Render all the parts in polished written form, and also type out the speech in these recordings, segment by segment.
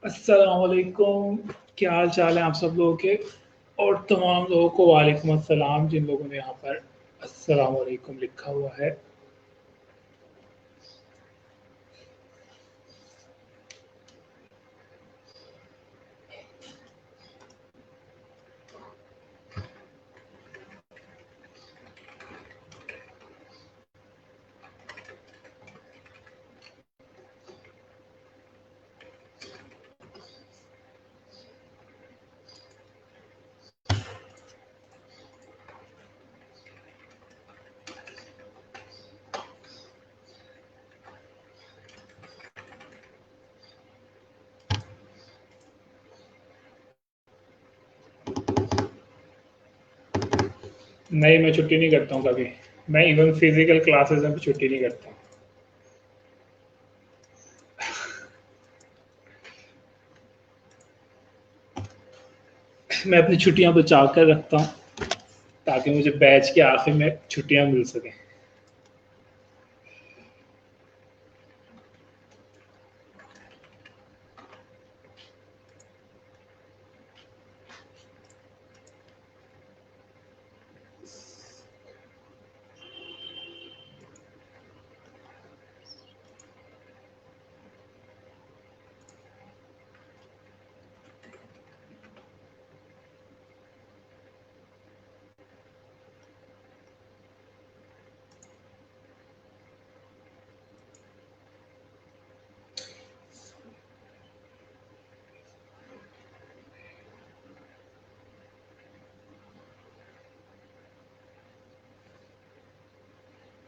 अस्सलाम वालेकुम। क्या हाल चाल है आप सब लोगों के? और तमाम लोगों को वालेकुम अस्सलाम, जिन लोगों ने यहाँ पर अस्सलाम वालेकुम लिखा हुआ है। नहीं, मैं छुट्टी नहीं करता हूँ कभी। मैं इवन फिजिकल क्लासेस में भी छुट्टी नहीं करता हूँ। मैं अपनी छुट्टियाँ बचा कर रखता हूँ ताकि मुझे बैच के आखिर में छुट्टियाँ मिल सकें।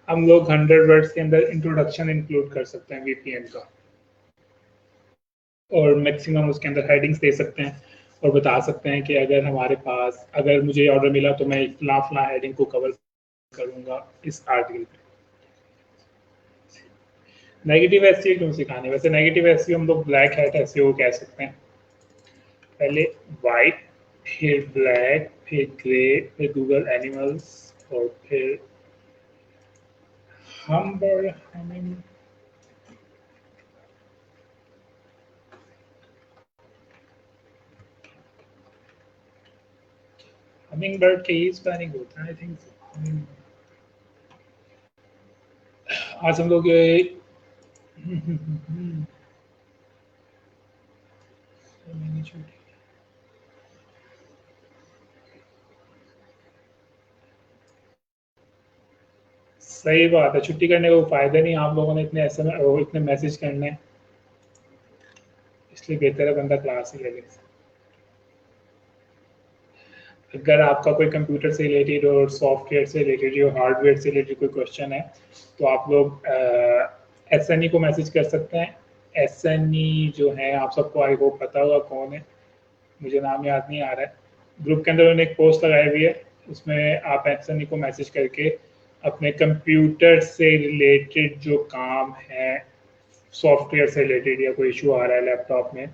हम लोग 100 वर्ड्स के अंदर इंट्रोडक्शन इंक्लूड कर सकते हैं वीपीएन का, और मैक्सिमम उसके अंदर हेडिंग्स दे सकते हैं और बता सकते हैं कि अगर हमारे पास अगर मुझे ऑर्डर मिला तो मैं फला फला हेडिंग को कवर करूंगा इस आर्टिकल पे। नेगेटिव एसईओ क्यों सिखाने? वैसे नेगेटिव एसईओ हम लोग ब्लैक हैट एसईओ कह सकते हैं। पहले वाइट, फिर ब्लैक, फिर ग्रे, फिर गूगल एनिमल्स, और फिर हम्बर हमिंग। हमिंग बर्ड के ही स्पेलिंग होता है आई थिंक। आज हम लोग सही बात है, छुट्टी करने का कोई फायदा नहीं। आप लोगों ने इतने एसएमएस इतने मैसेज करने हैं, इसलिए बेहतर है बंदा क्लास ही ले ले। अगर आपका कोई कंप्यूटर से रिलेटेड और सॉफ्टवेयर से रिलेटेड या हार्डवेयर से रिलेटेड कोई क्वेश्चन है तो आप लोग एसएनई को मैसेज कर सकते हैं। एसएनई जो है आप सबको आई होप पता होगा कौन है, मुझे नाम याद नहीं आ रहा है। ग्रुप के अंदर उन्होंने एक पोस्ट लगाई हुई है, उसमें आप एसएनई को मैसेज करके अपने कंप्यूटर से रिलेटेड जो काम है, सॉफ्टवेयर से रिलेटेड या कोई इशू आ रहा है लैपटॉप में,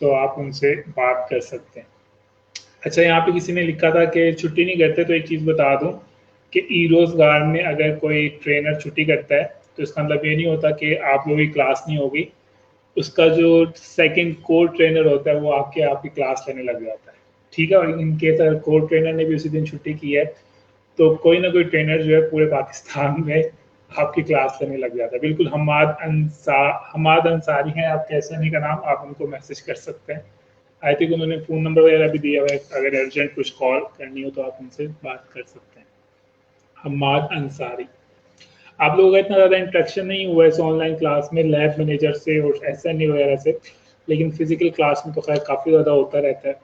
तो आप उनसे बात कर सकते हैं। अच्छा, यहाँ पे किसी ने लिखा था कि छुट्टी नहीं करते, तो एक चीज़ बता दूँ कि ई रोजगार में अगर कोई ट्रेनर छुट्टी करता है तो इसका मतलब ये नहीं होता कि आप लोगों की क्लास नहीं होगी। उसका जो सेकंड कोर ट्रेनर होता है वो आपके आपकी क्लास लेने लग जाता है। ठीक है, और इन केस अगर कोर ट्रेनर ने भी उसी दिन छुट्टी की है तो कोई ना कोई ट्रेनर जो है पूरे पाकिस्तान में आपकी क्लास लेने लग जाता है। बिल्कुल, हमाद अंसारी हैं आप कैसे नहीं का नाम, आप उनको मैसेज कर सकते हैं। आई थिंक उन्होंने फ़ोन नंबर वगैरह भी दिया हुआ है, अगर अर्जेंट कुछ कॉल करनी हो तो आप उनसे बात कर सकते हैं। हमाद अंसारी। आप लोगों का इतना ज़्यादा इंटरेक्शन नहीं हुआ है इस ऑनलाइन क्लास में लैब मैनेजर से और एसएनई वगैरह से, लेकिन फिजिकल क्लास में तो खैर काफ़ी ज़्यादा होता रहता है।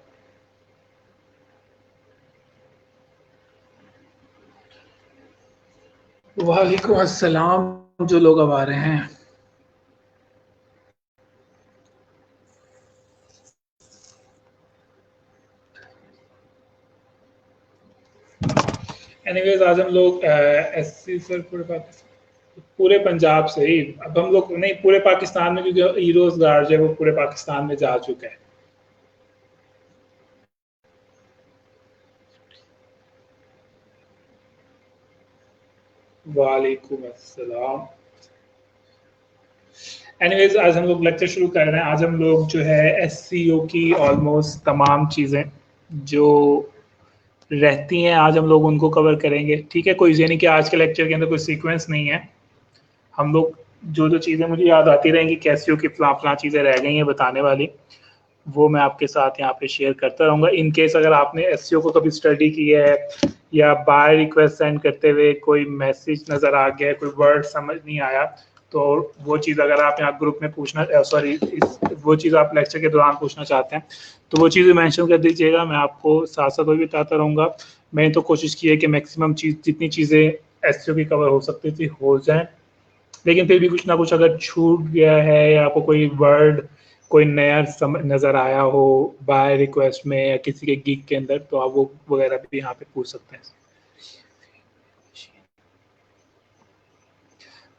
वालेकुम अस्सलाम, जो लोग अब आ रहे हैं। एनीवेज, आज हम लोग एससी सर पूरे पंजाब से ही, अब हम लोग नहीं पूरे पाकिस्तान में, क्योंकि ई रोजगार जो है वो पूरे पाकिस्तान में जा चुका है। वालेकुम अस्सलाम। एनीवेज आज हम लोग लेक्चर शुरू कर रहे हैं। आज हम लोग जो है एससीओ की ऑलमोस्ट तमाम चीज़ें जो रहती हैं आज हम लोग उनको कवर करेंगे। ठीक है, कोई यानी कि आज के लेक्चर के अंदर कोई सीक्वेंस नहीं है। हम लोग जो जो चीज़ें मुझे याद आती रहेंगी कि एससीओ की फलां चीज़ें रह गई हैं बताने वाली, वो मैं आपके साथ यहाँ पे शेयर करता रहूँगा। इन केस अगर आपने एससीओ को कभी स्टडी किया है या बाय रिक्वेस्ट सेंड करते हुए कोई मैसेज नज़र आ गया, कोई वर्ड समझ नहीं आया, तो वो चीज़ अगर आप यहाँ ग्रुप में पूछना वो चीज़ आप लेक्चर के दौरान पूछना चाहते हैं तो वो चीज़ मेंशन कर दीजिएगा। मैं आपको साथ साथ वही बताता रहूँगा। मैंने तो कोशिश की है कि मैक्सिमम जितनी चीज़ें एससीओ की कवर हो सकती थी हो जाए, लेकिन फिर भी कुछ ना कुछ अगर छूट गया है या आपको कोई वर्ड कोई नया नज़र आया हो बाय रिक्वेस्ट में या किसी के गिग के अंदर, तो आप वो वगैरह भी यहाँ पे पूछ सकते हैं।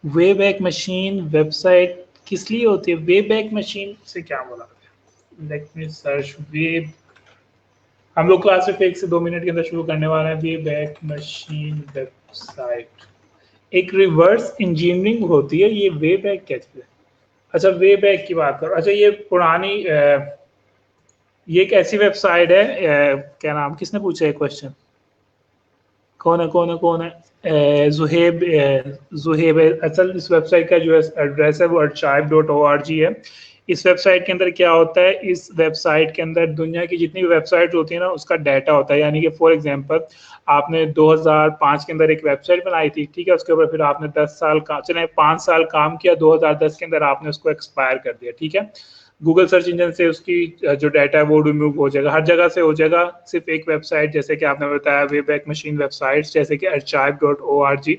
वेबैक मशीन वेबसाइट किस लिए होती है? वेबैक मशीन से क्या बोला? Let me search web. हम लोग क्लास सिर्फ 1 से 2 मिनट के अंदर शुरू करने वाले हैं। वेबैक मशीन वेबसाइट एक रिवर्स इंजीनियरिंग होती है। ये वेबैक क्या चीज़ है? अच्छा, वेबैक की बात करो। अच्छा, ये पुरानी ये एक ऐसी वेबसाइट है, क्या नाम, किसने पूछा है क्वेश्चन? कौन है? जुहेब है। असल इस वेबसाइट का जो एड्रेस है वो archive.org है। इस वेबसाइट के अंदर क्या होता है, इस वेबसाइट के अंदर दुनिया की जितनी भी वेबसाइट होती है ना उसका डाटा होता है। यानी कि फॉर एग्जांपल आपने 2005 के अंदर एक वेबसाइट बनाई थी, ठीक है, उसके ऊपर फिर आपने 10 साल का चले 5 साल काम किया, 2010 के अंदर आपने उसको एक्सपायर कर दिया, ठीक है। गूगल सर्च इंजन से उसकी जो डाटा है वो रिमूव हो जाएगा, हर जगह से हो जाएगा। सिर्फ एक वेबसाइट जैसे कि आपने बताया वेबैक मशीन वेबसाइट्स जैसे कि archive.org,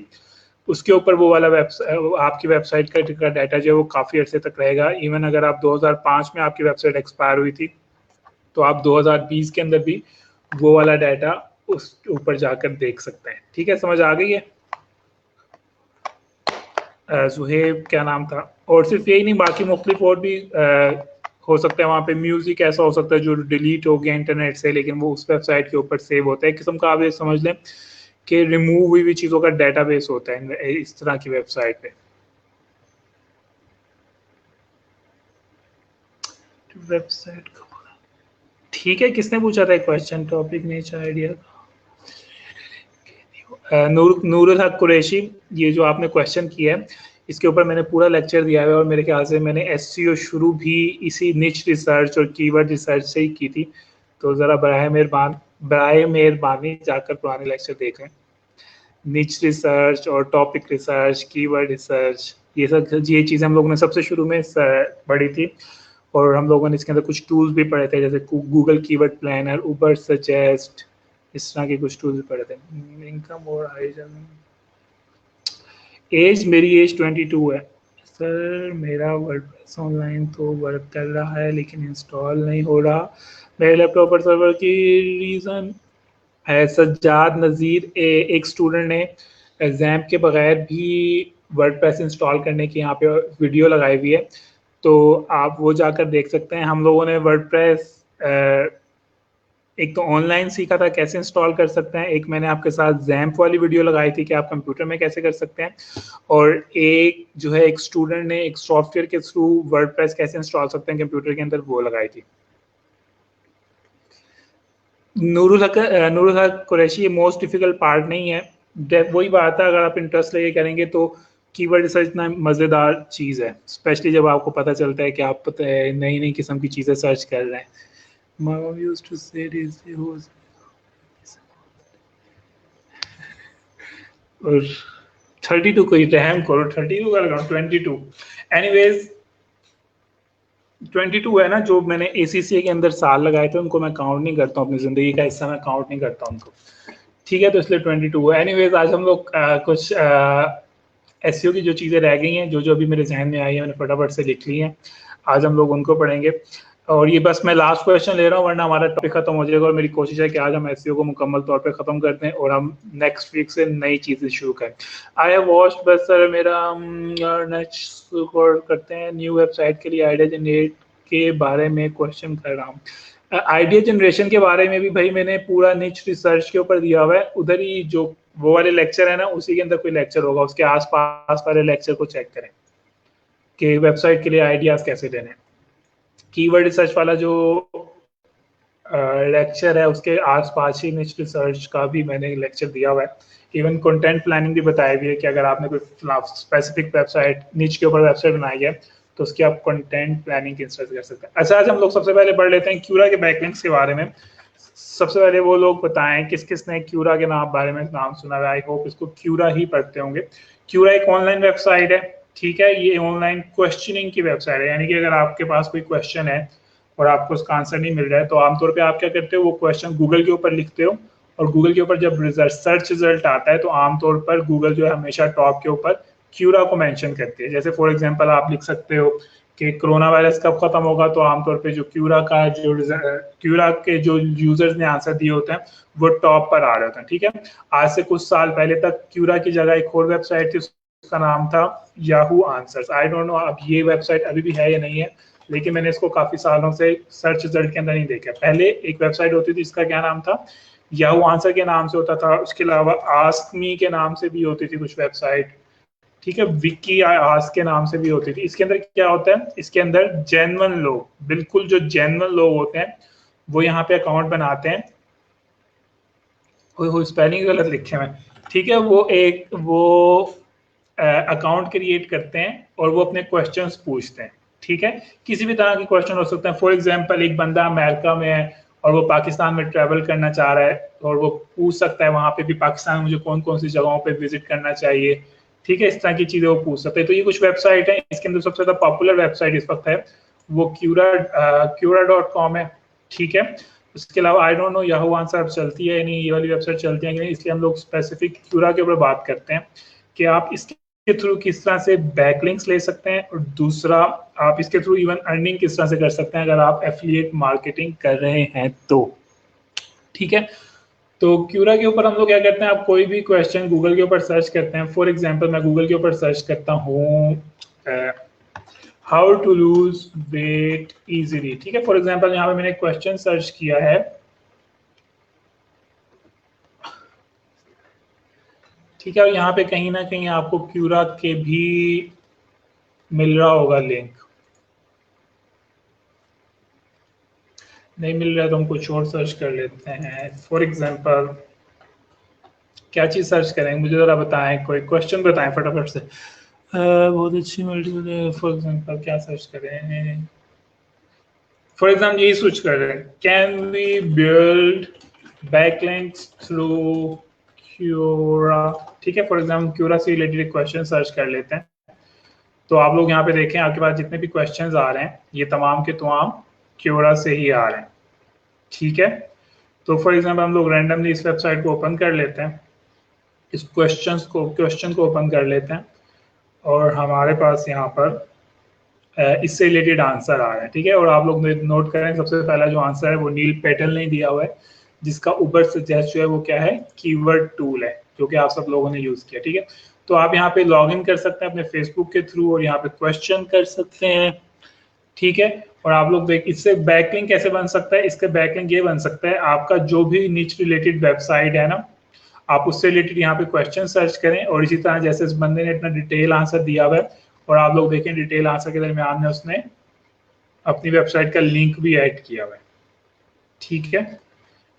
उसके ऊपर वो वाला आपकी वेबसाइट का डाटा जो है वो काफ़ी अर्से तक रहेगा। इवन अगर आप 2005 में आपकी वेबसाइट एक्सपायर हुई थी तो आप 2020 के अंदर भी वो वाला डाटा उस ऊपर जाकर देख सकते हैं। ठीक है, समझ आ गई है? सुहेब क्या नाम था। और सिर्फ यही नहीं, बाकी मुख्तलिफ और भी हो सकता है। वहाँ पे म्यूजिक ऐसा हो सकता है जो डिलीट हो गया इंटरनेट से, लेकिन वो उस वेबसाइट के ऊपर सेव होता है। एक किस्म का आप ये समझ लें कि रिमूव हुई हुई चीज़ों का डेटाबेस होता है इस तरह की वेबसाइट पे। वेबसाइट ठीक है, किसने पूछा था question? Topic nature idea Noorul Haq Qureshi, ये जो आपने क्वेश्चन किया है इसके ऊपर मैंने पूरा लेक्चर दिया है और मेरे ख्याल से मैंने एससीओ शुरू भी इसी निच रिसर्च और कीवर्ड रिसर्च से ही की थी। तो ज़रा बराए मेहरबानी जाकर पुराने लेक्चर देखें। निच रिसर्च और टॉपिक रिसर्च, कीवर्ड रिसर्च, ये चीज़ें हम लोगों ने सबसे शुरू में पढ़ी थी। और हम लोगों ने इसके अंदर कुछ टूल्स भी पढ़े थे जैसे गूगल कीवर्ड प्लानर, उबर सजेस्ट, इस तरह के कुछ टूल्स पढ़े थे। इनकम और हाइजन एज, मेरी एज 22 है सर। मेरा वर्डप्रेस ऑनलाइन तो वर्क कर रहा है लेकिन इंस्टॉल नहीं हो रहा मेरे लैपटॉप पर सर्वर की रीज़न है। सज्जाद नज़ीर एक स्टूडेंट ने एग्ज़ाम के बगैर भी वर्डप्रेस इंस्टॉल करने की यहाँ पे वीडियो लगाई हुई है, तो आप वो जाकर देख सकते हैं। हम लोगों ने वर्डप्रेस एक तो ऑनलाइन सीखा था कैसे इंस्टॉल कर सकते हैं, एक मैंने आपके साथ जैम्प वाली वीडियो लगाई थी कि आप कंप्यूटर में कैसे कर सकते हैं, और एक जो है एक स्टूडेंट ने एक सॉफ्टवेयर के थ्रू वर्डप्रेस कैसे इंस्टॉल सकते हैं कंप्यूटर के अंदर, वो लगाई थी। नूरुल हक कुरैशी, ये मोस्ट डिफिकल्ट पार्ट नहीं है। वही बात है, अगर आप इंटरेस्ट लेके करेंगे तो कीवर्ड रिसर्च इतना मज़ेदार चीज़ है, स्पेशली जब आपको पता चलता है कि आप नई नई किस्म की चीज़ें सर्च कर रहे हैं। My mom used to say this, और 32 कोई रहम करो, 32 का लगाओ, 22 एनीवेज 22 है ना, जो मैंने ACCA के अंदर साल लगाए थे उनको मैं काउंट नहीं करता हूँ, अपनी ज़िंदगी का हिस्सा मैं काउंट नहीं करता उनको, ठीक है, तो इसलिए 22 है। एनीवेज आज हम लोग कुछ एसईओ की जो चीज़ें रह गई हैं, जो जो अभी मेरे जहन में आई है मैंने फटाफट से लिख ली हैं, आज हम लोग उनको पढ़ेंगे। और ये बस मैं लास्ट क्वेश्चन ले रहा हूँ वरना हमारा टॉपिक खत्म हो जाएगा, और मेरी कोशिश है कि आज हम एसईओ को मुकम्मल तौर पे ख़त्म कर दें और हम नेक्स्ट वीक से नई चीज़ें शुरू करें। आई हैव वॉच्ड, बस सर मेरा नेक्स्ट करते हैं न्यू वेबसाइट के लिए आइडिया जनरेट के बारे में क्वेश्चन कर रहा हूँ। आइडिया जनरेशन के बारे में भी भाई मैंने पूरा निच रिसर्च के ऊपर दिया हुआ है, उधर ही जो वो वाले लेक्चर है ना उसी के अंदर कोई लेक्चर होगा, उसके आसपास वाले लेक्चर को चेक करें। कि वेबसाइट के लिए आइडियाज़ कैसे देने। कीवर्ड रिसर्च वाला जो लेक्चर है उसके आसपास ही निच रिसर्च का भी मैंने लेक्चर दिया हुआ है। इवन कंटेंट प्लानिंग भी बताई हुई है कि अगर आपने कोई स्पेसिफिक वेबसाइट निच के ऊपर वेबसाइट बनाई है तो उसकी आप कंटेंट प्लानिंग किस तरह से कर सकते हैं। अच्छा, आज हम लोग सबसे पहले पढ़ लेते हैं क्यूरा के बैकलिंक्स के बारे में। सबसे पहले वो लोग बताएं किस किस ने क्यूरा के बारे में नाम सुना है। आई होप इसको क्यूरा ही पढ़ते होंगे। क्यूरा एक ऑनलाइन वेबसाइट है, ठीक है। ये ऑनलाइन क्वेश्चनिंग की वेबसाइट है, यानी कि अगर आपके पास कोई क्वेश्चन है और आपको उसका आंसर नहीं मिल रहा है तो आमतौर पे आप क्या करते हो, वो क्वेश्चन गूगल के ऊपर लिखते हो और गूगल के ऊपर जब सर्च रिजल्ट आता है तो आमतौर पर गूगल जो है हमेशा टॉप के ऊपर क्यूरा को मेंशन करती है। जैसे फॉर एग्जांपल आप लिख सकते हो कि कोरोना वायरस कब खत्म होगा, तो आमतौर पे जो क्यूरा के जो यूजर्स ने आंसर दिए होते हैं वो टॉप पर आ रहे होते हैं, ठीक है। आज से कुछ साल पहले तक क्यूरा की जगह एक और वेबसाइट थी, उसका नाम था Yahoo answers. I don't know अब ये वेबसाइट अभी भी है या नहीं है, लेकिन मैंने इसको काफी सालों से सर्च रिजल्ट के अंदर नहीं देखा। पहले एक वेबसाइट होती थी, इसका क्या नाम था, याहू आंसर के नाम से होता था। उसके अलावा आस्क मी के नाम से भी होती थी कुछ वेबसाइट, ठीक है। विकी आस्क के नाम से भी होती थी। इसके अंदर क्या होता है, इसके अंदर जेन्युइन लोग, बिल्कुल जो जेन्युइन लोग होते हैं वो यहाँ पे अकाउंट बनाते हैं। स्पेलिंग गलत लिखे हैं, ठीक है। वो अकाउंट क्रिएट करते हैं और वो अपने क्वेश्चंस पूछते हैं, ठीक है। किसी भी तरह के क्वेश्चन हो सकते हैं। फॉर एग्जांपल एक बंदा अमेरिका में है और वो पाकिस्तान में ट्रैवल करना चाह रहा है और वो पूछ सकता है वहां पे भी पाकिस्तान में मुझे कौन कौन सी जगहों पे विजिट करना चाहिए, ठीक है। इस तरह की चीजें वो पूछ सकते हैं। तो ये कुछ वेबसाइट है, इसके अंदर सबसे ज्यादा पॉपुलर वेबसाइट इस वक्त है वो क्यूरा.com है, ठीक है। उसके अलावा I don't know Yahoo answer अब चलती है नहीं, ये वाली वेबसाइट चलती है कि नहीं, इसलिए हम लोग स्पेसिफिक क्यूरा के ऊपर बात करते हैं कि आप इसके थ्रू किस तरह से बैकलिंक्स ले सकते हैं और दूसरा आप इसके थ्रू इवन अर्निंग किस तरह से कर सकते हैं अगर आप एफिलिएट मार्केटिंग कर रहे हैं तो, ठीक है। तो क्यूरा के ऊपर हम लोग क्या करते हैं, आप कोई भी क्वेश्चन गूगल के ऊपर सर्च करते हैं। फॉर एग्जांपल मैं गूगल के ऊपर सर्च करता हूँ how to lose weight easily, ठीक है। फॉर एग्जांपल यहाँ पे मैंने क्वेश्चन सर्च किया है, ठीक है। और यहाँ पे कहीं ना कहीं आपको क्यूरा के भी मिल रहा होगा लिंक, नहीं मिल रहा है तो हम कुछ और सर्च कर लेते हैं। फॉर एग्जांपल क्या चीज सर्च करेंगे, मुझे जरा बताएं, कोई क्वेश्चन बताएं फटाफट से। बहुत अच्छी मल्टीपल, फॉर एग्जांपल क्या सर्च करें, फॉर एग्जांपल यही सोच कर रहे हैं, can we build backlinks through Quora, ठीक है। फॉर एग्जांपल क्यूरा से रिलेटेड क्वेश्चन सर्च कर लेते हैं। तो आप लोग यहाँ पे देखें आपके पास जितने भी क्वेश्चंस आ रहे हैं ये तमाम के तमाम क्यूरा से ही आ रहे हैं, ठीक है। तो फॉर एग्जांपल हम लोग रैंडमली इस वेबसाइट को ओपन कर लेते हैं, इस क्वेश्चन को ओपन कर लेते हैं और हमारे पास यहाँ पर इससे रिलेटेड आंसर आ रहे हैं, ठीक है। और आप लोग नोट करें सबसे पहला जो आंसर है वो नील पेटल ने दिया हुआ है, जिसका ऊपर सजेस्ट जो है वो क्या है, कीवर्ड टूल है, जो कि आप सब लोगों ने यूज किया, ठीक है। तो आप यहाँ पे लॉग इन कर सकते हैं अपने फेसबुक के थ्रू और यहाँ पे क्वेश्चन कर सकते हैं, ठीक है। और आप लोग देख इससे बैकलिंक कैसे बन सकता है, इसका बैकलिंक ये बन सकता है आपका जो भी निच रिलेटेड वेबसाइट है ना, आप उससे रिलेटेड यहाँ पे क्वेश्चन सर्च करें और इसी तरह जैसे इस बंदे ने इतना डिटेल आंसर दिया हुआ है और आप लोग देखें डिटेल आंसर के दरमियान में उसने अपनी वेबसाइट का लिंक भी ऐड किया हुआ है, ठीक है।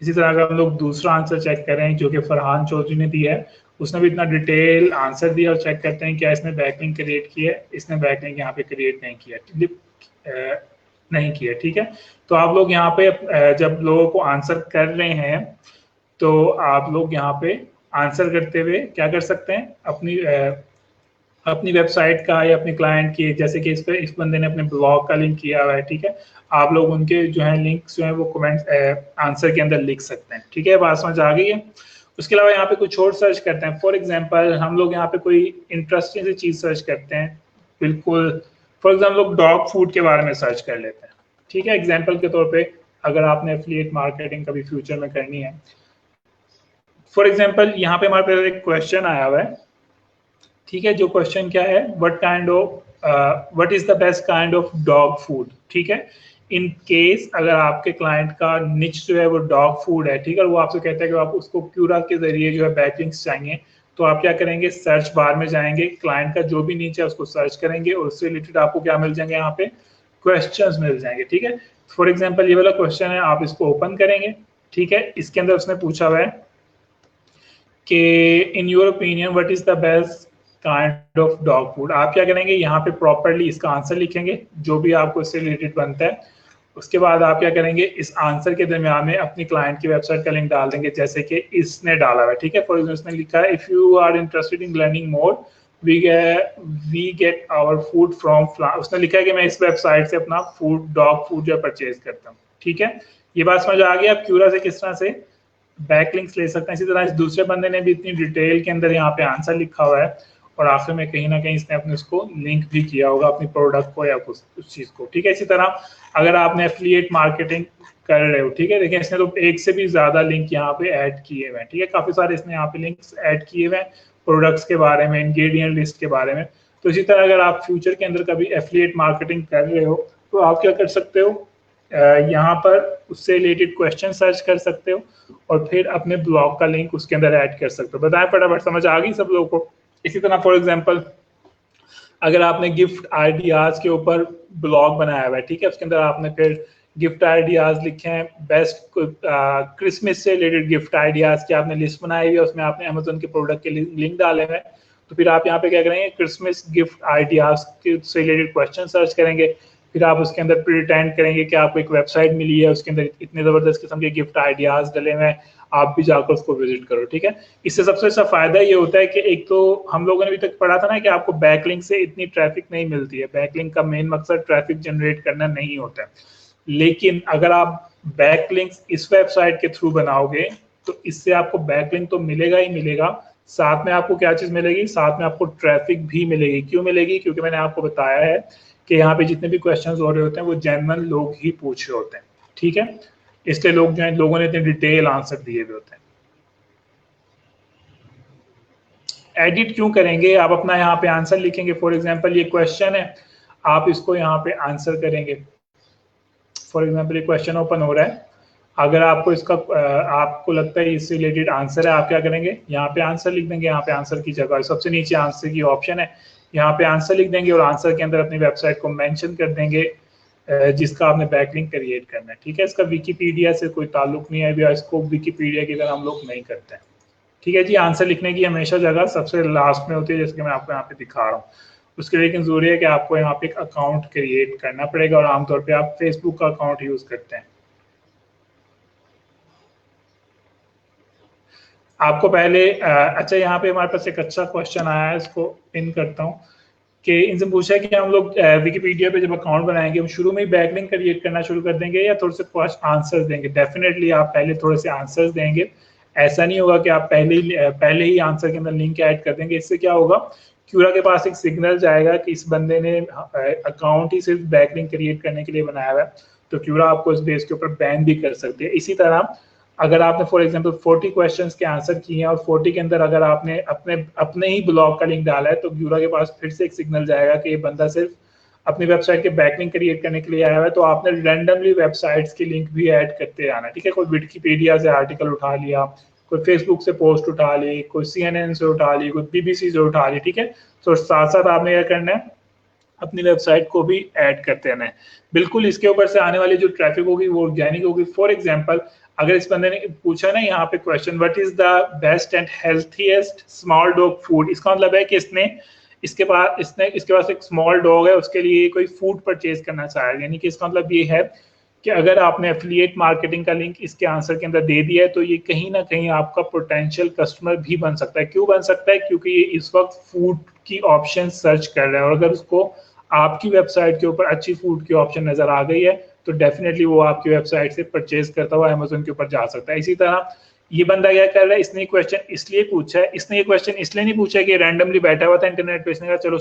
इसी तरह अगर हम लोग दूसरा आंसर चेक करें जो कि फरहान चौधरी ने दिया है, उसने भी इतना डिटेल आंसर दिया और चेक करते हैं क्या इसने बैकलिंक क्रिएट किया है, इसने बैकलिंक यहाँ पे क्रिएट नहीं किया, नहीं किया, ठीक है। तो आप लोग यहाँ पे जब लोगों को आंसर कर रहे हैं तो आप लोग यहाँ पे आंसर करते हुए क्या कर सकते हैं, अपनी वेबसाइट का या अपने क्लाइंट की, जैसे कि इस बंदे ने अपने ब्लॉग का लिंक किया हुआ है, ठीक है। आप लोग उनके जो है लिंक्स जो है वो कमेंट आंसर के अंदर लिख सकते हैं, ठीक है। बात समझ आ गई है। उसके अलावा यहाँ पे कुछ और सर्च करते हैं। फॉर एग्जांपल हम लोग यहाँ पे कोई इंटरेस्टिंग सी चीज सर्च करते हैं, बिल्कुल फॉर एग्जाम्पल लोग डॉग फूड के बारे में सर्च कर लेते हैं, ठीक है। एग्जाम्पल के तौर पर अगर आपने एफिलिएट मार्केटिंग कभी फ्यूचर में करनी है, फॉर एग्जाम्पल यहाँ पे हमारे पास एक क्वेश्चन आया हुआ है, ठीक है। जो क्वेश्चन क्या है, what is the best kind of dog food, ठीक है। इन केस अगर आपके क्लाइंट का निच जो है वो डॉग फूड है, ठीक है, वो आपसे कहता है कि आप उसको क्यूरा के जरिए जो है बैकलिंक्स चाहिए, तो आप क्या करेंगे, सर्च बार में जाएंगे, क्लाइंट का जो भी नीचे है उसको सर्च करेंगे और उससे रिलेटेड आपको क्या मिल जाएंगे, यहाँ पे क्वेश्चंस मिल जाएंगे। ठीक है, फॉर एग्जांपल ये वाला क्वेश्चन है, आप इसको ओपन करेंगे। ठीक है, इसके अंदर उसने पूछा हुआ है कि in your opinion what is the best kind of dog food. आप क्या करेंगे, यहाँ पे प्रॉपरली इसका आंसर लिखेंगे जो भी आपको इससे रिलेटेड बनता है। उसके बाद आप क्या करेंगे, इस आंसर के दरमियान में अपनी क्लाइंट की वेबसाइट का लिंक डाल देंगे, जैसे कि इसने डाला हुआ है। ठीक है, फॉर एग्जाम्पल इसने लिखा है if you are interested in learning more we get our food from, उसने लिखा है कि मैं इस वेबसाइट से अपना फूड, डॉग फूड जो परचेज करता हूँ। ठीक है, ये बात समझ आ गई। आप क्यूरा से किस तरह से बैकलिंक्स ले सकते हैं। इसी तरह इस दूसरे बंदे ने भी इतनी डिटेल के अंदर यहाँ पे आंसर लिखा हुआ है और आखिर में कहीं ना कहीं इसने अपने उसको लिंक भी किया होगा अपनी प्रोडक्ट को या उस चीज को। ठीक है, इसी तरह अगर आपने एफिलिएट मार्केटिंग कर रहे हो, ठीक है, देखिए इसने तो एक से भी ज्यादा लिंक यहाँ पे ऐड किए हुए हैं। ठीक है, काफी सारे इसने यहाँ पे लिंक्स ऐड किए हुए हैं प्रोडक्ट्स के बारे में, इंग्रेडिएंट लिस्ट के बारे में। तो इसी तरह अगर आप फ्यूचर के अंदर कभी एफिलिएट मार्केटिंग कर रहे हो तो आप क्या कर सकते हो, यहाँ पर उससे रिलेटेड क्वेश्चन सर्च कर सकते हो और फिर अपने ब्लॉग का लिंक उसके अंदर ऐड कर सकते हो। बताएं फटाफट, समझ आ गई सब लोगों को। इसी तरह फॉर एग्जांपल अगर आपने गिफ्ट आइडियाज के ऊपर ब्लॉग बनाया हुआ है, ठीक है, उसके अंदर आपने फिर गिफ्ट आइडियाज लिखे हैं, बेस्ट क्रिसमस से रिलेटेड गिफ्ट आइडियाज की आपने लिस्ट बनाई हुई है, उसमें आपने अमेजोन के प्रोडक्ट के लिंक डाले हुए हैं। तो फिर आप यहाँ पे क्या करेंगे, क्रिसमस गिफ्ट आइडियाज से रिलेटेड क्वेश्चन सर्च करेंगे, फिर आप उसके अंदर प्रिटेंड करेंगे कि आपको एक वेबसाइट मिली है, उसके अंदर इतने जबरदस्त किस्म के गिफ्ट आइडियाज डले हुए हैं, आप भी जाकर उसको विजिट करो। ठीक है, इससे सबसे अच्छा फायदा ये होता है कि एक तो हम लोगों ने अभी तक पढ़ा था ना कि आपको बैकलिंक से इतनी ट्रैफिक नहीं मिलती है, बैकलिंक का मेन मकसद ट्रैफिक जनरेट करना नहीं होता है। लेकिन अगर आप बैकलिंक्स इस वेबसाइट के थ्रू बनाओगे तो इससे आपको बैकलिंक तो मिलेगा ही मिलेगा, साथ में आपको क्या चीज मिलेगी, साथ में आपको ट्रैफिक भी मिलेगी। क्यों मिलेगी, क्योंकि मैंने आपको बताया है कि यहाँ पे जितने भी क्वेश्चंस हो रहे होते हैं वो जेन्युइन लोग ही पूछ रहे होते हैं। ठीक है, इसलिए लोग जो है, लोगों ने इतने डिटेल आंसर दिए हुए होते हैं। एडिट क्यों करेंगे, आप अपना यहाँ पे आंसर लिखेंगे। फॉर एग्जांपल ये क्वेश्चन है, आप इसको यहाँ पे आंसर करेंगे। फॉर एग्जांपल ये क्वेश्चन ओपन हो रहा है, अगर आपको इसका आपको लगता है इससे रिलेटेड आंसर है, आप क्या करेंगे, यहाँ पे आंसर लिख देंगे। यहाँ पे आंसर की जगह सबसे नीचे आंसर की ऑप्शन है, यहाँ पे आंसर लिख देंगे और आंसर के अंदर अपनी वेबसाइट को मेंशन कर देंगे जिसका आपने बैकलिंक क्रिएट करना है। ठीक है, इसका विकिपीडिया से कोई ताल्लुक नहीं है, या इसको विकिपीडिया की तरह हम लोग नहीं करते हैं। ठीक है जी, आंसर लिखने की हमेशा जगह सबसे लास्ट में होती है, जैसे कि मैं आपको यहाँ पे दिखा रहा हूँ। उसके लिए लेकिन जरूरी है कि आपको यहाँ पे एक अकाउंट क्रिएट करना पड़ेगा और आमतौर पे आप फेसबुक का अकाउंट यूज करते हैं। आपको पहले अच्छा, यहाँ पे हमारे पास एक अच्छा क्वेश्चन आया है, इसको पिन करता हूँ कि इनसे पूछा है कि हम लोग विकिपीडिया पे जब अकाउंट बनाएंगे हम शुरू में ही बैकलिंक क्रिएट करना शुरू कर देंगे या थोड़े से आंसर्स देंगे। डेफिनेटली आप पहले थोड़े से आंसर्स देंगे, ऐसा नहीं होगा कि आप पहले ही आंसर के अंदर लिंक ऐड कर देंगे। इससे क्या होगा, क्यूरा के पास एक सिग्नल जाएगा कि इस बंदे ने अकाउंट ही सिर्फ बैकलिंक क्रिएट करने के लिए बनाया हुआ है, तो क्यूरा आपको इस बेस के ऊपर बैन भी कर सकती है। इसी तरह अगर आपने फॉर एग्जांपल 40 क्वेश्चंस के आंसर किए हैं और 40 के अंदर अगर आपने अपने ही ब्लॉग का लिंक डाला है, तो क्यूरा के पास फिर से एक सिग्नल जाएगा कि ये बंदा सिर्फ अपनी वेबसाइट के बैकलिंक क्रिएट करने के लिए आया हुआ है, तो आपने रैंडमली वेबसाइट्स की लिंक भी ऐड करते आना। ठीक है, कोई विकिपीडिया से आर्टिकल उठा लिया, कोई फेसबुक से पोस्ट उठा ली, कोई CNN से उठा ली, कोई BBC से उठा ली। ठीक है, तो साथ साथ आपने क्या करना है, अपनी वेबसाइट को भी ऐड करते रहना है। बिल्कुल इसके ऊपर से आने वाली जो ट्रैफिक होगी वो ऑर्गेनिक होगी। फॉर एग्जांपल अगर इस बंदे ने पूछा ना यहाँ पे question, what is the best and healthiest small dog food, इसका मतलब है कि इसके पास एक स्मॉल डॉग है, उसके लिए कोई फूड परचेज करना चाह रहा है। यानी कि इसका मतलब ये है कि अगर आपने एफिलिएट मार्केटिंग का लिंक इसके आंसर के अंदर दे दिया है तो ये कहीं ना कहीं आपका पोटेंशियल कस्टमर भी बन सकता है। क्यों बन सकता है, क्योंकि ये इस वक्त फूड की ऑप्शन सर्च कर रहा है और अगर उसको आपकी वेबसाइट के ऊपर अच्छी फूड की ऑप्शन नजर आ गई है तो डेफिनेटली वो आपकी वेबसाइट से परचेज करता हुआ अमेजोन के ऊपर जा सकता है। इसी तरह ये बंदा क्या कर रहा है, इसने क्वेश्चन इसलिए पूछा है, इसने ये क्वेश्चन इसलिए नहीं पूछा कि रैंडमली बैठा हुआ था इंटरनेट पे, इसने कहा चलो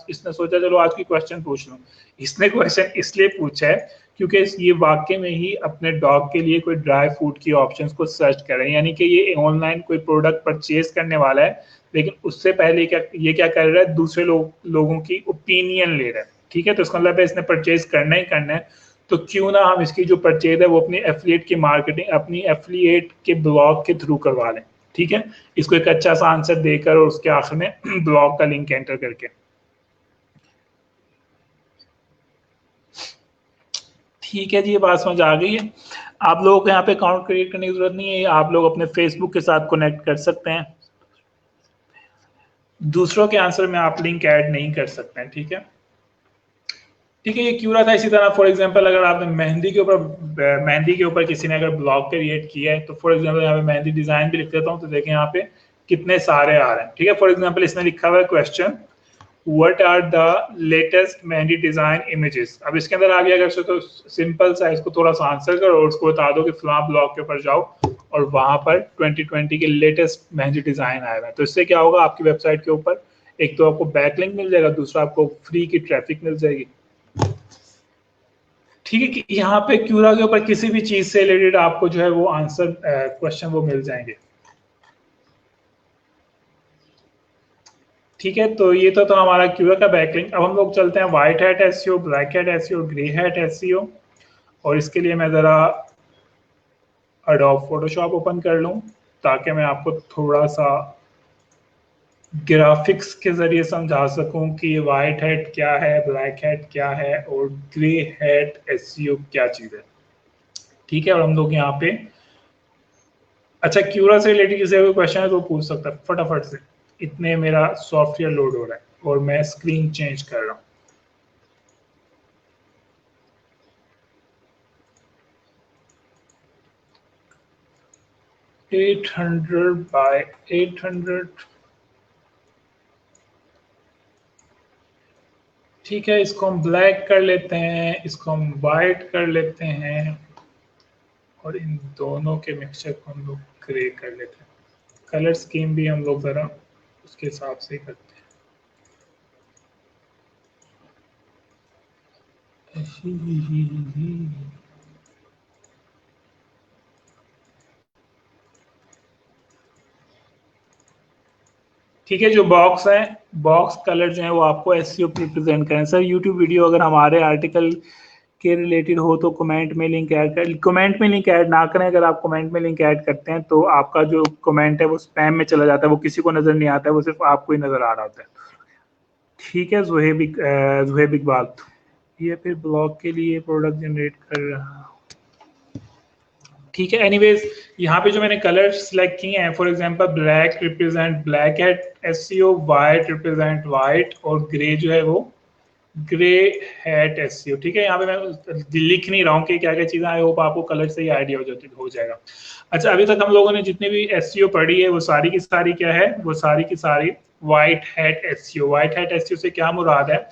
इसने सोचा चलो आज की क्वेश्चन पूछ लूं। इसने क्वेश्चन इसलिए पूछा है क्योंकि ये वाकई में ही अपने डॉग के लिए कोई ड्राई फूड की ऑप्शंस को सर्च कर रहे हैं, यानी कि ये ऑनलाइन कोई प्रोडक्ट परचेज करने वाला है, लेकिन उससे पहले क्या कर रहा है, दूसरे लोगों की ओपिनियन ले रहा है। ठीक है, तो इसका मतलब है इसने परचेज करना ही करना है, तो क्यों ना हम इसकी जो परचेज है वो अपनी एफिलिएट की मार्केटिंग अपनी एफिलिएट के ब्लॉग के थ्रू करवा लें। ठीक है, इसको एक अच्छा सा आंसर देकर और उसके आखिर में ब्लॉग का लिंक एंटर करके। ठीक है जी, ये बात समझ आ गई है। आप लोगों को यहाँ पे अकाउंट क्रिएट करने की जरूरत नहीं है, आप लोग अपने फेसबुक के साथ कनेक्ट कर सकते हैं, दूसरों के आंसर में आप लिंक ऐड नहीं कर सकते हैं। ठीक है, ठीक है, ये क्यों रहा था। इसी तरह फॉर एग्जांपल अगर आपने मेहंदी के ऊपर किसी ने अगर ब्लॉग क्रिएट किया है, तो फॉर एग्जांपल यहाँ पे मेहंदी डिजाइन भी लिख देता हूँ, तो देखें यहाँ पे कितने सारे आ रहे हैं। ठीक है, फॉर एग्जांपल इसमें लिखा हुआ है question what are the latest mehndi design images. अब इसके अंदर आप क्या कर सकते हो, सिंपल सा इसको थोड़ा सा आंसर करो और उसको बता दो कि फलां ब्लॉग के ऊपर जाओ और वहां पर 2020 के लेटेस्ट मेहंदी डिजाइन आए हैं। तो इससे क्या होगा, आपकी वेबसाइट के ऊपर एक तो आपको बैकलिंक मिल जाएगा, दूसरा आपको फ्री की ट्रैफिक मिल जाएगी। ठीक है, कि यहाँ पे क्यूरा के ऊपर किसी भी चीज से रिलेटेड आपको जो है वो आंसर क्वेश्चन वो मिल जाएंगे। ठीक है, तो ये तो हमारा क्यूरा का बैकलिंक। अब हम लोग चलते हैं white hat SEO, black hat SEO, grey hat SEO. और इसके लिए मैं जरा एडोब फोटोशॉप ओपन कर लूं ताकि मैं आपको थोड़ा सा ग्राफिक्स के जरिए समझा सकूं कि व्हाइट हैट क्या है, ब्लैक हैट क्या है और ग्रे हैट एसईओ क्या चीज है। ठीक है, और हम लोग यहाँ पे अच्छा क्यूरा से रिलेटेड किसी कोई क्वेश्चन है तो पूछ सकता है फटाफट से। इतने मेरा सॉफ्टवेयर लोड हो रहा है और मैं स्क्रीन चेंज कर रहा हूँ। At 800 by 800। ठीक है, इसको हम ब्लैक कर लेते हैं, इसको हम वाइट कर लेते हैं और इन दोनों के मिक्सचर को हम लोग ग्रे कर लेते हैं। कलर स्कीम भी हम लोग जरा उसके हिसाब से करते हैं। 'ठीक है, जो बॉक्स है, बॉक्स कलर जो है वो आपको एसईओ रिप्रेजेंट करें। सर यूट्यूब वीडियो अगर हमारे आर्टिकल के रिलेटेड हो तो कमेंट में लिंक ऐड कर, कमेंट में लिंक ऐड ना करें। अगर आप कमेंट में लिंक ऐड करते हैं तो आपका जो कमेंट है वो स्पैम में चला जाता है, वो किसी को नजर नहीं आता है, वो सिर्फ आपको ही नजर आ रहा होता है। ठीक है, जुहेब इकबाल, ये फिर ब्लॉग के लिए प्रोडक्ट जनरेट कर रहा। ठीक है, एनीवेज यहाँ पे जो मैंने कलर सिलेक्ट किए हैं, for example black represent black hat SEO, white represent white और ग्रे जो है वो ग्रे हैट एसईओ। ठीक है, यहाँ पे मैं लिख नहीं रहा हूँ कि क्या क्या चीजें, आई होप आपको कलर से ही आइडिया हो जाएगा। अच्छा, अभी तक हम लोगों ने जितने भी एसईओ पढ़ी है वो सारी की सारी क्या है, वो सारी की सारी white hat SEO. White hat SEO से क्या मुराद है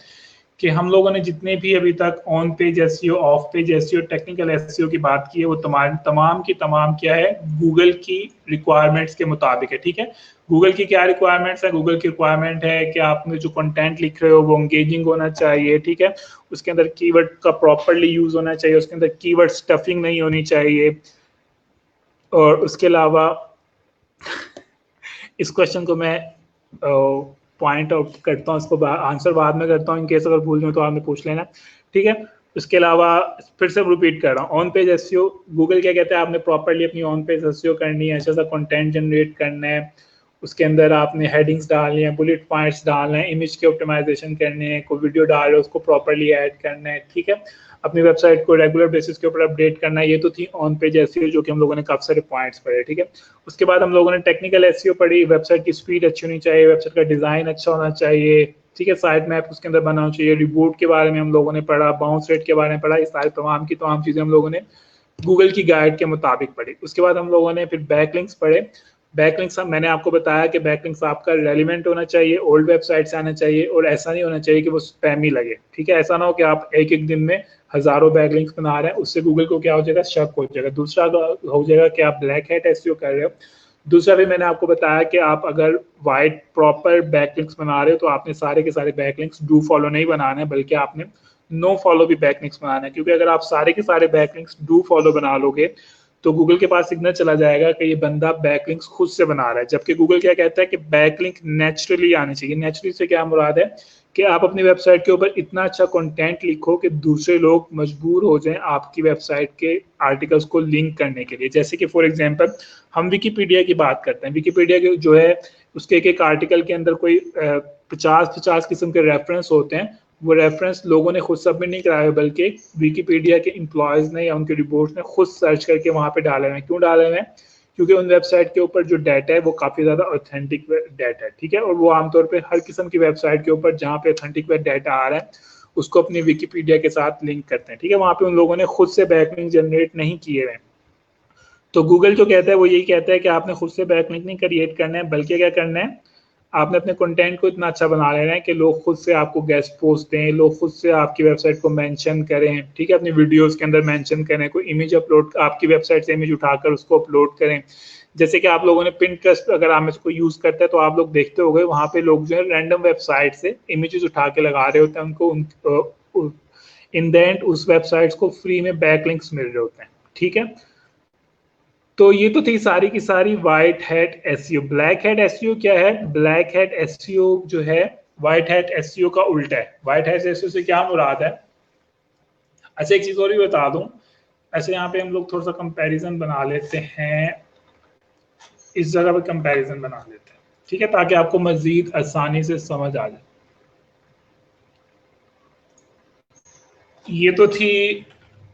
कि हम लोगों ने जितने भी अभी तक on page SEO, of page SEO, technical SEO की बात की है, वो तमाम की तमाम क्या है, गूगल की रिक्वायरमेंट्स के मुताबिक है। ठीक है, गूगल की क्या रिक्वायरमेंट्स है, गूगल की रिक्वायरमेंट है कि आपने जो कंटेंट लिख रहे हो वो एंगेजिंग होना चाहिए। ठीक है, उसके अंदर कीवर्ड का प्रॉपर्ली यूज होना चाहिए, उसके अंदर कीवर्ड स्टफिंग नहीं होनी चाहिए। और उसके अलावा इस क्वेश्चन को मैं पॉइंट आउट करता हूँ, इसको आंसर बाद में करता हूँ, इनकेस अगर भूल जाऊँ तो आपने पूछ लेना। ठीक है, उसके अलावा फिर से रिपीट कर रहा हूँ, ऑन पेज एसईओ, गूगल क्या कहता है, आपने प्रॉपर्ली अपनी ऑन पेज एसईओ करनी है, अच्छा सा कंटेंट जनरेट करना है, उसके अंदर आपने हेडिंग्स डालनी है, बुलेट पॉइंट्स डालना है, इमेज के ऑप्टिमाइजेशन करने हैं, कोई वीडियो डाल रहे हो उसको प्रॉपर्ली ऐड करना है। ठीक है, अपनी वेबसाइट को रेगुलर बेसिस के ऊपर अपडेट करना है। ये तो थी ऑन पेज एसईओ जो कि हम लोगों ने काफी सारे पॉइंट्स पढ़े। ठीक है, उसके बाद हम लोगों ने टेक्निकल एसईओ पढ़ी, वेबसाइट की स्पीड अच्छी होनी चाहिए, वेबसाइट का डिजाइन अच्छा होना चाहिए। ठीक है, साइट मैप उसके अंदर बनाना चाहिए, रिबूट के बारे में हम लोगों ने पढ़ा, बाउंस रेट के बारे में पढ़ा, ये सारी तमाम की तमाम चीजें हम लोगों ने गूगल की गाइड के मुताबिक पढ़ी। उसके बाद हम लोगों ने फिर बैकलिंक्स पढ़े। बैकलिंक्स मैंने आपको बताया कि बैकलिंक्स आपका रेलिवेंट होना चाहिए, ओल्ड वेबसाइट से आना चाहिए और ऐसा नहीं होना चाहिए कि वो स्पैमी लगे। ठीक है, ऐसा ना हो कि आप एक एक दिन में हजारों बैकलिंक्स बना रहे हैं, उससे गूगल को क्या हो जाएगा, शक हो जाएगा। दूसरा हो जाएगा कि आप ब्लैक हैट एसईओ कर रहे हो। दूसरा भी मैंने आपको बताया कि आप अगर वाइट प्रॉपर बैकलिंक्स बना रहे हो तो आपने सारे के सारे बैकलिंक्स डू फॉलो नहीं बनाना है, बल्कि आपने नो फॉलो भी बैकलिंक्स बनाना है। क्योंकि अगर आप सारे के सारे बैकलिंक्स डू फॉलो बना लोगे तो गूगल के पास सिग्नल चला जाएगा कि ये बंदा बैकलिंक्स खुद से बना रहा है, जबकि गूगल क्या कहता है कि बैकलिंक नेचुरली आनी चाहिए। नेचुरली से क्या मुराद है कि आप अपनी वेबसाइट के ऊपर इतना अच्छा कंटेंट लिखो कि दूसरे लोग मजबूर हो जाएं आपकी वेबसाइट के आर्टिकल्स को लिंक करने के लिए। जैसे कि फॉर एग्जांपल हम विकिपीडिया की बात करते हैं, विकिपीडिया के जो है उसके एक आर्टिकल के अंदर कोई 50 किस्म के रेफरेंस होते हैं। वो रेफरेंस लोगों ने खुद सबमिट नहीं कराए, बल्कि विकिपीडिया के एम्प्लॉयज ने या उनके रिपोर्ट्स ने खुद सर्च करके वहां पे डाले हुए हैं। क्यों डाले हुए हैं? क्योंकि उन वेबसाइट के ऊपर जो डाटा है वो काफी ज्यादा ऑथेंटिक डाटा है, ठीक है। और वो आमतौर पे हर किस्म की वेबसाइट के ऊपर जहाँ पे ऑथेंटिक डाटा आ रहा है उसको अपनी विकिपीडिया के साथ लिंक करते हैं, ठीक है। वहां पे उन लोगों ने खुद से बैकलिंक जनरेट नहीं किए हुए। तो गूगल जो कहता है वो यही कहता है कि आपने खुद से बैकलिंक नहीं क्रिएट करना है, बल्कि क्या करना है, आपने अपने कंटेंट को इतना अच्छा बना लेना है कि लोग खुद से आपको गेस्ट पोस्ट दें, लोग खुद से आपकी वेबसाइट को मेंशन करें, ठीक है। अपनी वीडियोस के अंदर मेंशन करें, कोई इमेज अपलोड, आपकी वेबसाइट से इमेज उठाकर उसको अपलोड करें। जैसे कि आप लोगों ने पिंटरेस्ट अगर आप में से कोई यूज करता है तो आप लोग देखते होंगे वहां पे लोग जो है रैंडम वेबसाइट से इमेजेस उठा के लगा रहे होते हैं, उनको इन द एंड उस वेबसाइट्स को फ्री में बैकलिंक्स मिल रहे होते हैं, ठीक है। तो ये तो थी सारी की सारी white hat SEO. Black hat SEO क्या है? ब्लैक हैट एसईओ जो है व्हाइट हैट एसईओ का उल्टा है। व्हाइट हैट एसईओ से क्या मुराद है? अच्छा एक चीज और भी बता दूं, ऐसे यहाँ पे हम लोग थोड़ा सा कंपैरिजन बना लेते हैं, इस जगह पे कंपैरिजन बना लेते हैं, ठीक है, ताकि आपको मजीद आसानी से समझ आ जाए। ये तो थी,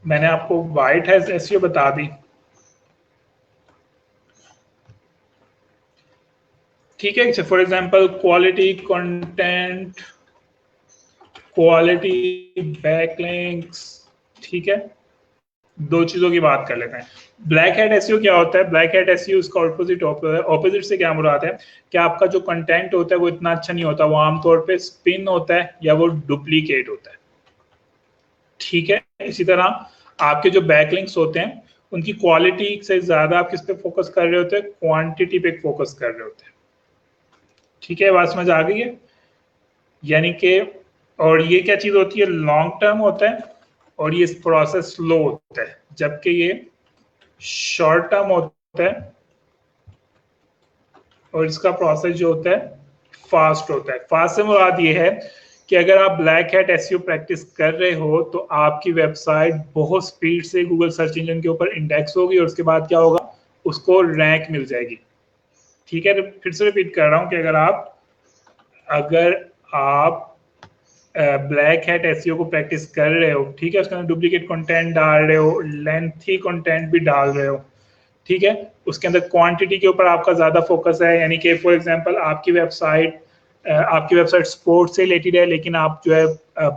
मैंने आपको व्हाइट हैट एसईओ बता दी, ठीक है। For example quality content, quality backlinks, ठीक है। दो चीजों की बात कर लेते हैं। ब्लैक हैट एसईओ क्या होता है? ब्लैक हैट एसईओ उसका ऑपोजिट होता है। ऑपोजिट से क्या मुराद है कि आपका जो कंटेंट होता है वो इतना अच्छा नहीं होता, वो आमतौर पे स्पिन होता है या वो डुप्लीकेट होता है, ठीक है। इसी तरह आपके जो बैकलिंक्स होते हैं उनकी क्वालिटी से ज्यादा आप किस पे फोकस कर रहे होते हैं? क्वांटिटी पे फोकस कर रहे होते हैं, ठीक है। बात समझ आ गई है? यानी कि, और ये क्या चीज होती है? लॉन्ग टर्म होता है और ये प्रोसेस स्लो होता है, जबकि ये शॉर्ट टर्म होता है और इसका प्रोसेस जो होता है फास्ट होता है। फास्ट से मुराद ये है कि अगर आप ब्लैक हैट एसईओ प्रैक्टिस कर रहे हो तो आपकी वेबसाइट बहुत स्पीड से गूगल सर्च इंजन के ऊपर इंडेक्स होगी और उसके बाद क्या होगा? उसको रैंक मिल जाएगी, ठीक है। फिर से रिपीट कर रहा हूं कि अगर आप ब्लैक हैट एसईओ को प्रैक्टिस कर रहे हो, ठीक है, उसके अंदर डुप्लीकेट कंटेंट डाल रहे हो, लेंथी कंटेंट भी डाल रहे हो, ठीक है, उसके अंदर क्वांटिटी के ऊपर आपका ज्यादा फोकस है, यानी कि फॉर एग्जांपल आपकी वेबसाइट स्पोर्ट्स से रिलेटेड है लेकिन आप जो है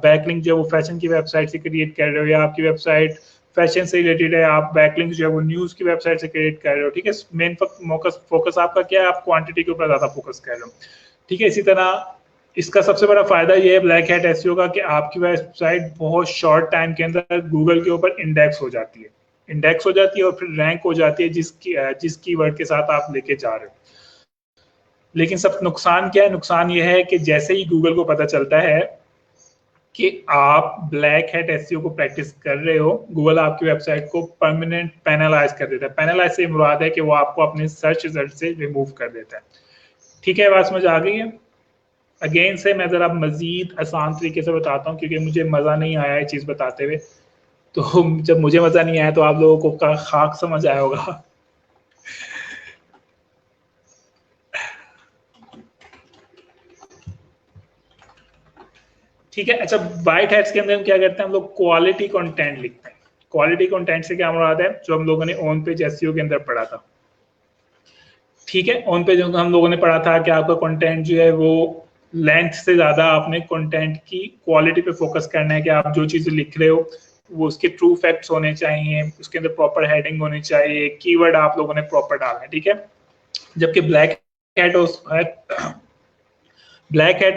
बैकलिंक जो है वो फैशन की वेबसाइट से क्रिएट कर रहे हो, या आपकी वेबसाइट फैशन से रिलेटेड है, आप बैकलिंक जो है वो न्यूज की वेबसाइट से क्रिएट कर रहे हो, ठीक है। मेन फोकस आपका क्या है? आप क्वांटिटी के ऊपर ज्यादा फोकस कर रहे हो, ठीक है। इसी तरह इसका सबसे बड़ा फायदा ये है ब्लैक हैट एसईओ का कि आपकी वेबसाइट बहुत शॉर्ट टाइम के अंदर गूगल के ऊपर इंडेक्स हो जाती है और फिर रैंक हो जाती है जिस कीवर्ड के साथ आप लेके जा रहे हो। लेकिन सब नुकसान क्या है? नुकसान ये है कि जैसे ही गूगल को पता चलता है कि आप ब्लैक हैट एसईओ को प्रैक्टिस कर रहे हो, गूगल आपकी वेबसाइट को परमानेंट पेनलाइज कर देता है। पेनलाइज से मुराद है कि वो आपको अपने सर्च रिजल्ट से रिमूव कर देता है, ठीक है। बात समझ आ गई है? अगेन से मैं जरा मजीद आसान तरीके से बताता हूँ क्योंकि मुझे मजा नहीं आया ये चीज बताते हुए। तो जब मुझे मजा नहीं आया तो आप लोगों को का खाक समझ आया होगा। ठीक है। अच्छा, व्हाइट हैट्स के अंदर हम क्या करते हैं? हम लोग क्वालिटी कंटेंट लिखते हैं। क्वालिटी कंटेंट से क्या मुराद है? जो हम लोगों ने ऑन पेज एसईओ के अंदर पढ़ा था, ठीक है। ऑन पेज हम लोगों ने पढ़ा था कि आपका कंटेंट जो है वो लेंथ से ज्यादा आपने कंटेंट की क्वालिटी पे फोकस करना है कि आप जो चीजें लिख रहे हो वो उसके ट्रू फैक्ट्स होने चाहिए, उसके अंदर प्रॉपर हेडिंग होनी चाहिए, कीवर्ड आप लोगों ने प्रॉपर डालना है, ठीक है। जबकि ब्लैक हैट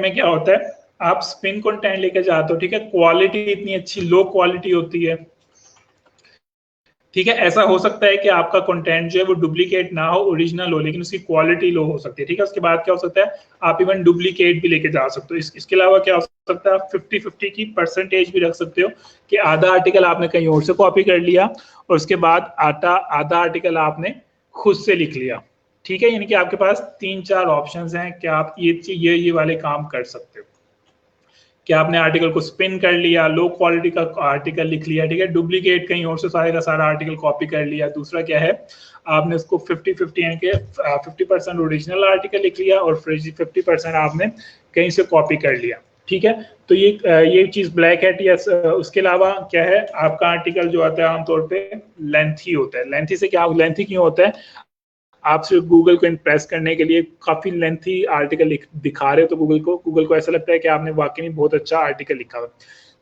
में क्या होता है? आप स्पिन कंटेंट लेके जाते हो, ठीक है, क्वालिटी इतनी अच्छी लो क्वालिटी होती है, ठीक है। ऐसा हो सकता है कि आपका कंटेंट जो है वो डुप्लीकेट ना हो, ओरिजिनल हो, लेकिन उसकी क्वालिटी लो हो सकती है। ठीक है, उसके बाद क्या हो सकता है, आप इवन डुप्लीकेट भी लेके जा सकते हो। इसके अलावा क्या हो सकता है, आप 50-50 की परसेंटेज भी रख सकते हो कि आधा आर्टिकल आपने कहीं और से कॉपी कर लिया और उसके बाद आधा आर्टिकल आपने खुद से लिख लिया। ठीक है, यानी कि आपके पास 3-4 ऑप्शंस हैं कि आप ये वाले काम कर सकते हो कि आपने आर्टिकल को स्पिन कर लिया, लो क्वालिटी का आर्टिकल लिख लिया। ठीक है, डुप्लीकेट कहीं और से सारे का सारा आर्टिकल कॉपी कर लिया। दूसरा क्या है, आपने उसको 50-50 यानी कि 50% ओरिजिनल आर्टिकल लिख लिया और 50% आपने कहीं से कॉपी कर लिया। ठीक है, तो ये चीज ब्लैक हैट। या उसके अलावा क्या है, आपका आर्टिकल जो आता है आमतौर पे लेंथी होता है। लेंथी से क्या, लेंथी क्यों होता है, आप सिर्फ गूगल को इम्प्रेस करने के लिए काफी लेंथी आर्टिकल दिखा रहे हो, तो गूगल को ऐसा लगता है कि आपने वाकई में बहुत अच्छा आर्टिकल लिखा हुआ।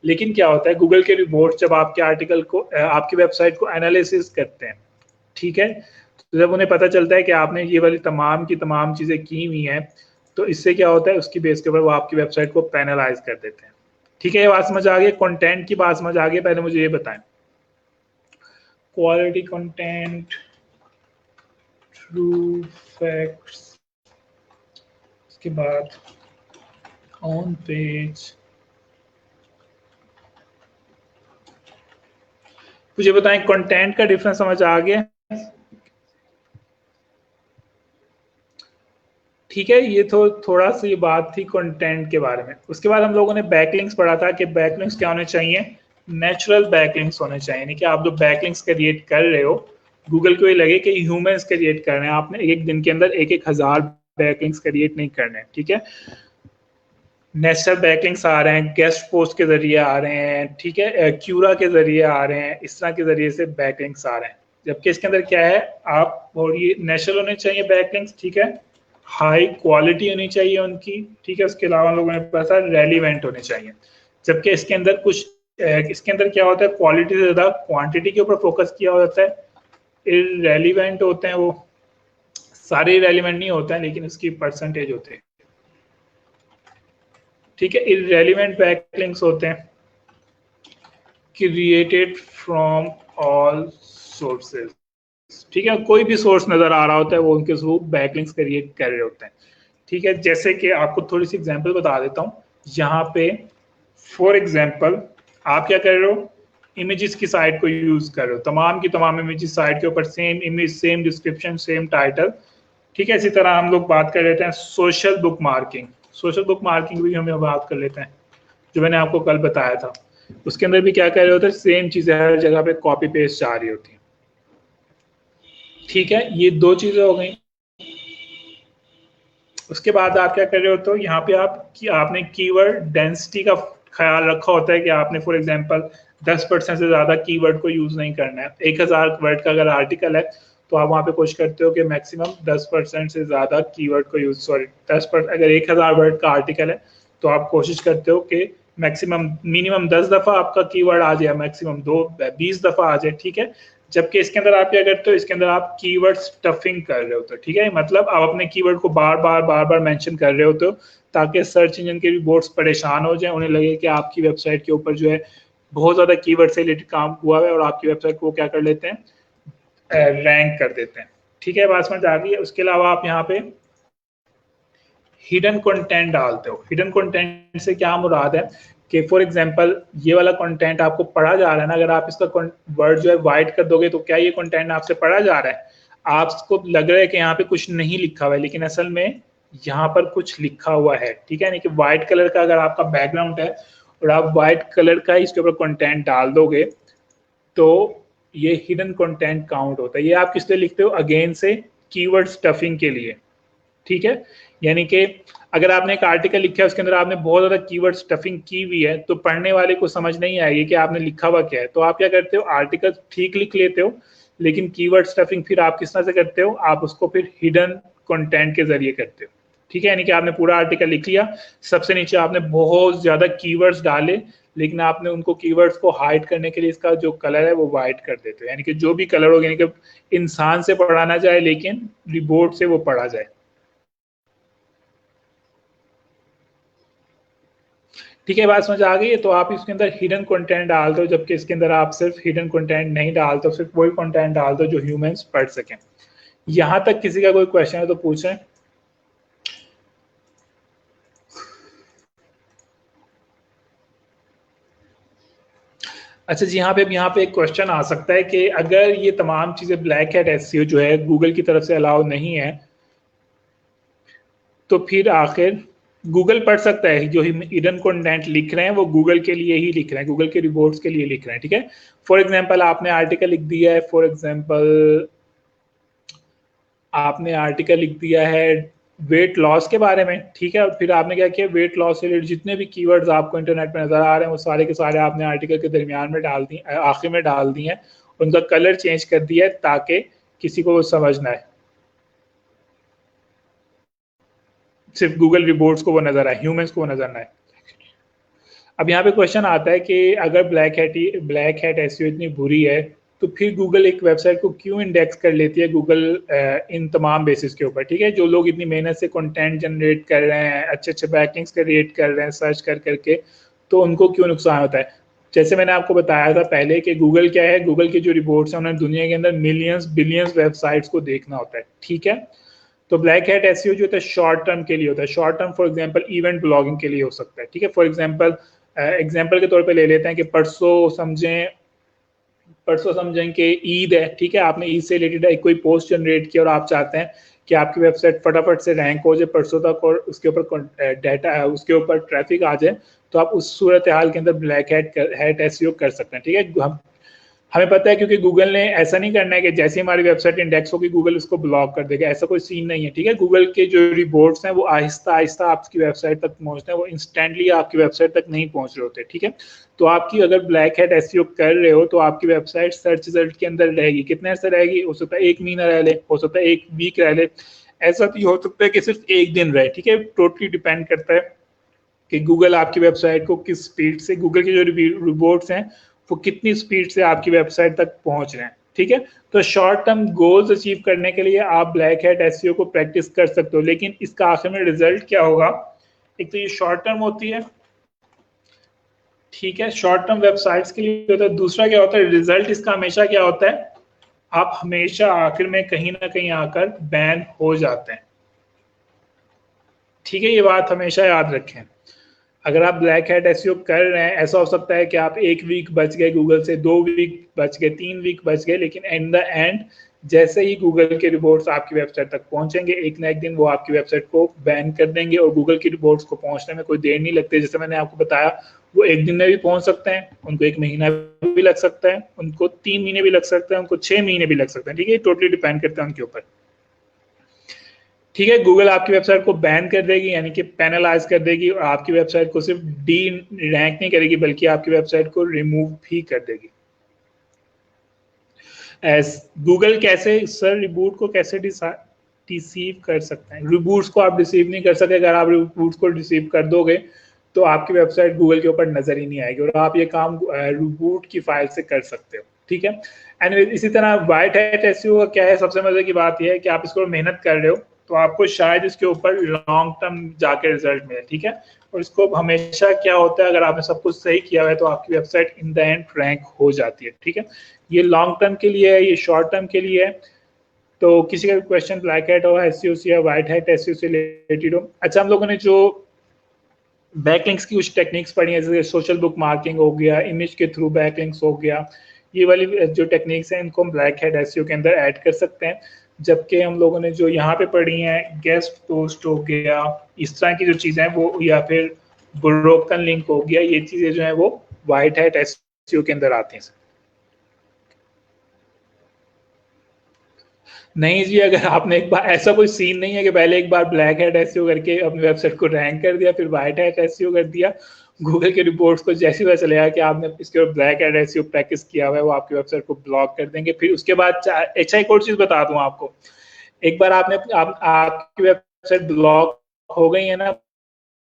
लेकिन क्या होता है, गूगल के रिपोर्ट जब आपके आर्टिकल को, आपकी वेबसाइट को एनालिसिस करते हैं, ठीक है, तो जब उन्हें पता चलता है कि आपने ये वाली तमाम की तमाम चीजें की हुई हैं, तो इससे क्या होता है, उसकी बेस के ऊपर वो आपकी वेबसाइट को पेनलाइज कर देते हैं। ठीक है, ये बात समझ आ गई, कंटेंट की बात समझ आ गई। पहले मुझे ये बताएं, क्वालिटी कंटेंट, ट्रू फैक्ट्स, उसके बाद ऑन पेज, मुझे बताएं कंटेंट का डिफरेंस समझ आ गया। ठीक है, ये तो थोड़ा सी बात थी कंटेंट के बारे में। उसके बाद हम लोगों ने बैकलिंक्स पढ़ा था कि बैकलिंक्स क्या होने चाहिए, नेचुरल बैकलिंक्स होने चाहिए। यानी कि आप जो बैकलिंक्स क्रिएट कर रहे हो, गूगल को ये लगे कि ह्यूमंस क्रिएट कर रहे हैं, आपने एक दिन के अंदर 1,000 बैकलिंक्स क्रिएट नहीं करने। ठीक है, नेचुरल बैकलिंक्स आ रहे हैं, गेस्ट पोस्ट के जरिए आ रहे हैं, ठीक है, क्यूरा के जरिए आ रहे हैं, इस तरह के जरिए से बैकलिंक्स आ रहे हैं। जबकि इसके अंदर क्या है, आप, और ये नेचुरल होने चाहिए बैकलिंक्स, ठीक है, हाई क्वालिटी होनी चाहिए उनकी। ठीक है, उसके अलावा लोगों ने पता रेलिवेंट होने चाहिए। जबकि इसके अंदर इसके अंदर क्या होता है, क्वालिटी से ज्यादा क्वांटिटी के ऊपर फोकस किया होता है। इरेलीवेंट होते हैं वो, सारे इरेलीवेंट नहीं होते हैं, लेकिन उसकी परसेंटेज होते हैं। ठीक है, इरेलीवेंट बैकलिंक्स होते हैं क्रिएटेड फ्रॉम ऑल सोर्सेज। ठीक है, कोई भी सोर्स नजर आ रहा होता है, वो उनके थ्रू बैकलिंक्स क्रिएट कर रहे होते हैं। ठीक है, जैसे कि आपको थोड़ी सी एग्जांपल बता देता हूँ यहाँ पे। फॉर एग्जांपल, आप क्या कर रहे हो, इमेजेस की साइट को यूज कर रहे हो, तमाम की तमाम इमेजेस साइट के ऊपर same image, same description, same title. ठीक है, इसी तरह हम लोग बात कर लेते हैं social book marking. Social book marking भी हम बात कर लेते हैं, जो मैंने आपको कल बताया था। उसके अंदर भी क्या कर रहे होते हैं, सेम चीजें हर जगह पे कॉपी पेस्ट जा रही होती है। ठीक है, ये दो चीजें हो गई। उसके बाद आप क्या कर रहे हो, तो यहाँ पे आपने कीवर्ड डेंसिटी का ख्याल रखा होता है कि आपने फॉर एग्जांपल 10% से ज्यादा कीवर्ड को यूज नहीं करना है। 1,000 वर्ड का अगर आर्टिकल है, तो आप वहां पे कोशिश करते हो कि मैक्सिमम 10% से ज्यादा कीवर्ड को यूज, सॉरी 10%, अगर 1,000 वर्ड का आर्टिकल है तो आप कोशिश करते हो कि मैक्सिमम, मिनिमम 10 दफा आपका कीवर्ड आ जाए, मैक्सिमम 20 दफा आ जाए। ठीक है, जबकि इसके अंदर आप क्या करते हो, इसके अंदर आप कीवर्ड स्टफिंग कर रहे होते हो। ठीक है, मतलब आप अपने कीवर्ड को बार बार मेंशन कर रहे होते हो, ताकि सर्च इंजन के भी बोर्ड्स परेशान हो जाए, उन्हें लगे कि आपकी वेबसाइट के ऊपर जो है बहुत ज्यादा कीवर्ड से रिलेटेड काम हुआ है, और आपकी वेबसाइट को क्या कर लेते हैं, रैंक कर देते हैं। ठीक है, बात समझ आ गई है। उसके अलावा आप यहाँ पे हिडन कंटेंट डालते हो। हिडन कंटेंट से क्या मुराद है कि फॉर एग्जांपल ये वाला कंटेंट आपको पढ़ा जा रहा है ना, अगर आप इसका वर्ड जो है वाइट कर दोगे, तो क्या ये कंटेंट आपसे पढ़ा जा रहा है, आपको लग रहा है कि यहाँ पे कुछ नहीं लिखा हुआ है, लेकिन असल में यहाँ पर कुछ लिखा हुआ है। ठीक है, यानी कि व्हाइट कलर का अगर आपका बैकग्राउंड है और आप व्हाइट कलर का इसके ऊपर कंटेंट डाल दोगे, तो ये हिडन कंटेंट काउंट होता है। ये आप किस लिए लिखते हो, अगेन से कीवर्ड स्टफिंग के लिए। ठीक है, यानी कि अगर आपने एक आर्टिकल लिखा है, उसके अंदर आपने बहुत ज्यादा कीवर्ड स्टफिंग की हुई है, तो पढ़ने वाले को समझ नहीं आएगी कि आपने लिखा हुआ क्या है। तो आप क्या करते हो, आर्टिकल ठीक लिख लेते हो, लेकिन कीवर्ड स्टफिंग फिर आप किस तरह से करते हो, आप उसको फिर हिडन कंटेंट के जरिए करते हो। ठीक है, यानी कि आपने पूरा आर्टिकल लिख लिया, सबसे नीचे आपने बहुत ज्यादा कीवर्ड्स डाले, लेकिन आपने उनको कीवर्ड्स को हाइड करने के लिए इसका जो कलर है वो वाइट कर देते हो। यानी कि जो भी कलर हो, यानी कि इंसान से पढ़ा ना जाए, लेकिन रिबोर्ड से वो पढ़ा जाए। ठीक है, बात समझ आ गई है। तो आप इसके अंदर हिडन कंटेंट डाल दो, जबकि इसके अंदर आप सिर्फ हिडन कंटेंट नहीं डालते, सिर्फ वही कंटेंट डाल दो जो ह्यूमंस पढ़ सकें। यहां तक किसी का कोई क्वेश्चन है तो पूछें। अच्छा जी, यहाँ पे एक क्वेश्चन आ सकता है कि अगर ये तमाम चीजें ब्लैक हैट एसईओ जो है गूगल की तरफ से अलाउ नहीं है, तो फिर आखिर गूगल पढ़ सकता है जो हिडन कंटेंट लिख रहे हैं वो गूगल के लिए ही लिख रहे हैं, गूगल के रिपोर्ट्स के लिए लिख रहे हैं। ठीक है, फॉर एग्जांपल आपने आर्टिकल लिख दिया है, फॉर एग्जांपल आपने आर्टिकल लिख दिया है वेट लॉस के बारे में। ठीक है, और फिर आपने क्या किया, वेट लॉस से रिलेटेड जितने भी कीवर्ड्स आपको इंटरनेट पर नजर आ रहे हैं वो सारे के सारे आपने आर्टिकल के दरमियान में डाल दिए, आखिर में डाल दिए हैं, उनका कलर चेंज कर दिया है ताकि किसी को समझ ना आए, सिर्फ गूगल रिपोर्ट्स को वो नजर आए, ह्यूमंस को वो नजर ना आए। अब यहाँ पे क्वेश्चन आता है कि अगर ब्लैक हैट एसईओ इतनी बुरी है तो फिर गूगल एक वेबसाइट को क्यों इंडेक्स कर लेती है, गूगल इन तमाम बेसिस के ऊपर। ठीक है, जो लोग इतनी मेहनत से कंटेंट जनरेट कर रहे हैं, अच्छे अच्छे बैकलिंक्स क्रिएट कर रहे हैं सर्च कर करके, तो उनको क्यों नुकसान होता है। जैसे मैंने आपको बताया था पहले कि गूगल क्या है, गूगल के जो रिपोर्ट्स हैं उन्हें दुनिया के अंदर मिलियंस बिलियंस वेबसाइट्स को देखना होता है। ठीक है, तो ब्लैक हैट एसईओ जो होता है शॉर्ट टर्म के लिए होता है, short term for example event blogging के लिए हो सकता है। ठीक है, फॉर एग्जांपल के तौर पे ले लेते हैं कि परसों समझें कि ईद है। ठीक है, आपने ईद से रिलेटेड कोई पोस्ट जनरेट किया और आप चाहते हैं कि आपकी वेबसाइट फटाफट से रैंक हो जाए परसों तक और उसके ऊपर डाटा उसके ऊपर ट्रैफिक आ जाए, तो आप उस सूरत हाल के अंदर ब्लैक हैट एसईओ कर सकते हैं। ठीक है, हमें पता है क्योंकि गूगल ने ऐसा नहीं करना है कि जैसे हमारी वेबसाइट इंडेक्स होगी गूगल उसको ब्लॉक कर देगा, ऐसा कोई सीन नहीं है। ठीक है, गूगल के जो रिपोर्ट्स हैं वो आहिस्ता आहिस्ता आपकी वेबसाइट तक पहुंचते हैं, वो इंस्टेंटली आपकी वेबसाइट तक नहीं पहुंच रहे होते। ठीक है, तो आपकी अगर ब्लैक हैट एसईओ कर रहे हो तो आपकी वेबसाइट सर्च रिजल्ट के अंदर रहेगी, कितने से रहेगी, हो सकता है 1 महीना रह ले, हो सकता है 1 वीक रह ले, ऐसा भी हो सकता है कि सिर्फ 1 दिन रहे। ठीक है, टोटली डिपेंड करता है कि गूगल आपकी वेबसाइट को किस स्पीड से, गूगल के जो रिपोर्ट्स हैं वो कितनी स्पीड से आपकी वेबसाइट तक पहुंच रहे हैं। ठीक है, तो शॉर्ट टर्म गोल्स अचीव करने के लिए आप ब्लैक हैट एसईओ को प्रैक्टिस कर सकते हो, लेकिन इसका आखिर में रिजल्ट क्या होगा, एक तो ये शॉर्ट टर्म होती है। ठीक है, शॉर्ट टर्म वेबसाइट्स के लिए होता है। दूसरा क्या होता है, रिजल्ट इसका हमेशा क्या होता है, आप हमेशा आखिर में कहीं ना कहीं आकर बैन हो जाते हैं। ठीक है, ये बात हमेशा याद रखें। अगर आप ब्लैक हैट एसईओ कर रहे हैं, ऐसा हो सकता है कि आप 1 वीक बच गए गूगल से, 2 वीक बच गए, 3 वीक बच गए, लेकिन इन द एंड जैसे ही गूगल के रिपोर्ट्स आपकी वेबसाइट तक पहुंचेंगे एक ना एक दिन वो आपकी वेबसाइट को बैन कर देंगे। और गूगल की रिपोर्ट्स को पहुंचने में कोई देर नहीं लगती, जैसे मैंने आपको बताया वो 1 दिन में भी पहुंच सकते हैं, उनको 1 महीना भी लग सकता है, उनको 3 महीने भी लग सकते हैं, उनको 6 महीने भी लग सकते हैं। ठीक है, टोटली डिपेंड करता है उनके ऊपर। ठीक है, गूगल आपकी वेबसाइट को बैन कर देगी, यानी कि पेनलाइज कर देगी, और आपकी वेबसाइट को सिर्फ डी रैंक नहीं करेगी बल्कि आपकी वेबसाइट को रिमूव भी कर देगी। गूगल कैसे सर रिबूट को कैसे डिसीव कर सकते हैं, रिबूट्स को आप डिसीव नहीं कर सकते। अगर आप रिबूट्स को डिसीव कर दोगे तो आपकी वेबसाइट गूगल के ऊपर नजर ही नहीं आएगी, और आप ये काम रिबूट की फाइल से कर सकते हो। ठीक है, एंड इसी तरह व्हाइट हैट एसईओ का क्या है, सबसे मजे की बात यह है कि आप इसको मेहनत कर रहे हो तो आपको शायद इसके ऊपर लॉन्ग टर्म जाके रिजल्ट मिले। ठीक है, और इसको हमेशा क्या होता है, अगर आपने सब कुछ सही किया हुआ है तो आपकी website in the end rank हो जाती है। ठीक है, ये लॉन्ग टर्म के लिए है, ये शॉर्ट टर्म के लिए है। तो किसी का क्वेश्चन ब्लैक हैट हो एसईओ से या व्हाइट हैट एसईओ से रिलेटेड हो। अच्छा, हम लोगों ने जो बैकलिंक्स की कुछ टेक्निक्स पढ़ी है, जैसे सोशल बुक मार्किंग हो गया, इमेज के थ्रू बैकलिंक्स हो गया, ये वाली जो टेक्निक्स हैं इनको हम ब्लैक हैट एसईओ के अंदर ऐड कर सकते हैं। जबकि हम लोगों ने जो यहाँ पे पढ़ी हैं गेस्ट पोस्ट हो गया, इस तरह की जो चीज़ें हैं वो, या फिर ब्रोकन लिंक हो गया, ये चीज़ें जो हैं वो व्हाइट हैट एसईओ के अंदर आती हैं। नहीं जी, अगर आपने एक बार, ऐसा कोई सीन नहीं है कि पहले एक बार ब्लैक हैट एसईओ करके अपनी वेबसाइट को रैंक कर दिया फिर व्हाइट हैट एसईओ कर दिया, गूगल के रिपोर्ट्स को जैसे पता चलेगा कि आपने इसके ऊपर ब्लैक हैट एसईओ प्रैक्टिस किया हुआ है वो आपकी वेबसाइट को ब्लॉक कर देंगे। फिर उसके बाद अच्छा एक और चीज बता दूं आपको, एक बार आपकी वेबसाइट ब्लॉक हो गई है ना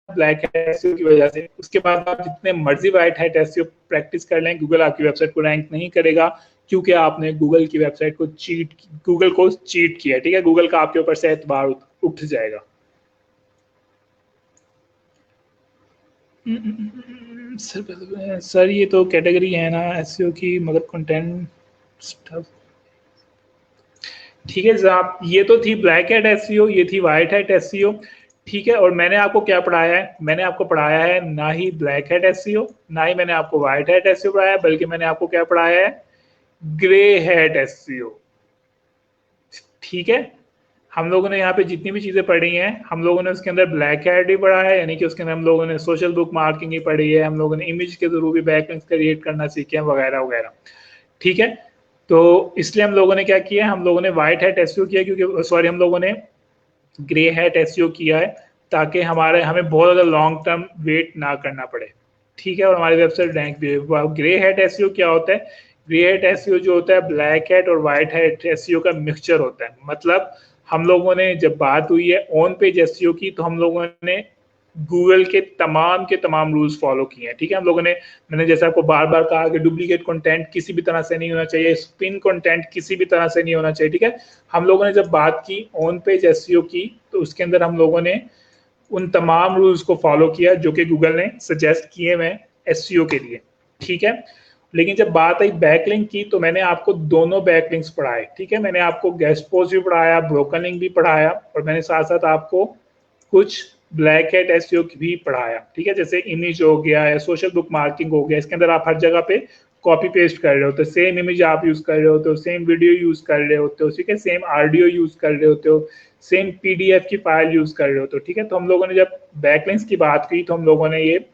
ब्लैक हैट एसईओ की वजह से, उसके बाद आप जितने मर्जी व्हाइट हैट एसईओ प्रैक्टिस कर लें गूगल आपकी वेबसाइट को रैंक नहीं करेगा, क्योंकि आपने गूगल की वेबसाइट को गूगल को चीट किया। ठीक है, गूगल का आपके ऊपर से एतबार उठ जाएगा। सर ये तो कैटेगरी है ना एसईओ की, मगर कंटेंट स्टफ। ठीक है साहब, ये तो थी ब्लैक हैट एसईओ, ये थी वाइट हैट एसईओ। ठीक है, और मैंने आपको क्या पढ़ाया है? मैंने आपको पढ़ाया है ना ही ब्लैक हैट एसईओ, ना ही मैंने आपको वाइट हैट एसईओ पढ़ाया है, बल्कि मैंने आपको क्या पढ़ाया है? Grey hat SEO. ठीक है, हम लोगों ने यहाँ पे जितनी भी चीजें पढ़ी हैं, हम लोगों ने उसके अंदर ब्लैक हैट भी पढ़ा है, यानी कि उसके अंदर हम लोगों ने सोशल बुक मार्किंग ही पढ़ी है, हम लोगों ने इमेज के थ्रू भी बैकलिंक्स क्रिएट करना सीखे हैं, वगैरह वगैरह। ठीक है, तो इसलिए हम लोगों ने क्या किया, हम लोगों ने व्हाइट हैट एसईओ किया, क्योंकि सॉरी हम लोगों ने ग्रे हैट एसईओ किया है, ताकि हमें बहुत ज़्यादा लॉन्ग टर्म वेट ना करना पड़े। ठीक है, और हमारी वेबसाइट रैंक भी है। ग्रे हैट एसईओ क्या होता है? ग्रे हैट एसईओ जो होता है ब्लैक हैट और व्हाइट हैट एसईओ का मिक्सचर होता है। मतलब हम लोगों ने जब बात हुई है ऑन पेज एसईओ की, तो हम लोगों ने गूगल के तमाम रूल्स फॉलो किए हैं। ठीक है, हम लोगों ने, मैंने जैसे आपको बार बार कहा कि डुप्लीकेट कंटेंट किसी भी तरह से नहीं होना चाहिए, स्पिन कंटेंट किसी भी तरह से नहीं होना चाहिए। ठीक है, हम लोगों ने जब बात की ऑन पेज एसईओ की, तो उसके अंदर हम लोगों ने उन तमाम रूल्स को फॉलो किया जो कि गूगल ने सजेस्ट किए हुए एसईओ के लिए। ठीक है, लेकिन जब बात आई बैकलिंक की, तो मैंने आपको दोनों बैकलिंक्स पढ़ाए। ठीक है, मैंने आपको गेस्ट पोस्ट भी पढ़ाया, ब्रोकन लिंक भी पढ़ाया, और मैंने साथ साथ आपको कुछ ब्लैक हैट एसईओ भी पढ़ाया। ठीक है, जैसे इमेज हो गया या सोशल बुक मार्किंग हो गया, इसके अंदर आप हर जगह पे कॉपी पेस्ट कर रहे होते हो, सेम इमेज आप यूज कर रहे होते हो, सेम वीडियो यूज कर रहे होते हो, ठीक है, सेम ऑडियो यूज कर रहे होते हो, सेम पीडीएफ की फाइल यूज कर रहे होते हो। ठीक है, तो हम लोगों ने जब बैकलिंक्स की बात की, तो हम लोगों ने ये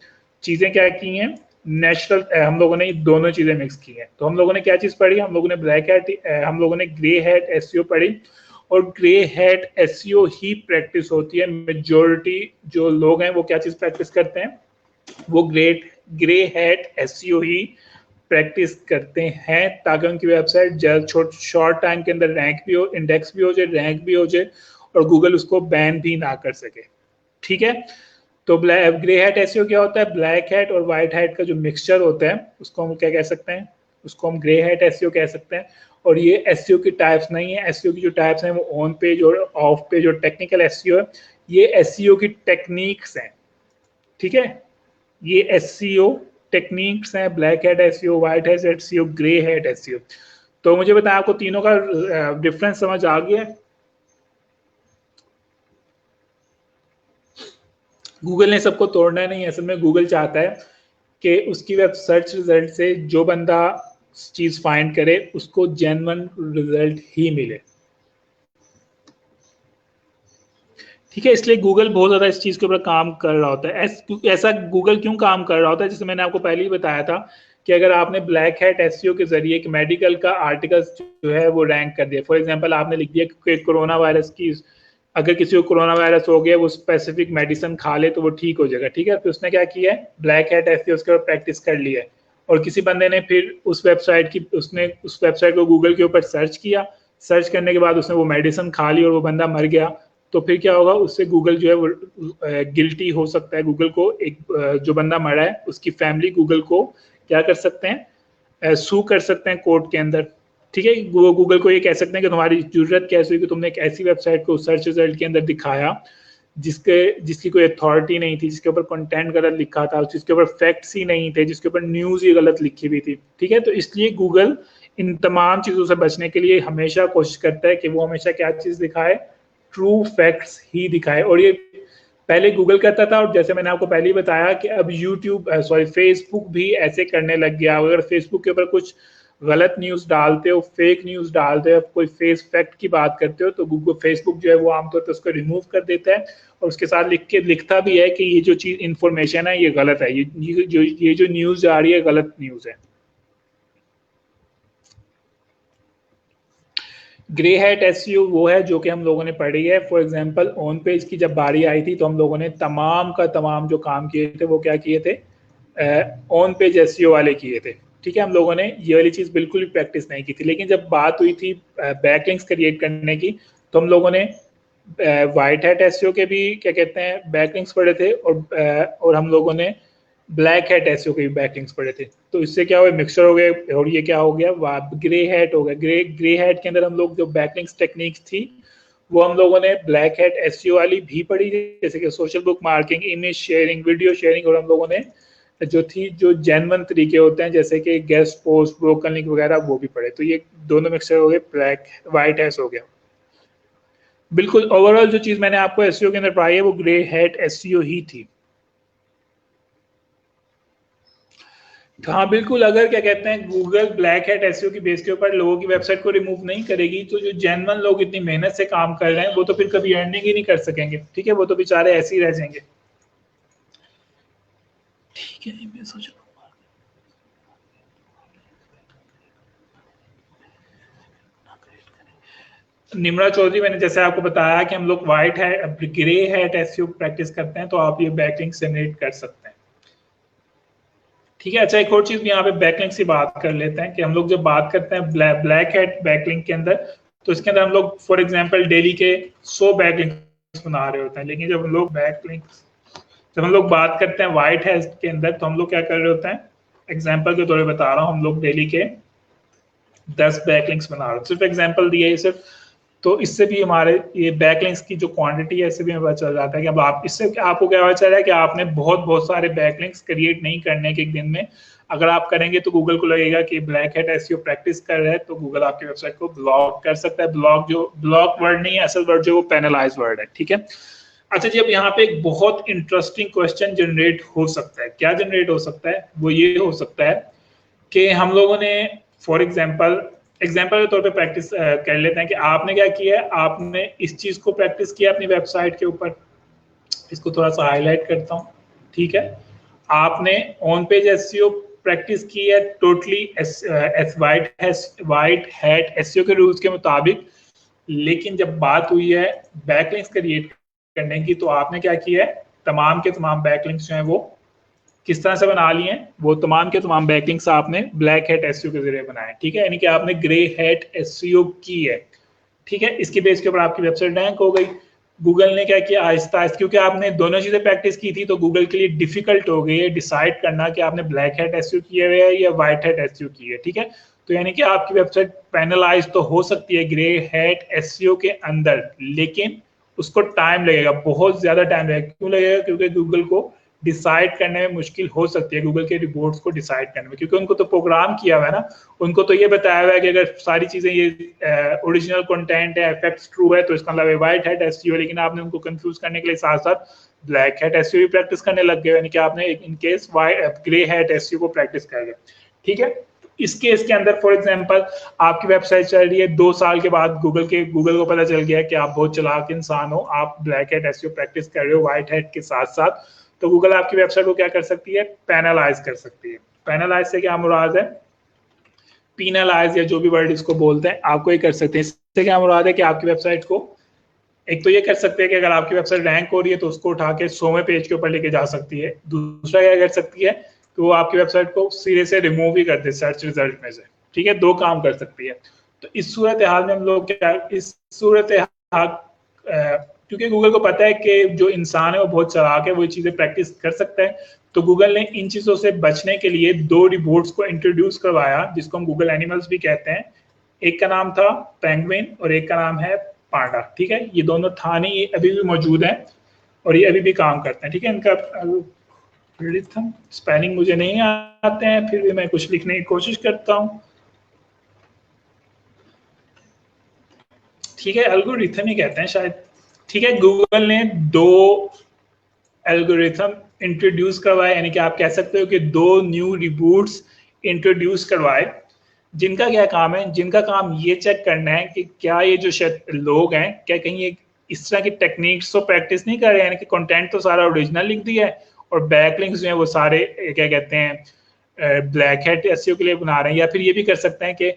चीजें क्या की हैं, नेचुरल, हम लोगों ने दोनों चीजें मिक्स की हैं। तो हम लोगों ने क्या चीज पढ़ी, हम लोगों ने ब्लैक हैट, हम लोगों ने ग्रे हैट एसईओ पढ़ी, और ग्रे हैट एसईओ ही प्रैक्टिस होती है। मेजॉरिटी जो लोग हैं वो क्या चीज प्रैक्टिस करते हैं, वो ग्रे हैट एसईओ ही प्रैक्टिस करते हैं, ताकि उनकी वेबसाइट जल्द शॉर्ट टाइम के अंदर रैंक भी हो, इंडेक्स भी हो जाए, रैंक भी हो जाए, और गूगल उसको बैन भी ना कर सके। ठीक है, तो ग्रे हैट एसईओ क्या होता है? ब्लैक हैट और व्हाइट हैट का जो मिक्सचर होता है, उसको हम क्या कह सकते हैं? उसको हम ग्रे हैट एसईओ कह सकते हैं। और ये एसईओ की टाइप्स नहीं है, एसईओ की जो टाइप्स हैं वो ऑन पेज और ऑफ पेज और टेक्निकल एसईओ है। ये एसईओ की टेक्निक्स हैं। ठीक है, ये एसईओ टेक्निक्स हैं, black hat SEO, white hat SEO, grey hat SEO. तो मुझे बताएं, आपको तीनों का डिफरेंस समझ आ गया? गूगल ने सबको तोड़ना नहीं है, असल में गूगल चाहता है कि उसकी वेब सर्च रिजल्ट से जो बंदा चीज फाइंड करे उसको जेन्युइन रिजल्ट ही मिले। ठीक है, इसलिए गूगल बहुत ज्यादा इस चीज के ऊपर काम कर रहा होता है। ऐसा गूगल क्यों काम कर रहा होता है? जैसे मैंने आपको पहले ही बताया था कि अगर आपने ब्लैक हैट एसईओ के जरिए एक मेडिकल का आर्टिकल जो है वो रैंक कर दिया, फॉर एग्जांपल आपने लिख दिया कि कोरोना वायरस की, अगर किसी को कोरोना वायरस हो गया, वो स्पेसिफिक मेडिसिन खा ले तो वो ठीक हो जाएगा। ठीक है, तो उसने क्या किया है, ब्लैक हैट एसईओ उसके ऊपर प्रैक्टिस कर लिया है, और किसी बंदे ने फिर उस वेबसाइट की, उसने उस वेबसाइट को गूगल के ऊपर सर्च किया, सर्च करने के बाद उसने वो मेडिसिन खा ली और वो बंदा मर गया, तो फिर क्या होगा, उससे गूगल जो है वो गिल्टी हो सकता है। गूगल को एक जो बंदा मरा है उसकी फैमिली गूगल को क्या कर सकते हैं, सू कर सकते हैं कोर्ट के अंदर। ठीक है, वो गूगल को ये कह सकते हैं कि तुम्हारी जरूरत कैसे हुई कि तुमने एक ऐसी वेबसाइट को सर्च रिजल्ट के अंदर दिखाया जिसकी कोई अथॉरिटी नहीं थी, जिसके ऊपर कंटेंट गलत लिखा था, जिसके ऊपर फैक्ट्स ही नहीं थे, जिसके ऊपर न्यूज ही गलत लिखी हुई थी। ठीक है, तो इसलिए गूगल इन तमाम चीजों से बचने के लिए हमेशा कोशिश करता है कि वो हमेशा क्या चीज दिखाए, ट्रू फैक्ट्स ही दिखाए। और ये पहले गूगल करता था, और जैसे मैंने आपको पहले ही बताया कि अब फेसबुक भी ऐसे करने लग गया। अगर फेसबुक के ऊपर कुछ गलत न्यूज डालते हो, फेक न्यूज डालते हो, कोई फेस फैक्ट की बात करते हो, तो गूगल फेसबुक जो है वो आमतौर पर उसको रिमूव कर देता है, और उसके साथ लिखता भी है कि ये जो चीज इंफॉर्मेशन है ये गलत है, ये जो न्यूज आ रही है गलत न्यूज है। ग्रे हैट एसईओ वो है जो कि हम लोगों ने पढ़ी है। फॉर एग्जांपल ऑन पेज की जब बारी आई थी, तो हम लोगों ने तमाम का तमाम जो काम किए थे वो क्या किए थे, ऑन पेज एसईओ वाले किए थे। ठीक है, हम लोगों ने ये वाली चीज बिल्कुल भी प्रैक्टिस नहीं की थी। लेकिन जब बात हुई थी बैकलिंक्स क्रिएट करने की, तो हम लोगों ने व्हाइट हैट एसईओ के भी क्या कहते हैं बैकलिंक्स पढ़े थे, और हम लोगों ने ब्लैक हैट एसईओ के भी बैकलिंक्स पढ़े थे। तो इससे क्या हुआ, मिक्सर हो गया, और ये क्या हो गया, ग्रे हैट हो गया। ग्रे हैट के अंदर हम लोग जो बैकलिंक्स टेक्निक्स थी वो हम लोगों ने ब्लैक हैट एसईओ वाली भी पढ़ी, जैसे कि social book marking, image sharing, video sharing, और हम लोगों ने जो थी जो जेन्युइन तरीके होते हैं जैसे कि गेस्ट पोस्ट, ब्रोकन लिंक वगैरह, वो भी पढ़े। तो ये दोनों मिक्सचर हो गए, ब्लैक वाइट हैट हो गया। बिल्कुल ओवरऑल जो चीज मैंने आपको एसईओ के अंदर पढ़ाई है वो ग्रे हैट एसईओ ही थी। हाँ बिल्कुल, अगर क्या कहते हैं गूगल ब्लैक हैट एसईओ की बेस के ऊपर लोगों की वेबसाइट को रिमूव नहीं करेगी, तो जो जेन्युइन लोग इतनी मेहनत से काम कर रहे हैं वो तो फिर कभी अर्निंग ही नहीं कर सकेंगे, ठीक है, वो तो बेचारे ऐसे ही रह जाएंगे। ठीक है, मैं सोच रहा हूँ निम्रा चौधरी, मैंने जैसे आपको बताया कि हम लोग white hat grey hat SEO practice करते हैं, तो आप ये बैकलिंक जनरेट कर सकते हैं, ठीक है। अच्छा, एक और चीज भी यहाँ पे बैकलिंक की बात कर लेते हैं कि हम लोग जब बात करते हैं ब्लैक हैट बैकलिंक के अंदर, तो इसके अंदर हम लोग फॉर एग्जांपल डेली के 100 बैकलिंक्स बना रहे होते हैं, लेकिन जब हम लोग बात करते हैं वाइट हैट के अंदर, तो हम लोग क्या कर रहे होते हैं, एग्जाम्पल के तौर पर बता रहा हूँ, हम लोग डेली के 10 बैकलिंक्स बना रहे हैं, सिर्फ एग्जाम्पल दिया है सिर्फ, तो इससे भी हमारे ये बैकलिंक्स की जो क्वांटिटी है इससे भी हमें पता चल जाता है कि अब आप इससे आपको क्या पता चल रहा है कि आपने बहुत सारे बैकलिंक्स क्रिएट नहीं करने के एक दिन में, अगर आप करेंगे तो गूगल को लगेगा कि ब्लैक हैट एसईओ प्रैक्टिस कर रहे हैं, तो गूगल आपकी वेबसाइट को ब्लॉक कर सकता है। ब्लॉक वर्ड नहीं है, असल वर्ड जो वो पेनलाइज वर्ड है, ठीक है। अच्छा जी, अब यहाँ पे एक बहुत इंटरेस्टिंग क्वेश्चन जनरेट हो सकता है। क्या जनरेट हो सकता है? वो ये हो सकता है कि हम लोगों ने फॉर एग्जाम्पल के तौर पे प्रैक्टिस कर लेते हैं कि आपने क्या किया है, आपने इस चीज को प्रैक्टिस किया अपनी वेबसाइट के ऊपर, इसको थोड़ा सा हाईलाइट करता हूँ, ठीक है। आपने ऑन पेज एसईओ प्रैक्टिस की है टोटली वाइट हैट एसईओ के रूल्स के मुताबिक, लेकिन जब बात हुई है बैकलिंक्स क्रिएट करने की, तो आपने क्या किया है, तमाम के तमाम बैकलिंक्स जो हैं वो किस तरह से बना लिए हैं, वो तमाम के तमाम बैकलिंक्स आपने ब्लैक हैट एसईओ के जरिए बनाए, ठीक है, यानी कि आपने ग्रे हैट एसईओ की है, ठीक है। इसकी बेस के ऊपर आपकी वेबसाइट रैंक हो गई। गूगल ने क्या किया, आहिस्ता आहिस्ता, क्योंकि आपने दोनों चीजें प्रैक्टिस की थी, तो गूगल के लिए डिफिकल्ट हो गई है डिसाइड करना कि आपने ब्लैक हैट एसईओ किया हुआ है या व्हाइट हैट एसईओ की है, ठीक है। तो यानी कि आपकी वेबसाइट पैनलाइज तो हो सकती है ग्रे हैट एसईओ के अंदर, लेकिन उसको टाइम लगेगा, बहुत ज्यादा टाइम लगेगा। क्यों लगेगा? क्योंकि गूगल को डिसाइड करने में मुश्किल हो सकती है, गूगल के रिपोर्ट्स को डिसाइड करने में, क्योंकि उनको तो प्रोग्राम किया हुआ है ना, उनको तो ये बताया हुआ है कि अगर सारी चीजें ये ओरिजिनल कंटेंट है, इफेक्ट्स ट्रू है, तो इसका मतलब व्हाइट हैट एसईओ, लेकिन आपने उनको कंफ्यूज करने के लिए साथ साथ ब्लैक हैट एसईओ भी प्रैक्टिस करने लग गए, यानी कि आपने in case grey hat SEO को प्रैक्टिस कर गए, ठीक है। इस केस के अंदर फॉर एग्जांपल आपकी वेबसाइट चल रही है, 2 साल के बाद गूगल को पता चल गया कि आप बहुत चालाक इंसान हो, आप ब्लैक हैट एसईओ प्रैक्टिस कर रहे हो व्हाइट हैट के साथ साथ, तो गूगल आपकी वेबसाइट को क्या कर सकती है, पैनलाइज कर सकती है। पैनलाइज से क्या मुराद है, पीनलाइज या जो भी वर्ड इसको बोलते हैं, आपको ये कर सकते हैं। इससे क्या मुराद है कि आपकी वेबसाइट को एक तो ये कर सकते हैं कि अगर आपकी वेबसाइट रैंक हो रही है तो उसको उठा के 100वें पेज के ऊपर लेके जा सकती है। दूसरा क्या कर सकती है कि वो आपकी वेबसाइट को सिरे से रिमूव ही कर दे सर्च रिजल्ट में से, ठीक है, 2 काम कर सकती है। तो इस सूरत हाल में हम लोग क्या, इस सूरत हाल क्योंकि गूगल को पता है कि जो इंसान है वो बहुत चालाक है, वो ये चीजें प्रैक्टिस कर सकता है, तो गूगल ने इन चीजों से बचने के लिए 2 रिपोर्ट्स को इंट्रोड्यूस करवाया, जिसको हम गूगल एनिमल्स भी कहते हैं। एक का नाम था पेंगुइन और एक का नाम है पांडा, ठीक है। ये दोनों थाने ये अभी भी मौजूद हैं और ये अभी भी काम करते हैं, ठीक है। इनका स्पेलिंग मुझे नहीं आते हैं, फिर भी मैं कुछ लिखने की कोशिश करता हूँ, ठीक है। एल्गोरिथम ही कहते हैं शायद, ठीक है। गूगल ने 2 एल्गोरिथम इंट्रोड्यूस करवाए, यानी कि आप कह सकते हो कि 2 न्यू रिबूट्स इंट्रोड्यूस करवाए, जिनका क्या काम है, जिनका काम ये चेक करना है कि क्या ये जो लोग हैं क्या कहीं ये इस तरह की टेक्निक्स तो प्रैक्टिस नहीं कर रहे हैं, यानी कि कंटेंट तो सारा ओरिजिनल लिख दिया है और बैकलिंक्स जो है वो सारे क्या कहते हैं ब्लैक हैट एसईओ के लिए बना रहे हैं, या फिर ये भी कर सकते हैं कि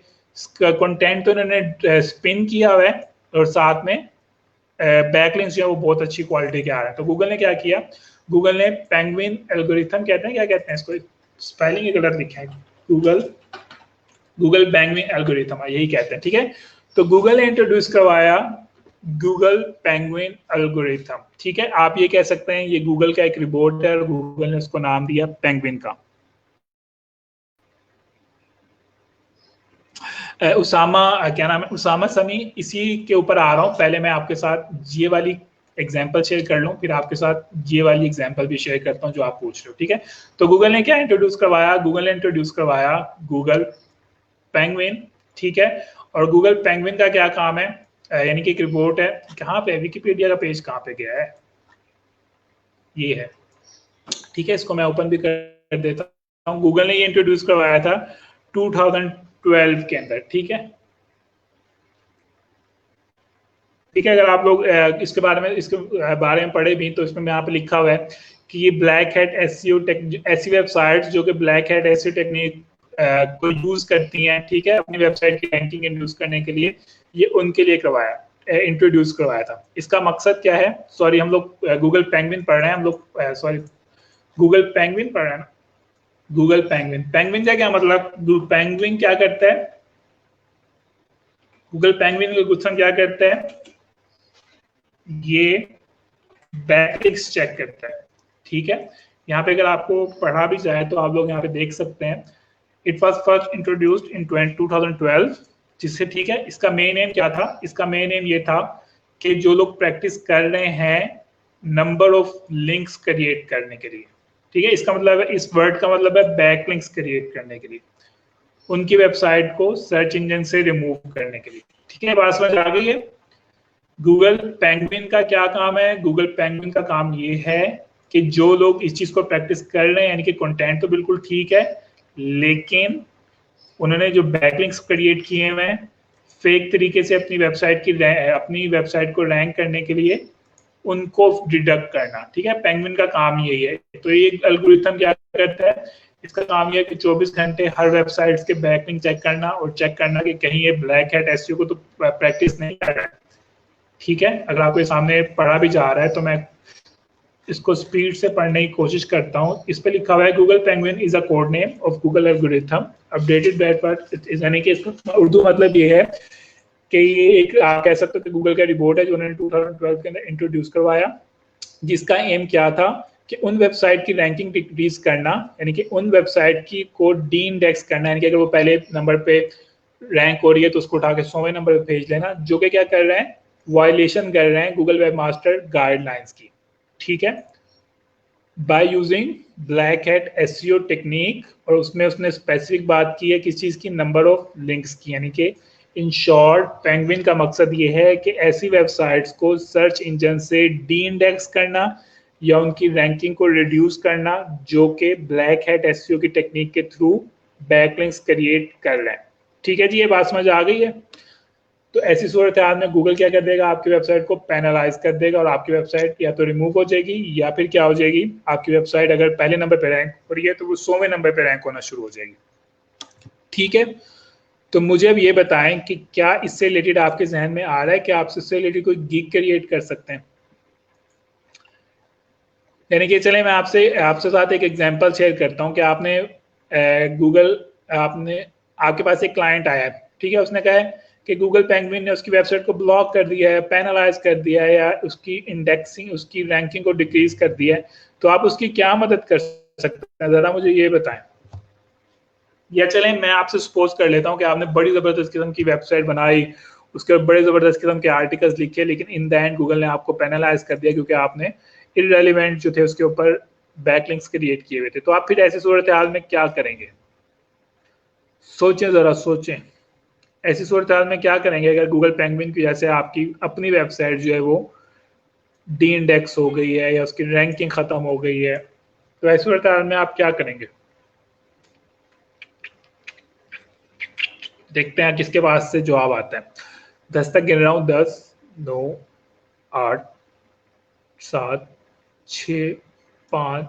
कंटेंट तो इन्होंने स्पिन किया हुआ है और साथ में बैकलिंक्स जो है वो बहुत अच्छी क्वालिटी के आ रहे हैं। तो गूगल ने क्या किया, गूगल ने पेंगुइन एल्गोरिथम कहते हैं, क्या कहते हैं इसको, स्पेलिंग ही गलत लिखा है, गूगल पेंगुइन एल्गोरिथम यही कहते हैं, ठीक है। तो गूगल ने इंट्रोड्यूस करवाया गूगल पेंगुइन एल्गोरिथम, ठीक है। आप ये कह सकते हैं ये गूगल का एक रिपोर्ट है और गूगल ने उसको नाम दिया पेंगुइन का। उसामा, क्या नाम है, उसामा समी, इसी के ऊपर आ रहा हूँ। पहले मैं आपके साथ ये वाली एग्जांपल शेयर कर लूँ, फिर आपके साथ ये वाली एग्जांपल भी शेयर करता हूँ जो आप पूछ रहे हो, ठीक है। तो गूगल ने क्या इंट्रोड्यूस करवाया, गूगल ने इंट्रोड्यूस करवाया गूगल पेंगुइन, ठीक है। और गूगल पेंगुइन का क्या काम है, यानी कि एक रिपोर्ट है, कहाँ पे विकिपीडिया का पेज कहाँ पे गया है, ये है, ठीक है। इसको मैं ओपन भी कर देता हूँ। गूगल ने ये इंट्रोड्यूस करवाया था 2012 के अंदर, ठीक है। ठीक है, अगर आप लोग इसके बारे में पढ़े भी तो इसमें यहाँ पे लिखा हुआ है कि ये ब्लैक हैट एसईओ ऐसी वेबसाइट्स जो कि ब्लैक हैट एसईओ टेक्निक को यूज करती हैं, ठीक है, अपनी वेबसाइट की रैंकिंग इंड्यूस करने के लिए, ये उनके लिए करवाया, इंट्रोड्यूस करवाया था। इसका मकसद क्या है, सॉरी हम लोग गूगल पेंगुइन पढ़ रहे हैं, हम लोग सॉरी गूगल पेंगुइन पढ़ रहे हैं ना, गूगल पेंगुइन, पेंगुइन का क्या मतलब, पेंगुइन क्या करता है, गूगल पेंगुइन का क्वेश्चन क्या करता है, ये बैकलिंक्स चेक करता है, ठीक है। यहाँ पे अगर आपको पढ़ा भी जाए तो आप लोग यहाँ पे देख सकते हैं, it was first introduced in 2012, जिससे, ठीक है, इसका मेन एम क्या था, इसका मेन एम ये था कि जो लोग प्रैक्टिस कर रहे हैं नंबर ऑफ लिंक्स क्रिएट करने के लिए, ठीक है, इसका मतलब है, इस वर्ड का मतलब है बैकलिंक्स क्रिएट करने के लिए, उनकी वेबसाइट को सर्च इंजन से रिमूव करने के लिए, ठीक है। बात समझ आ गई है। गूगल पेंगुइन का क्या काम है, गूगल पेंगुइन का काम ये है कि जो लोग इस चीज को प्रैक्टिस कर रहे हैं, यानी कि कंटेंट तो बिल्कुल ठीक है, लेकिन उन्होंने जो बैकलिंक्स क्रिएट किए हुए हैं फेक तरीके से अपनी वेबसाइट को रैंक करने के लिए, उनको डिडक्ट करना, ठीक है। पेंगुइन का काम यही है। तो ये एल्गोरिथम क्या करता है, इसका काम यह है कि 24 घंटे हर वेबसाइट्स के बैकलिंक चेक करना और चेक करना कि कहीं ये ब्लैक हैट एसईओ को तो प्रैक्टिस नहीं कर रहा है, ठीक है। अगर आपके सामने पढ़ा भी जा रहा है तो मैं इसको स्पीड से पढ़ने की कोशिश करता हूँ। इस पे लिखा हुआ है Google penguin is a code name of Google algorithm updated bat, यानी कि इसका उर्दू मतलब ये है कि ये एक, आप कह सकते हो कि गूगल का रिपोर्ट है जो उन्होंने 2012 के अंदर इंट्रोड्यूस करवाया, जिसका एम क्या था कि उन वेबसाइट की रैंकिंग डिक्रीज करना, यानी कि उन वेबसाइट की को डी इंडेक्स करना, यानी कि अगर वो पहले नंबर पे रैंक हो रही है तो उसको उठा के 100वें नंबर पे भेज लेना, जो कि क्या कर रहे हैं, वायलेशन कर रहे हैं गूगल वेब मास्टर गाइडलाइंस की, ठीक है, by using black hat SEO technique. और उसमें उसने स्पेसिफिक बात की है किस चीज़ की, नंबर ऑफ लिंक्स की, यानी कि इन शॉर्ट पेंगुइन का मकसद ये है कि ऐसी वेबसाइट्स को सर्च इंजन से डी इंडेक्स करना या उनकी रैंकिंग को रिड्यूस करना जो कि ब्लैक हैट एसईओ की टेक्निक के थ्रू बैकलिंक्स क्रिएट कर रहे हैं, ठीक है जी। ये बात समझ आ गई है। तो ऐसी सूरत हाल में गूगल क्या कर देगा, आपकी वेबसाइट को पेनलाइज कर देगा और आपकी वेबसाइट या तो रिमूव हो जाएगी या फिर क्या हो जाएगी, आपकी वेबसाइट अगर पहले नंबर पे रैंक हो रही है तो वो 100वें नंबर पे रैंक होना शुरू हो जाएगी, ठीक है। तो मुझे अब ये बताएं कि क्या इससे रिलेटेड आपके जहन में आ रहा है कि आप इससे रिलेटेड कोई गिग क्रिएट कर सकते हैं, यानी कि चले मैं आपसे साथ एक एग्जांपल शेयर करता हूं कि आपने आपके पास एक क्लाइंट आया है, ठीक है, उसने कहा है कि गूगल पेंगुइन ने उसकी वेबसाइट को ब्लॉक कर दिया है, पेनलाइज कर दिया है, या उसकी इंडेक्सिंग, उसकी रैंकिंग को डिक्रीज कर दिया है, तो आप उसकी क्या मदद कर सकते हैं, जरा मुझे ये बताएं। या चलें मैं आपसे सपोज कर लेता हूं कि आपने बड़ी जबरदस्त किस्म की वेबसाइट बनाई, उसके बड़े जबरदस्त किस्म के आर्टिकल्स लिखे, लेकिन इन द एंड गूगल ने आपको पेनलाइज कर दिया क्योंकि आपने इररेलेवेंट जो थे उसके ऊपर बैकलिंक्स क्रिएट किए हुए थे। तो आप फिर ऐसी सूरत हाल में क्या करेंगे, सोचें, जरा सोचें, ऐसी सूरत हाल में क्या करेंगे अगर गूगल पेंगुइन की जैसे आपकी अपनी वेबसाइट जो है वो डी इंडेक्स हो गई है या उसकी रैंकिंग खत्म हो गई है, तो ऐसी सूरत हाल में आप क्या करेंगे। देखते हैं किसके पास से जवाब आता है। 10 तक गिन रहा हूं, 10, 9, 8, 7, 6, 5,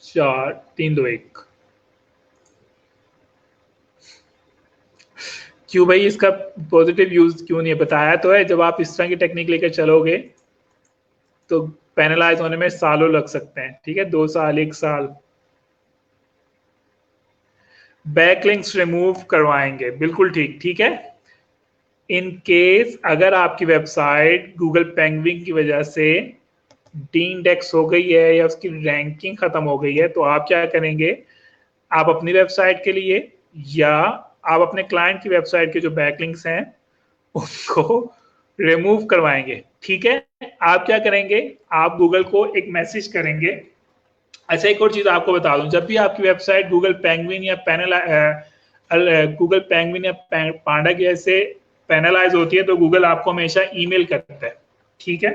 4, 3, 2, 1। क्यों भाई, इसका पॉजिटिव यूज क्यों नहीं बताया तो है, जब आप इस तरह की टेक्निक लेकर चलोगे तो पेनलाइज होने में सालों लग सकते हैं, ठीक है, 2 साल, 1 साल। बैकलिंक्स रिमूव करवाएंगे, बिल्कुल ठीक, ठीक है। इन केस अगर आपकी वेबसाइट गूगल पेंगुइन की वजह से डी इंडेक्स हो गई है या उसकी रैंकिंग खत्म हो गई है तो आप क्या करेंगे, आप अपनी वेबसाइट के लिए या आप अपने क्लाइंट की वेबसाइट के जो बैकलिंक्स हैं उनको रिमूव करवाएंगे। ठीक है, आप क्या करेंगे, आप गूगल को एक मैसेज करेंगे। अच्छा, एक और चीज आपको बता दूं, जब भी आपकी वेबसाइट गूगल पेंगुइन या पांडा की जैसे पेनलाइज होती है तो गूगल आपको हमेशा ईमेल करता है। ठीक है,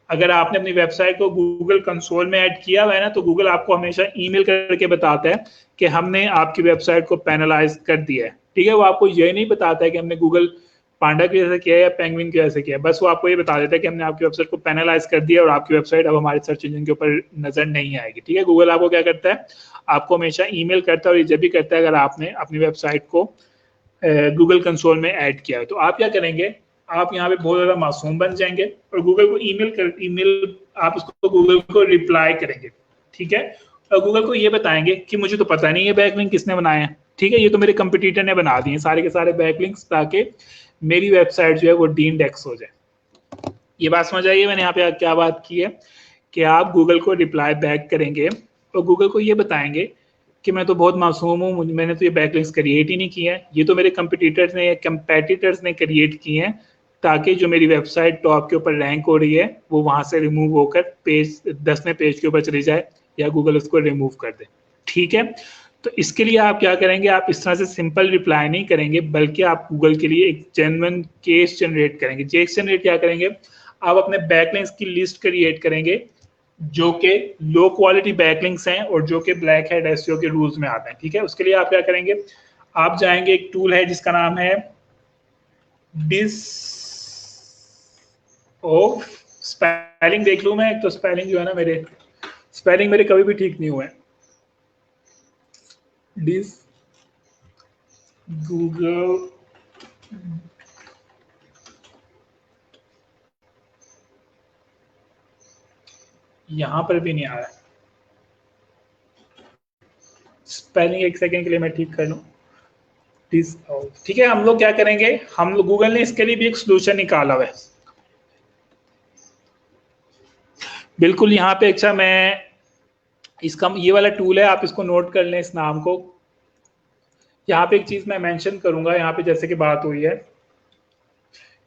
अगर आपने अपनी वेबसाइट को गूगल कंसोल में ऐड किया हुआ है ना, तो गूगल आपको हमेशा ईमेल करके बताता है कि हमने आपकी वेबसाइट को पेनलाइज कर दिया है। ठीक है, वो आपको ये नहीं बताता है कि हमने गूगल पांडा की वजह से किया है या पेंगुइन की वजह से किया है, बस वो आपको ये बता देता है कि हमने आपकी वेबसाइट को पेनलाइज कर दिया और आपकी वेबसाइट अब हमारे सर्च इंजन के ऊपर नजर नहीं आएगी। ठीक है, गूगल आपको क्या करता है, आपको हमेशा ईमेल करता है, और ये जब भी करता है अगर आपने अपनी वेबसाइट को गूगल कंसोल में ऐड किया है। तो आप क्या करेंगे, आप यहाँ पे बहुत ज्यादा मासूम बन जाएंगे और गूगल को ईमेल आप उसको गूगल को रिप्लाई करेंगे। ठीक है, और गूगल को ये बताएंगे कि मुझे तो पता नहीं है बैकलिंक किसने बनाए हैं। ठीक है, ये तो मेरे कंपटीटर ने बना दिए सारे के सारे बैकलिंक्स, ताकि मेरी वेबसाइट जो है वो डीइंडेक्स हो जाए। ये बात समझ आइए मैंने यहाँ पे क्या बात की है, कि आप गूगल को रिप्लाई बैक करेंगे और गूगल को ये बताएंगे कि मैं तो बहुत मासूम हूँ, मैंने तो ये बैकलिंक्स क्रिएट ही नहीं किया है, ये तो मेरे कंपेटिटर्स ने क्रिएट किए हैं, ताकि जो मेरी वेबसाइट टॉप के ऊपर रैंक हो रही है वो वहां से रिमूव होकर पेज 10वें पेज के ऊपर चली जाए या गूगल उसको रिमूव कर दे। ठीक है, तो इसके लिए आप क्या करेंगे, आप इस तरह से सिंपल रिप्लाई नहीं करेंगे, बल्कि आप गूगल के लिए एक जेन्युइन केस जनरेट करेंगे। केस जनरेट क्या करेंगे, आप अपने बैकलिंक्स की लिस्ट क्रिएट करेंगे जो कि लो क्वालिटी बैकलिंक्स हैं और जो कि ब्लैक हेड एसईओ के रूल्स में आते हैं। ठीक है, उसके लिए आप क्या करेंगे, आप जाएंगे, एक टूल है जिसका नाम है डिस ऑफ, स्पेलिंग देख लूं मैं, एक तो स्पेलिंग जो है ना, मेरे स्पेलिंग मेरे कभी भी ठीक नहीं हुए। डिस गूगल यहां पर भी नहीं आ रहा है स्पेलिंग, एक सेकेंड के लिए मैं ठीक कर लूं। ठीक है, हम लोग क्या करेंगे, हम लोग गूगल ने इसके लिए भी एक सोल्यूशन निकाला हुआ है बिल्कुल यहाँ पे। अच्छा, मैं इसका ये वाला टूल है, आप इसको नोट कर लें इस नाम को। यहाँ पे एक चीज मैं मेंशन करूंगा, यहाँ पे जैसे कि बात हुई है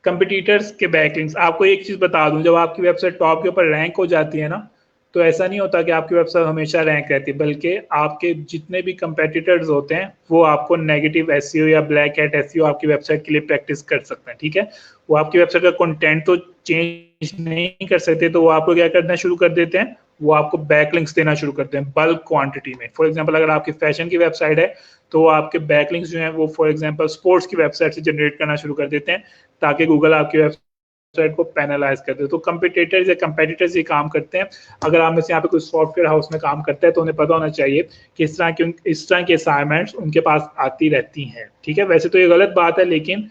कंपटीटर्स के बैकलिंक्स, आपको एक चीज बता दूं, जब आपकी वेबसाइट टॉप के ऊपर रैंक हो जाती है ना, तो ऐसा नहीं होता कि आपकी वेबसाइट हमेशा रैंक रहती है, बल्कि आपके जितने भी कंपेटिटर्स होते हैं वो आपको नेगेटिव एसईओ या ब्लैक हैट एसईओ आपकी वेबसाइट के लिए प्रैक्टिस कर सकते हैं। ठीक है, वो आपकी वेबसाइट का कंटेंट तो चेंज नहीं कर सकते, तो वो आपको क्या करना शुरू कर देते हैं, वो आपको बैकलिंक्स देना शुरू करते हैं बल्क क्वांटिटी में। फॉर एग्जांपल, अगर आपकी फैशन की वेबसाइट है तो वो आपके बैकलिंक्स जो हैं वो फॉर एग्जांपल स्पोर्ट्स की वेबसाइट से जनरेट करना शुरू कर देते हैं, ताकि गूगल आपकी वेबसाइट को पैनलाइज कर दे। तो कंपटीटर्स या कंपेटिटर्स ये काम करते हैं। अगर आप में से यहाँ पे कोई सॉफ्टवेयर हाउस में काम करता है तो उन्हें पता होना चाहिए कि इस तरह की असाइनमेंट्स उनके पास आती रहती हैं। ठीक है, वैसे तो ये गलत बात है, लेकिन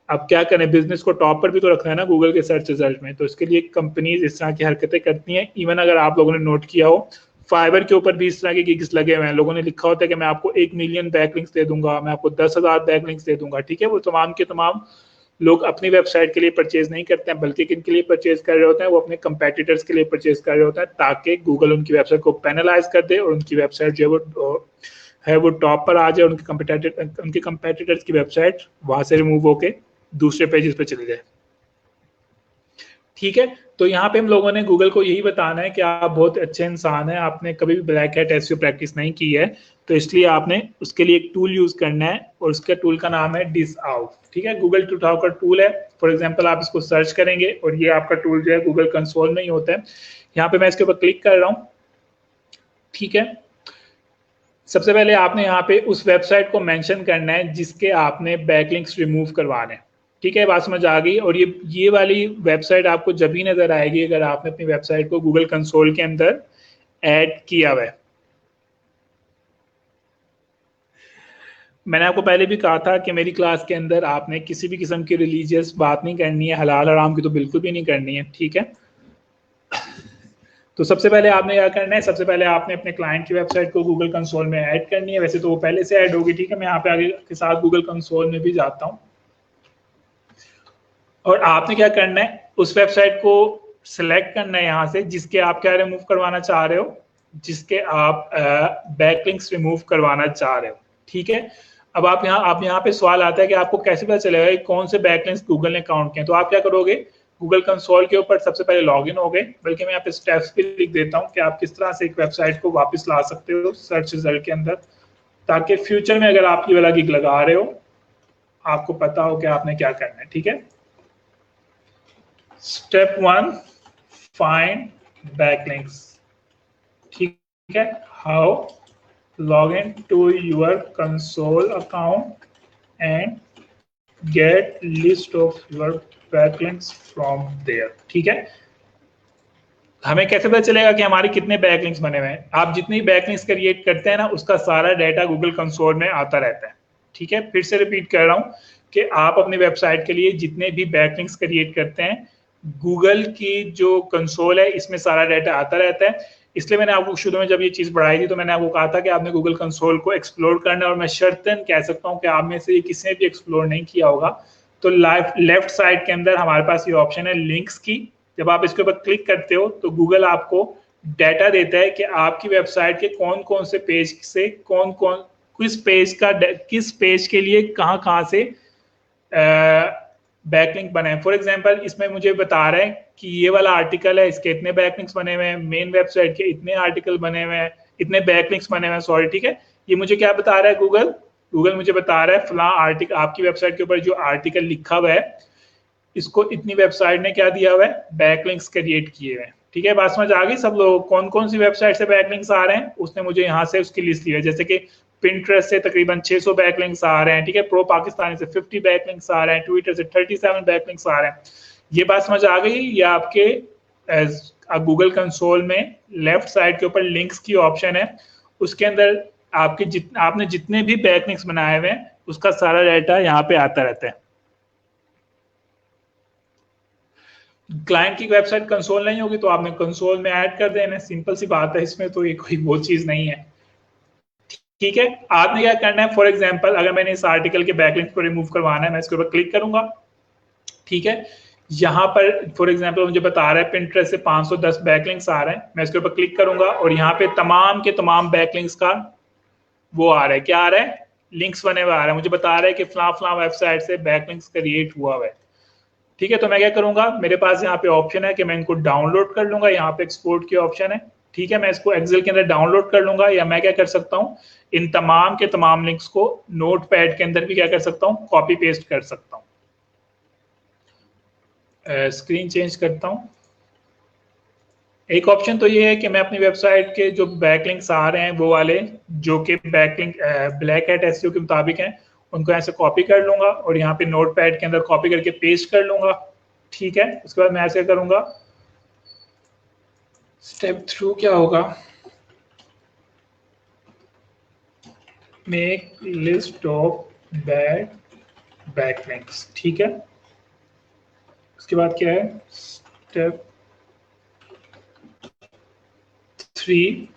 अब क्या करें, बिजनेस को टॉप पर भी तो रखना है ना गूगल के सर्च रिजल्ट में, तो इसके लिए कंपनीज इस तरह की हरकतें करती हैं। इवन अगर आप लोगों ने नोट किया हो, फाइबर के ऊपर भी इस तरह के गिग्स लगे हुए हैं, लोगों ने लिखा होता है कि मैं आपको 1 मिलियन बैकलिंक्स दे दूंगा, मैं आपको 10,000 बैकलिंक्स दे दूंगा। ठीक है, वो तमाम के तमाम लोग अपनी वेबसाइट के लिए परचेज नहीं करते हैं, बल्कि किन के लिए परचेज कर रहे होते हैं, वो अपने कंपेटिटर्स के लिए परचेज कर रहे होते हैं, ताकि गूगल उनकी वेबसाइट को पेनलाइज कर दे और उनकी वेबसाइट जो है वो टॉप पर आ जाए, उनके कंपेटिटर्स की वेबसाइट वहां से रिमूव होके दूसरे पेजेस पे चले जाए। ठीक है, तो यहाँ पे हम लोगों ने गूगल को यही बताना है कि आप बहुत अच्छे इंसान हैं, आपने कभी भी ब्लैक हैट एसईओ प्रैक्टिस नहीं की है, तो इसलिए आपने उसके लिए एक टूल यूज करना है और उसका टूल का नाम है डिसआउट। ठीक है, गूगल 2000 का टूल है। फॉर एग्जांपल, आप इसको सर्च करेंगे और ये आपका टूल जो है गूगल कंसोल में ही होता है। यहाँ पे मैं इसके ऊपर क्लिक कर रहा हूँ। ठीक है, सबसे पहले आपने यहाँ पे उस वेबसाइट को मेंशन करना है जिसके आपने बैकलिंक्स रिमूव करवाने हैं। ठीक है, बात समझ आ गई। और ये वाली वेबसाइट आपको जब भी नजर आएगी अगर आपने अपनी वेबसाइट को गूगल कंसोल के अंदर ऐड किया हुआ है। मैंने आपको पहले भी कहा था कि मेरी क्लास के अंदर आपने किसी भी किस्म की रिलीजियस बात नहीं करनी है, हलाल हराम की तो बिल्कुल भी नहीं करनी है। ठीक है, तो सबसे पहले आपने क्या करना है, सबसे पहले आपने अपने क्लाइंट की वेबसाइट को गूगल कंसोल में ऐड करनी है। वैसे तो वो पहले से ऐड होगी। ठीक है, मैं यहाँ पे आगे के साथ गूगल कंसोल में भी जाता हूँ और आपने क्या करना है, उस वेबसाइट को सिलेक्ट करना है यहाँ से जिसके आप क्या रिमूव करवाना चाह रहे हो, जिसके आप बैकलिंक्स रिमूव करवाना चाह रहे हो। ठीक है, अब आप यहाँ पे सवाल आता है कि आपको कैसे पता चलेगा कि कौन से बैकलिंक्स गूगल ने काउंट किए। तो आप क्या करोगे, गूगल कंसोल के ऊपर सबसे पहले लॉगिन हो गए, बल्कि मैं यहाँ पे स्टेप्स भी लिख देता हूँ कि आप किस तरह से एक वेबसाइट को वापस ला सकते हो सर्च रिजल्ट के अंदर, ताकि फ्यूचर में अगर आप ये वाला गिग लगा रहे हो आपको पता हो कि आपने क्या करना है। ठीक है, स्टेप 1, फाइंड बैकलिंक्स। ठीक है, how, log in to your console account and get list of your backlinks from there। ठीक है, हमें कैसे पता चलेगा कि हमारे कितने बैकलिंक्स बने हुए हैं? आप जितनी बैकलिंक्स क्रिएट करते हैं ना, उसका सारा डाटा गूगल कंसोल में आता रहता है। ठीक है, फिर से रिपीट कर रहा हूँ कि आप अपनी वेबसाइट के लिए जितने भी बैकलिंक्स क्रिएट करते हैं, गूगल की जो कंसोल है इसमें सारा डाटा आता रहता है। इसलिए मैंने आपको शुरू में जब ये चीज बढ़ाई थी तो मैंने आपको कहा था कि आपने गूगल कंसोल को एक्सप्लोर करना है, और मैं शर्तन कह सकता हूँ कि आप में से ये किसी ने भी एक्सप्लोर नहीं किया होगा। तो लेफ्ट साइड के अंदर हमारे पास ये ऑप्शन है लिंक्स की। जब आप इसके ऊपर क्लिक करते हो तो गूगल आपको डाटा देता है कि आपकी वेबसाइट के कौन कौन से पेज से किस पेज के लिए कहाँ से बैकलिंक बने हैं। फॉर एग्जांपल इसमें मुझे बता रहे हैं कि ये वाला आर्टिकल है, इसके इतने बैकलिंक्स बने हुए हैं, मेन वेबसाइट के इतने आर्टिकल बने हुए हैं, इतने बैकलिंक्स बने हुए हैं, सॉरी। ठीक है, ये मुझे क्या बता रहा है गूगल मुझे बता रहा है फलां आर्टिकल, आपकी वेबसाइट के ऊपर जो आर्टिकल लिखा हुआ है इसको इतनी वेबसाइट ने क्या दिया हुआ है, बैकलिंक्स क्रिएट किए हुए हैं। ठीक है, बात समझ आ गई सब लोगों को? कौन कौन सी वेबसाइट से बैकलिंक्स आ रहे हैं उसने मुझे यहाँ से उसकी लिस्ट दी है। जैसे कि पिंटरेस्ट से तकरीबन 600 बैकलिंक्स आ रहे हैं। ठीक है, प्रो पाकिस्तानी से 50 बैकलिंक्स आ रहे हैं, ट्विटर से 37 बैकलिंक्स आ रहे हैं। ये बात समझ आ गई? ये आपके गूगल कंसोल में लेफ्ट साइड के ऊपर लिंक्स की ऑप्शन है, उसके अंदर आपने जितने भी बैकलिंक्स बनाए हुए हैं उसका सारा डाटा यहाँ पे आता रहता है। क्लाइंट की वेबसाइट कंसोल नहीं होगी तो आपने कंसोल में ऐड कर देना, सिंपल सी बात है, इसमें तो ये कोई वो चीज नहीं है। ठीक है, आपने क्या करना है, फॉर एग्जांपल अगर मैंने इस आर्टिकल के बैकलिंक को रिमूव करवाना है, मैं इसके ऊपर क्लिक करूंगा। ठीक है, यहाँ पर फॉर एग्जांपल मुझे बता रहा है पिंटरेस्ट से 510 बैकलिंक्स आ रहे हैं, मैं इसके ऊपर क्लिक करूंगा और यहाँ पे तमाम के तमाम बैकलिंक्स का वो आ रहा है, क्या आ रहा है, लिंक्स बने हुए आ रहे हैं। मुझे बता रहा है कि फलां वेबसाइट से बैकलिंक्स क्रिएट हुआ है। ठीक है, तो मैं क्या करूंगा, मेरे पास यहाँ पे ऑप्शन है कि मैं इनको डाउनलोड कर लूंगा, यहाँ पे एक्सपोर्ट की ऑप्शन है। ठीक है, मैं इसको एक्सेल के अंदर डाउनलोड कर लूंगा, या मैं क्या कर सकता हूँ, इन तमाम के तमाम लिंक्स को नोटपैड के अंदर भी क्या कर सकता हूँ, कॉपी पेस्ट कर सकता हूँ। स्क्रीन चेंज करता हूँ। एक ऑप्शन तो ये है कि मैं अपनी वेबसाइट के जो बैकलिंक्स आ रहे हैं वो वाले जो कि बैकलिंक ब्लैक हैट एसईओ के मुताबिक हैं, उनको ऐसे कॉपी कर लूंगा और यहाँ पे नोटपैड के अंदर कॉपी करके पेस्ट कर लूंगा। ठीक है, उसके बाद मैं ऐसे करूंगा। स्टेप 3 क्या होगा, मेक लिस्ट ऑफ बैकलिंक्स। ठीक है, उसके बाद क्या है, स्टेप 3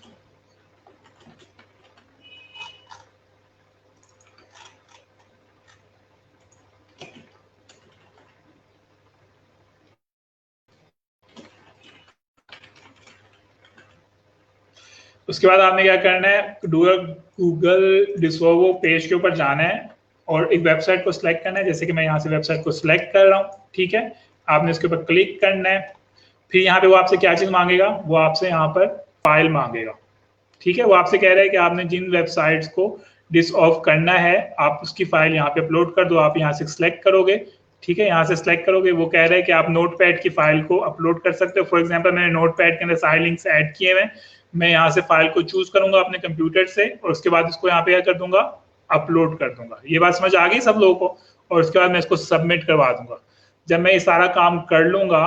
उसके बाद आपने क्या करना है, गूगल डिस्कवर पेज के ऊपर जाना है और एक वेबसाइट को सिलेक्ट करना है। जैसे कि मैं यहाँ से वेबसाइट को सिलेक्ट कर रहा हूँ। ठीक है, आपने इसके ऊपर क्लिक करना है, फिर यहाँ पे वो आपसे क्या चीज मांगेगा, वो आपसे यहाँ पर फाइल मांगेगा। ठीक है, वो आपसे कह रहा है कि आपने जिन वेबसाइट्स को डिस ऑफ करना है आप उसकी फाइल यहाँ पे अपलोड कर दो। आप यहाँ से सिलेक्ट करोगे। ठीक है, यहाँ से सिलेक्ट करोगे, वो कह रहा है कि आप नोटपैड की फाइल को अपलोड कर सकते हो। फॉर एग्जांपल मैंने नोटपैड के अंदर सारे लिंक्स ऐड किए हुए हैं, मैं यहाँ से फाइल को चूज करूंगा अपने कंप्यूटर से और उसके बाद इसको यहाँ पे क्या कर दूंगा, अपलोड कर दूंगा। ये बात समझ आ गई सब लोगों को? और उसके बाद मैं इसको सबमिट करवा दूंगा। जब मैं ये सारा काम कर लूंगा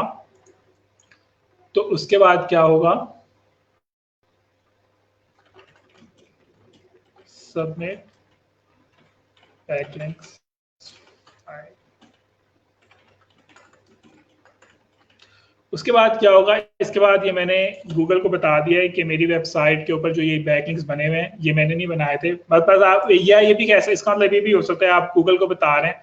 तो उसके बाद क्या होगा, सबमिट बैकलिंक्स। उसके बाद क्या होगा, इसके बाद ये मैंने गूगल को बता दिया है कि मेरी वेबसाइट के ऊपर जो ये बैकलिंक्स बने हुए हैं ये मैंने नहीं बनाए थे। बस आप या ये भी कैसे, इसका मतलब ये भी हो सकता है आप गूगल को बता रहे हैं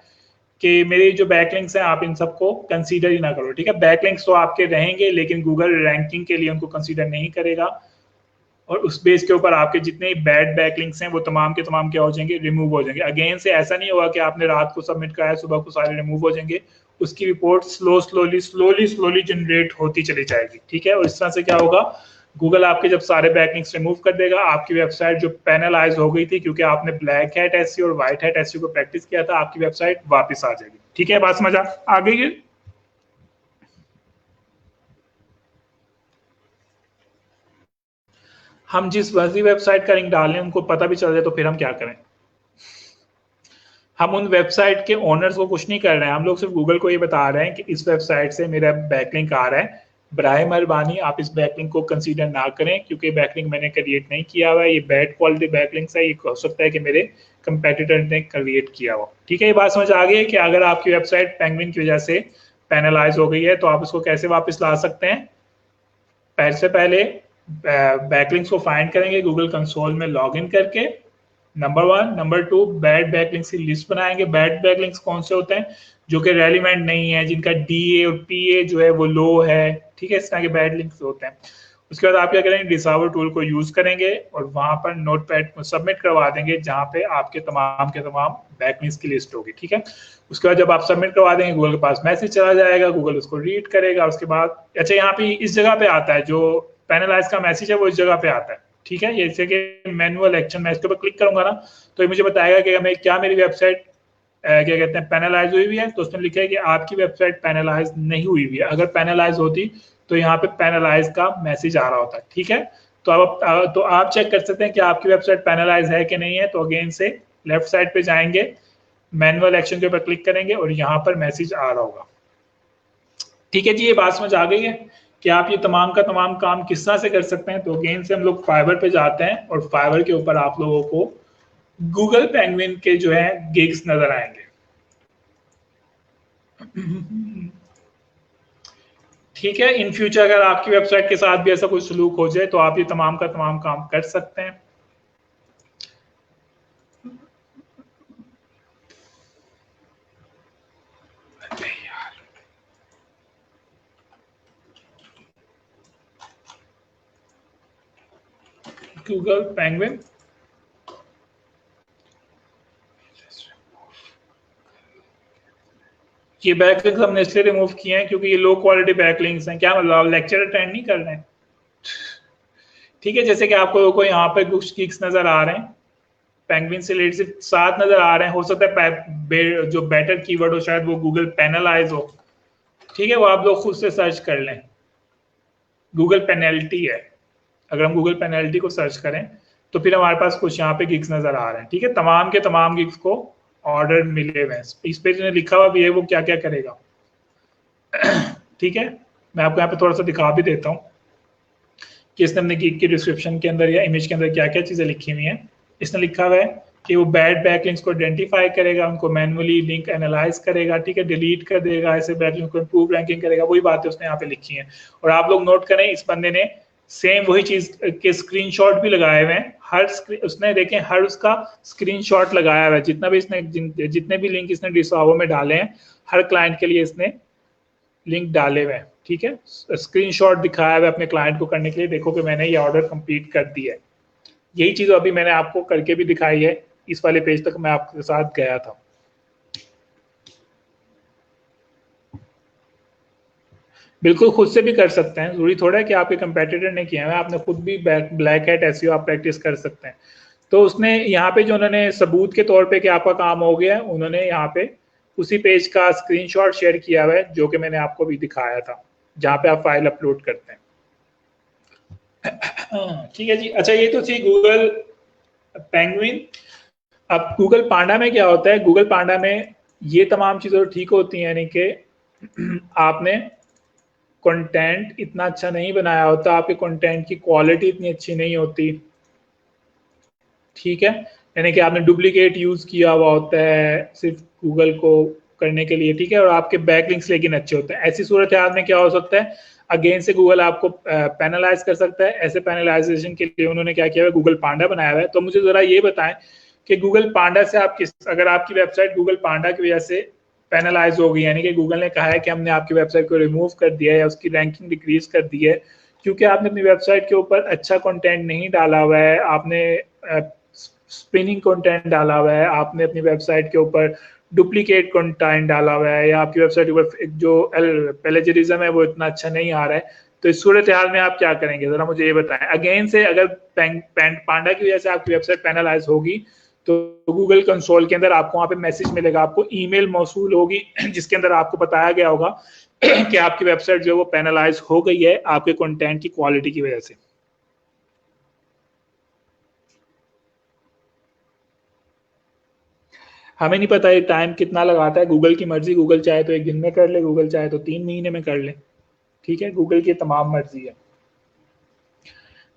कि मेरी जो बैकलिंक्स हैं आप इन सबको कंसीडर ही ना करो। ठीक है, बैकलिंक्स तो आपके रहेंगे लेकिन गूगल रैंकिंग के लिए उनको कंसीडर नहीं करेगा। और उस बेस के ऊपर आपके जितने बैड बैकलिंक्स हैं वो तमाम के तमाम क्या हो जाएंगे, रिमूव हो जाएंगे। अगेन से ऐसा नहीं होगा कि आपने रात को सबमिट कराया सुबह को सारे रिमूव हो जाएंगे, उसकी रिपोर्ट स्लोली जनरेट होती चली जाएगी, ठीक है। और इस तरह से क्या होगा, गूगल आपके जब सारे बैकलिंक्स रिमूव कर देगा, आपकी वेबसाइट जो पेनलाइज हो गई थी क्योंकि आपने ब्लैक हैट एसईओ और व्हाइट हैट एसईओ को प्रैक्टिस किया था, आपकी वेबसाइट वापस आ जाएगी, ठीक है। बात समझ आ गई है? हम जिस मर्जी वेबसाइट का लिंक डाल लें उनको पता भी चल जाए तो फिर हम क्या करें? हम उन वेबसाइट के ओनर्स को कुछ नहीं कर रहे हैं, हम लोग सिर्फ गूगल को ये बता रहे हैं कि इस वेबसाइट से मेरा बैकलिंक आ रहा है, बराए मेहरबानी आप इस बैकलिंक को कंसीडर ना करें क्योंकि बैकलिंक मैंने क्रिएट नहीं किया हुआ है, ये बैड क्वालिटी बैकलिंक्स है, ये हो सकता है कि मेरे कंपेटिटर ने क्रिएट किया हो, ठीक है। ये बात समझ आ गई है कि अगर आपकी वेबसाइट पेंगुइन की वजह से पैनलाइज हो गई है तो आप इसको कैसे वापस ला सकते हैं? सबसे पहले बैकलिंक्स को फाइंड करेंगे गूगल कंसोल में लॉगिन करके, नंबर 1। नंबर 2, बैड बैकलिंक्स की लिस्ट बनाएंगे। बैड बैकलिंक्स कौन से होते हैं? जो कि रेलिवेंट नहीं है, जिनका डीए और पीए जो है वो लो है, ठीक है, इस तरह के बैड लिंक्स होते हैं। उसके बाद आप क्या करेंगे, डिसावर टूल को यूज करेंगे और वहां पर नोटपैड को सबमिट करवा देंगे जहां पे आपके तमाम के तमाम बैकलिंक्स की लिस्ट होगी, ठीक है। उसके बाद जब आप सबमिट करवा देंगे गूगल के पास मैसेज चला जाएगा, गूगल उसको रीड करेगा। उसके बाद अच्छा यहाँ पे इस जगह पे आता है जो पैनलाइज का मैसेज है वो इस जगह पे आता है, ठीक है। जैसे कि मैनुअल एक्शन, मैं इसके ऊपर क्लिक करूंगा ना तो ये मुझे बताएगा कि मैं क्या मेरी वेबसाइट क्या कहते हैं पैनलाइज हुई है, तो उसमें लिखा है कि आपकी वेबसाइट पैनलाइज नहीं हुई है। अगर पैनलाइज होती तो यहाँ पे पैनलाइज का मैसेज आ रहा होता है, ठीक है। तो आप चेक कर सकते हैं कि आपकी वेबसाइट पैनलाइज है कि नहीं है। तो अगेन से लेफ्ट साइड पे जाएंगे, मैनुअल एक्शन के ऊपर क्लिक करेंगे और यहाँ पर मैसेज आ रहा होगा, ठीक है जी। ये बात समझ आ गई है कि आप ये तमाम का तमाम काम किस तरह से कर सकते हैं। तो अगेन से हम लोग फाइवर पे जाते हैं और फाइवर के ऊपर आप लोगों को गूगल पेंगुइन के जो है गिग्स नजर आएंगे, ठीक है। इन फ्यूचर अगर आपकी वेबसाइट के साथ भी ऐसा कोई सलूक हो जाए तो आप ये तमाम का तमाम काम कर सकते हैं। गूगल पेंगुइन ये बैकलिंक्स हमने इसलिए रिमूव किए हैं क्योंकि ये लो क्वालिटी बैकलिंक्स हैं। क्या मतलब लेक्चर अटेंड नहीं कर रहे हैं? ठीक है, जैसे कि आपको कोई यहाँ पे कुछ गिग्स नजर आ रहे हैं, पेंगुइन से रिलेटेड 7 नजर आ रहे हैं। हो सकता है जो बेटर कीवर्ड हो शायद वो गूगल पेनलाइज हो, ठीक है, वो आप लोग खुद से सर्च कर लें। गूगल पेनल्टी है, अगर हम गूगल पेनल्टी को सर्च करें तो फिर हमारे पास कुछ यहाँ पे गिग्स नजर आ रहे हैं, ठीक है। तमाम के तमाम गिग्स को ऑर्डर मिले हुए हैं, इस पे जो लिखा हुआ भी है वो क्या क्या करेगा, ठीक है। मैं आपको यहाँ पे थोड़ा सा दिखा भी देता हूँ कि इसने अपने गिग के डिस्क्रिप्शन के अंदर या इमेज के अंदर क्या क्या चीजें लिखी हुई हैं। इसने लिखा हुआ है कि वो बैड बैकलिंक्स को आइडेंटिफाई करेगा, उनको मैनुअली लिंक एनालाइज करेगा, ठीक है, डिलीट कर देगा, ऐसे बैकलिंक को इंप्रूव रैंकिंग करेगा। वही बातें उसने यहाँ पे लिखी हैं। और आप लोग नोट करें इस बंदे ने सेम वही चीज के स्क्रीनशॉट भी लगाए हुए हैं। उसने देखें हर उसका स्क्रीनशॉट लगाया हुआ है, जितना भी इसने जितने भी लिंक इसने डिस्कवर में डाले हैं हर क्लाइंट के लिए इसने लिंक डाले हुए हैं, ठीक है। स्क्रीनशॉट दिखाया हुआ है अपने क्लाइंट को करने के लिए, देखो कि मैंने ये ऑर्डर कंप्लीट कर दिया है। यही चीज अभी मैंने आपको करके भी दिखाई है, इस वाले पेज तक मैं आपके साथ गया था। बिल्कुल खुद से भी कर सकते हैं, जरूरी थोड़ा है कि आपके कंपेटिटर ने किया है, आपने खुद भी ब्लैक हैट एसईओ आप प्रैक्टिस कर सकते हैं। तो उसने यहाँ पे जो उन्होंने सबूत के तौर पे कि आपका काम हो गया है, उन्होंने यहाँ पे उसी पेज का स्क्रीनशॉट शेयर किया हुआ है जो कि मैंने आपको भी दिखाया था, जहाँ पे आप फाइल अपलोड करते हैं। ठीक है जी। अच्छा, ये तो थी गूगल पेंगुइन। अब गूगल पांडा में क्या होता है? गूगल पांडा में ये तमाम चीजें ठीक होती हैं, यानी कि आपने कंटेंट इतना अच्छा नहीं बनाया होता, आपके कंटेंट की क्वालिटी इतनी अच्छी नहीं होती, ठीक है, यानी कि आपने डुप्लीकेट यूज किया हुआ होता है सिर्फ गूगल को करने के लिए, ठीक है, और आपके बैकलिंक्स लेकिन अच्छे होते हैं। ऐसी सूरत हाल में क्या हो सकता है, अगेन से गूगल आपको पैनलाइज कर सकता है। ऐसे पैनलाइजेशन के लिए उन्होंने क्या किया है, गूगल पांडा बनाया हुआ है। तो मुझे जरा ये बताएं कि गूगल पांडा से आप अगर आपकी वेबसाइट गूगल पांडा की वजह से पैनलाइज हो गई, यानी कि गूगल ने कहा है कि हमने आपकी वेबसाइट को रिमूव कर दिया है या उसकी रैंकिंग डिक्रीज कर दी है, क्योंकि आपने अपनी वेबसाइट के ऊपर अच्छा कंटेंट नहीं डाला हुआ है, आपने स्पिनिंग कंटेंट डाला हुआ है, आपने अपनी वेबसाइट के ऊपर डुप्लीकेट कंटेंट डाला हुआ है, या आपकी वेबसाइट के ऊपर जो प्लेजरिज्म है वो इतना अच्छा नहीं आ रहा है, तो इस सूरत हाल में आप क्या करेंगे, जरा मुझे ये बताएं। अगेन से अगर पांडा की वजह से आपकी वेबसाइट पेनलाइज होगी तो गूगल कंसोल के अंदर आपको वहां पे मैसेज मिलेगा, आपको ईमेल मौसूल होगी जिसके अंदर आपको बताया गया होगा कि आपकी वेबसाइट जो है वो पेनलाइज हो गई है आपके कंटेंट की क्वालिटी की वजह से। हमें नहीं पता ये टाइम कितना लगाता है, गूगल की मर्जी, गूगल चाहे तो एक दिन में कर ले, गूगल चाहे तो 3 महीने में कर ले, ठीक है, गूगल की तमाम मर्जी है।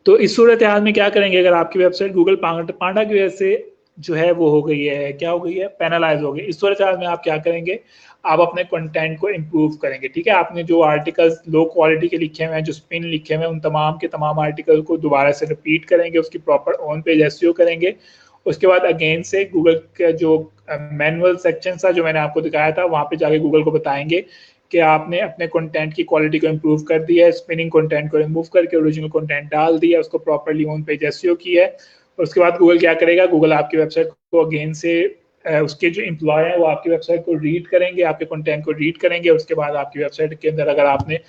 तो इस सूरत हाल में क्या करेंगे, अगर आपकी वेबसाइट गूगल पांडा की वजह से जो है वो हो गई है, क्या हो गई है, पेनलाइज हो गई, इस सूरत हाल में आप क्या करेंगे, आप अपने कंटेंट को इम्प्रूव करेंगे, ठीक है। आपने जो आर्टिकल्स लो क्वालिटी के लिखे हुए हैं, जो स्पिन लिखे हुए हैं, उन तमाम के तमाम आर्टिकल को दोबारा से रिपीट करेंगे, उसकी प्रॉपर ऑन पेज एसईओ करेंगे। उसके बाद अगेन से गूगल का जो मैनुअल सेक्शन था जो मैंने आपको दिखाया था, वहां पे जाके गूगल को बताएंगे कि आपने अपने कंटेंट की क्वालिटी को इम्प्रूव कर दिया है, स्पिनिंग कंटेंट को रिमूव करके ओरिजिनल कंटेंट डाल दिया, उसको प्रॉपर्ली ऑन पेज एसईओ किया है। और उसके बाद गूगल क्या करेगा, गूगल आपकी वेबसाइट को अगेन से उसके जो एम्प्लॉय है वो आपकी वेबसाइट को रीड करेंगे, आपके कंटेंट को रीड करेंगे। उसके बाद आपकी वेबसाइट के अंदर अगर आपने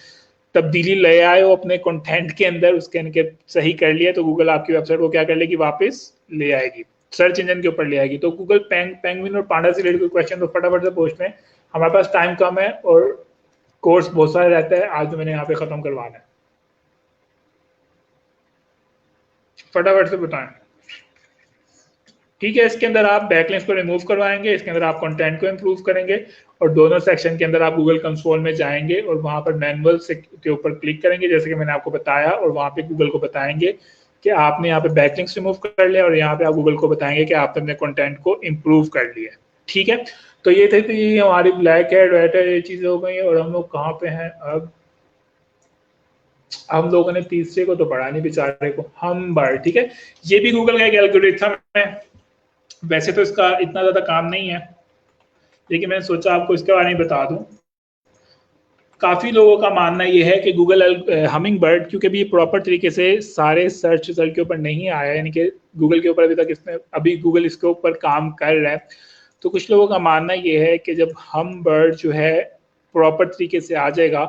तब्दीली ले आए हो अपने कंटेंट के अंदर, उसके इनके सही कर लिया, तो गूगल आपकी वेबसाइट को क्या कर लेगी, वापस ले आएगी, सर्च इंजन के ऊपर ले आएगी। तो गूगल पेंगुइन और पांडा से रिलेटेड कोई क्वेश्चन तो फटाफट से पूछ लें, हमारे पास टाइम कम है और कोर्स बहुत सारे रहता है, आज तो मैंने यहाँ पे खत्म करवाना है, फटाफट से बताएं। ठीक है, इसके अंदर आप बैकलिंक्स को रिमूव करवाएंगे, इसके अंदर आप कंटेंट को इम्प्रूव करेंगे, और दोनों सेक्शन के अंदर आप गूगल कंसोल में जाएंगे और वहां पर मैनुअल के ऊपर क्लिक करेंगे जैसे कि मैंने आपको बताया, और वहां पे गूगल को बताएंगे कि आपने यहाँ पे बैकलिंक्स रिमूव कर लिया, और यहाँ पे आप गूगल को बताएंगे कि आपने अपने कंटेंट को इम्प्रूव कर लिया। ठीक है, तो ये थे, तो ये हमारी ब्लैक हेड व्हाइट हेड ये चीजें हो गई, और हम लोग कहाँ पे हैं अब, हम लोगों ने तीसरे को तो पढ़ा नहीं बेचारे को, हम बर्ड, ठीक है। ये भी गूगल का एक एल्गोरिथम है, वैसे तो इसका इतना ज्यादा काम नहीं है, लेकिन मैंने सोचा आपको इसके बारे में बता दूं। काफी लोगों का मानना यह है कि गूगल हमिंग बर्ड, क्योंकि भी प्रॉपर तरीके से सारे सर्च रिजल्ट के ऊपर नहीं आया, यानी कि गूगल के ऊपर अभी तक इसमें, अभी गूगल इसके ऊपर काम कर रहा है, तो कुछ लोगों का मानना यह है कि जब हम बर्ड जो है प्रॉपर तरीके से आ जाएगा,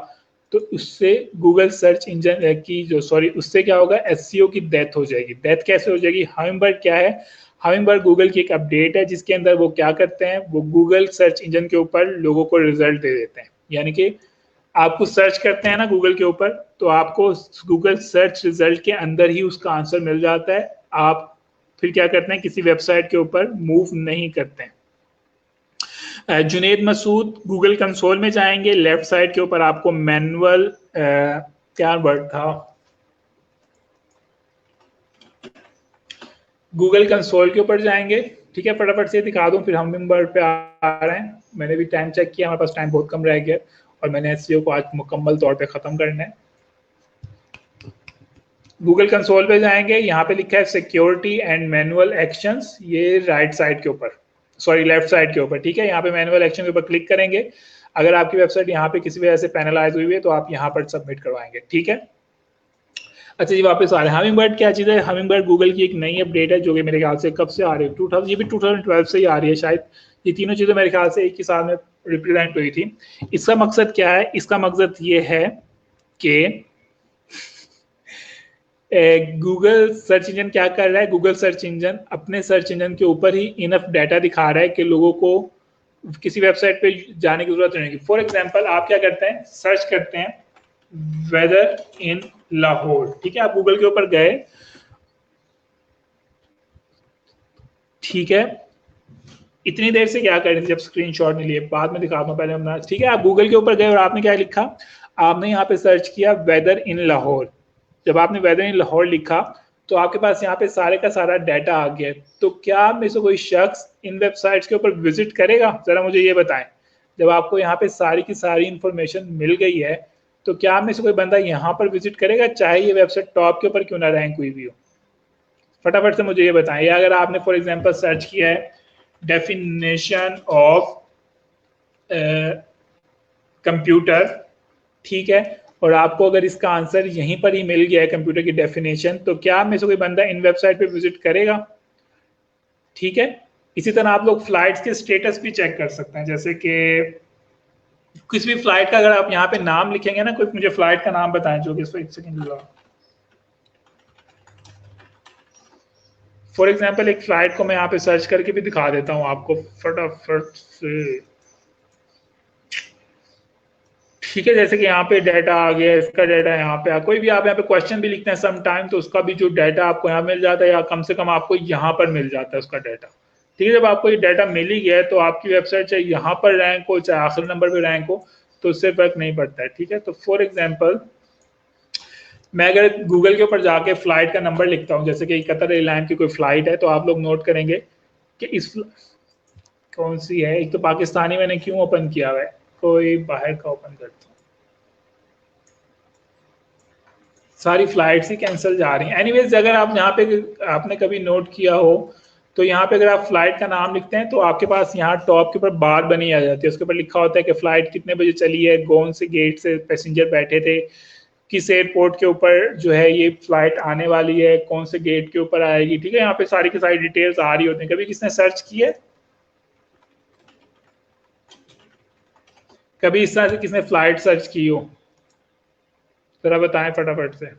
तो उससे गूगल सर्च इंजन की जो, सॉरी, उससे क्या होगा, एसईओ की डेथ हो जाएगी। डेथ कैसे हो जाएगी, हमिंग बर्ड क्या है, हमिंग बर्ड गूगल की एक अपडेट है जिसके अंदर वो क्या करते हैं, वो गूगल सर्च इंजन के ऊपर लोगों को रिजल्ट दे देते हैं। यानी कि आपको सर्च करते हैं ना गूगल के ऊपर, तो आपको गूगल सर्च रिजल्ट के अंदर ही उसका आंसर मिल जाता है, आप फिर क्या करते हैं, किसी वेबसाइट के ऊपर मूव नहीं करते हैं। जुनेद मसूद गूगल कंसोल में जाएंगे, लेफ्ट साइड के ऊपर आपको मैनुअल, क्या वर्ड था, गूगल कंसोल के ऊपर जाएंगे, ठीक है, फटाफट से दिखा दूं, फिर हम बर्ड पे आ रहे हैं। मैंने भी टाइम चेक किया, हमारे पास टाइम बहुत कम रह गया, और मैंने एसईओ को आज मुकम्मल तौर पे खत्म करना है। गूगल कंसोल पे जाएंगे, यहाँ पे लिखा है सिक्योरिटी एंड मैनुअल एक्शंस, ये राइट साइड के ऊपर, सॉरी लेफ्ट साइड के ऊपर, ठीक है। यहाँ पे मैनुअल एक्शन के ऊपर क्लिक करेंगे, अगर आपकी वेबसाइट यहाँ पे किसी वजह से पैनलाइज हुई है तो आप यहाँ पर सबमिट करवाएंगे, ठीक है। अच्छा जी, वापस आ रहे हैं। हमिंग बर्ड क्या चीज़ है, हमिंग बर्ड गूगल की एक नई अपडेट है जो कि मेरे ख्याल से कब से आ रही है, 2000, ये भी 2012 से ही आ रही है शायद। ये तीनों चीज़ें मेरे ख्याल से एक ही साल में रिप्रेजेंट हुई थी। इसका मकसद क्या है, इसका मकसद ये है कि गूगल सर्च इंजन क्या कर रहा है, गूगल सर्च इंजन अपने सर्च इंजन के ऊपर ही इनफ डाटा दिखा रहा है कि लोगों को किसी वेबसाइट पे जाने की जरूरत नहीं है। फॉर एग्जांपल, आप क्या करते हैं, सर्च करते हैं वेदर इन लाहौर, ठीक है, आप गूगल के ऊपर गए, ठीक है, इतनी देर से क्या कर रहे थे जब स्क्रीनशॉट नहीं लिए, बाद में दिखाता हूँ, पहले हम, ठीक है, आप गूगल के ऊपर गए और आपने क्या लिखा, आपने यहाँ पे सर्च किया वेदर इन लाहौर। जब आपने वेदर इन लाहौर लिखा तो आपके पास यहाँ पे सारे का सारा डाटा आ गया। तो क्या आप में से कोई शख्स इन वेबसाइट्स के ऊपर विजिट करेगा, जरा मुझे ये बताएं। जब आपको यहाँ पे सारी की सारी इंफॉर्मेशन मिल गई है, तो क्या आप में से कोई बंदा यहाँ पर विजिट करेगा, चाहे ये वेबसाइट टॉप के ऊपर क्यों ना रैंक हुई भी हो। फटाफट से मुझे ये बताएं। या अगर आपने फॉर एग्जांपल सर्च किया है डेफिनेशन ऑफ कंप्यूटर, ठीक है, और आपको अगर इसका आंसर यहीं पर ही मिल गया है कंप्यूटर की डेफिनेशन, तो क्या में से कोई बंदा इन वेबसाइट पे विजिट करेगा? ठीक है। इसी तरह आप लोग फ्लाइट्स के स्टेटस भी चेक कर सकते हैं, जैसे कि किसी भी फ्लाइट का अगर आप यहाँ पे नाम लिखेंगे ना, कोई मुझे फ्लाइट का नाम बताएं जो कि इसको एक सेकंड लो। फॉर एग्जाम्पल एक फ्लाइट को मैं यहाँ पे सर्च करके भी दिखा देता हूँ आपको फटाफट से। ठीक है, जैसे कि यहाँ पे डाटा आ गया, इसका डाटा यहाँ पे कोई भी आप यहाँ पे क्वेश्चन भी लिखते हैं सम टाइम, तो उसका भी जो डाटा आपको यहाँ मिल जाता है, या कम से कम आपको यहाँ पर मिल जाता है उसका डाटा। ठीक है, जब आपको ये डाटा मिल ही गया है तो आपकी वेबसाइट चाहे यहाँ पर रैंक हो चाहे आखिरी नंबर पे रैंक हो, तो उससे फर्क नहीं पड़ता है। ठीक है, तो फॉर एग्जाम्पल मैं अगर गूगल के ऊपर जाके फ्लाइट का नंबर लिखता हूँ, जैसे कि कतर एयरलाइन की कोई फ्लाइट है, तो आप लोग नोट करेंगे कि इस कौन सी है। एक तो पाकिस्तानी मैंने क्यों ओपन किया हुआ है, कोई बाहर का ओपन करता हूँ। सारी फ्लाइट्स ही कैंसिल जा रही हैं। एनीवेज, अगर आप यहाँ पे आपने कभी नोट किया हो तो यहाँ पे अगर आप फ्लाइट का नाम लिखते हैं तो आपके पास यहाँ टॉप के ऊपर बार बनी आ जाती है, उसके ऊपर लिखा होता है कि फ्लाइट कितने बजे चली है, कौन से गेट से पैसेंजर बैठे थे, किस एयरपोर्ट के ऊपर जो है ये फ्लाइट आने वाली है, कौन से गेट के ऊपर आएगी। ठीक है, यहाँ पे सारी की सारी डिटेल्स आ रही होती हैं। कभी किसने सर्च की है, कभी इस तरह से किसने फ्लाइट सर्च की हो, जरा बताएं फटाफट से।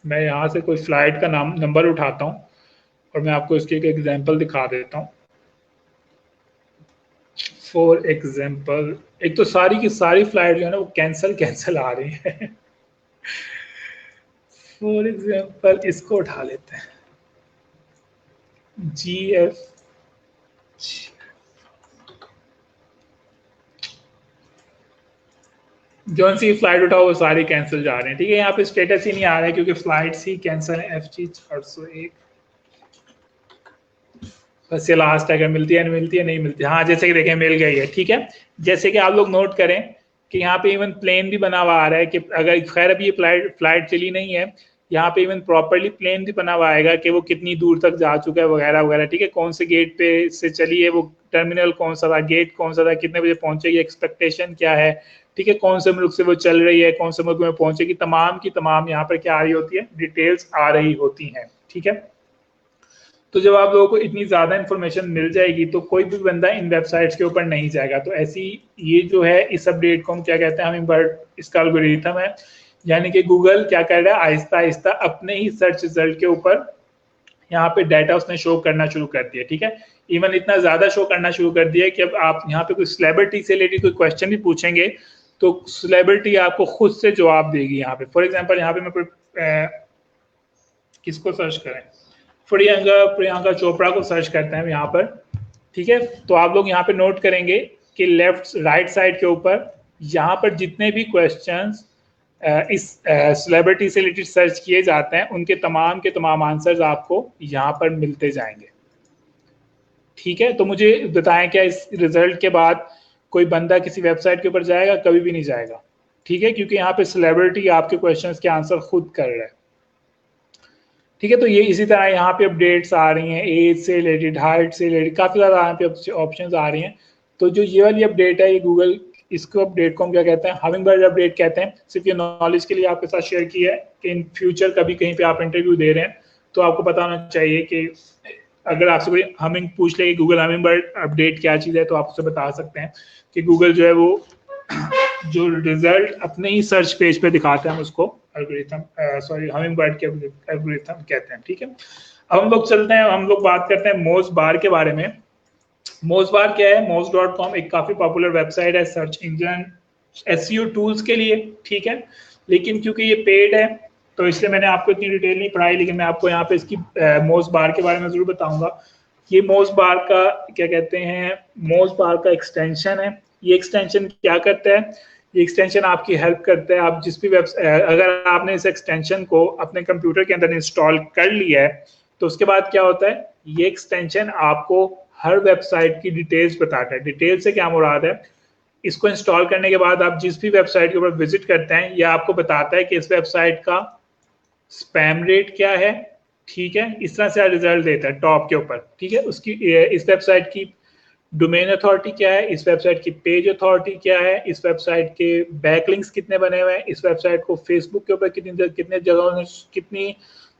मैं यहाँ से कोई फ्लाइट का नाम नंबर उठाता हूँ और मैं आपको इसकी एक एग्जांपल दिखा देता हूँ। फॉर एग्जांपल, एक तो सारी की सारी फ्लाइट जो है ना वो कैंसिल आ रही है। फॉर एग्जांपल इसको उठा लेते हैं, GF जौन सी फ्लाइट उठाओ वो सारी कैंसिल जा रहे हैं। ठीक है, यहाँ पे स्टेटस ही नहीं आ रहा है क्योंकि फ्लाइट्स ही कैंसिल है। FG 401 बस ये लास्ट है, अगर मिलती है नहीं मिलती। हाँ, जैसे कि देखें मिल गई है। ठीक है, जैसे कि आप लोग नोट करें कि यहाँ पे इवन प्लेन भी बना हुआ आ रहा है कि अगर खैर अभी ये फ्लाइट चली नहीं है, यहाँ पे इवन प्रॉपरली प्लेन भी बना हुआ आएगा कि वो कितनी दूर तक जा चुका है वगैरह वगैरह। ठीक है, कौन से गेट पे से चली है, वो टर्मिनल कौन सा था, गेट कौन सा था, कितने बजे पहुंचेगी, एक्सपेक्टेशन क्या है। ठीक है, कौन से मुल्क से वो चल रही है, कौन से मुल्क में पहुंचेगी, तमाम की तमाम यहाँ पर क्या आ रही होती है, डिटेल्स आ रही होती हैं। ठीक है, तो जब आप लोगों को इतनी ज़्यादा इन्फॉर्मेशन मिल जाएगी तो कोई भी बंदा इन वेबसाइट्स के ऊपर नहीं जाएगा। तो ऐसी ये जो है इस अपडेट को हम क्या कहते हैं, हमिंगबर्ड इसका एल्गोरिथम है। यानी कि गूगल क्या कर रहा है, आहिस्ता आहिस्ता अपने ही सर्च रिजल्ट के ऊपर यहाँ पे डाटा उसने शो करना शुरू कर दिया। ठीक है, इवन इतना ज़्यादा शो करना शुरू कर दिया कि अब आप यहाँ पे कोई सेलिब्रिटी से रिलेटेड कोई क्वेश्चन भी पूछेंगे तो सेलिब्रिटी आपको खुद से जवाब देगी। यहाँ पे फॉर एग्जाम्पल यहाँ पे मैं किसको सर्च करें, प्रियंका चोपड़ा को सर्च करते हैं यहाँ पर। ठीक है, तो आप लोग यहाँ पे नोट करेंगे कि लेफ्ट राइट साइड के ऊपर यहाँ पर जितने भी क्वेश्चंस इस सेलिब्रिटी से रिलेटेड सर्च किए जाते हैं उनके तमाम के तमाम आंसर्स आपको यहाँ पर मिलते जाएंगे। ठीक है, तो मुझे बताएं क्या इस रिजल्ट के बाद कोई बंदा किसी वेबसाइट के ऊपर जाएगा? कभी भी नहीं जाएगा। ठीक है, क्योंकि यहाँ पे सेलिब्रिटी आपके क्वेश्चंस के आंसर खुद कर रहा है। ठीक है, तो ये इसी तरह यहाँ पे अपडेट्स आ रही हैं, एज से रिलेटेड, हाइट से रिलेटेड, काफ़ी ज़्यादा यहाँ पे ऑप्शंस आ रही हैं। तो जो ये वाली अपडेट है, ये गूगल इसको अपडेट को हम क्या कहते हैं, हमिंगबर्ड अपडेट कहते हैं। सिर्फ ये नॉलेज के लिए आपके साथ शेयर किया है कि इन फ्यूचर कभी कहीं पे आप इंटरव्यू दे रहे हैं तो आपको पता होना चाहिए कि अगर आपसे कोई हमिंग पूछ ले कि गूगल हमिंगबर्ड अपडेट क्या चीज़ है, तो आप उसे बता सकते हैं कि गूगल जो है वो जो रिजल्ट अपने ही सर्च पेज पे दिखाते हैं उसको एल्गोरिथम हमिंगबर्ड के एल्गोरिथम कहते हैं। ठीक है, अब हम लोग चलते हैं, हम लोग बात करते हैं मोजबार के बारे में। मोजबार क्या है? moz.com एक काफी पॉपुलर वेबसाइट है सर्च इंजन SEO टूल्स के लिए। ठीक है, लेकिन क्योंकि ये पेड है तो इसलिए मैंने आपको इतनी डिटेल नहीं पढ़ाई, लेकिन मैं आपको यहाँ पे इसकी मोजबार के बारे में जरूर बताऊंगा। ये मोजबार का क्या कहते हैं, मोजबार का एक्सटेंशन है। ये एक्सटेंशन क्या करता है? ये एक्सटेंशन आपकी हेल्प करता है। आप जिस भी अगर आपने इस एक्सटेंशन को अपने कंप्यूटर के अंदर इंस्टॉल कर लिया है तो उसके बाद क्या होता है, ये एक्सटेंशन आपको हर वेबसाइट की डिटेल्स बताता है। डिटेल से क्या मुराद है, इसको इंस्टॉल करने के बाद आप जिस भी वेबसाइट के ऊपर विजिट करते हैं यह आपको बताता है कि इस वेबसाइट का स्पैम रेट क्या है। ठीक है, इस तरह से रिजल्ट देता है टॉप के ऊपर। ठीक है, उसकी इस वेबसाइट की डोमेन अथॉरिटी क्या है, इस वेबसाइट की पेज अथॉरिटी क्या है, इस वेबसाइट के बैकलिंक्स कितने बने हुए हैं, इस वेबसाइट को फेसबुक के ऊपर कितने जगहों ने, कितनी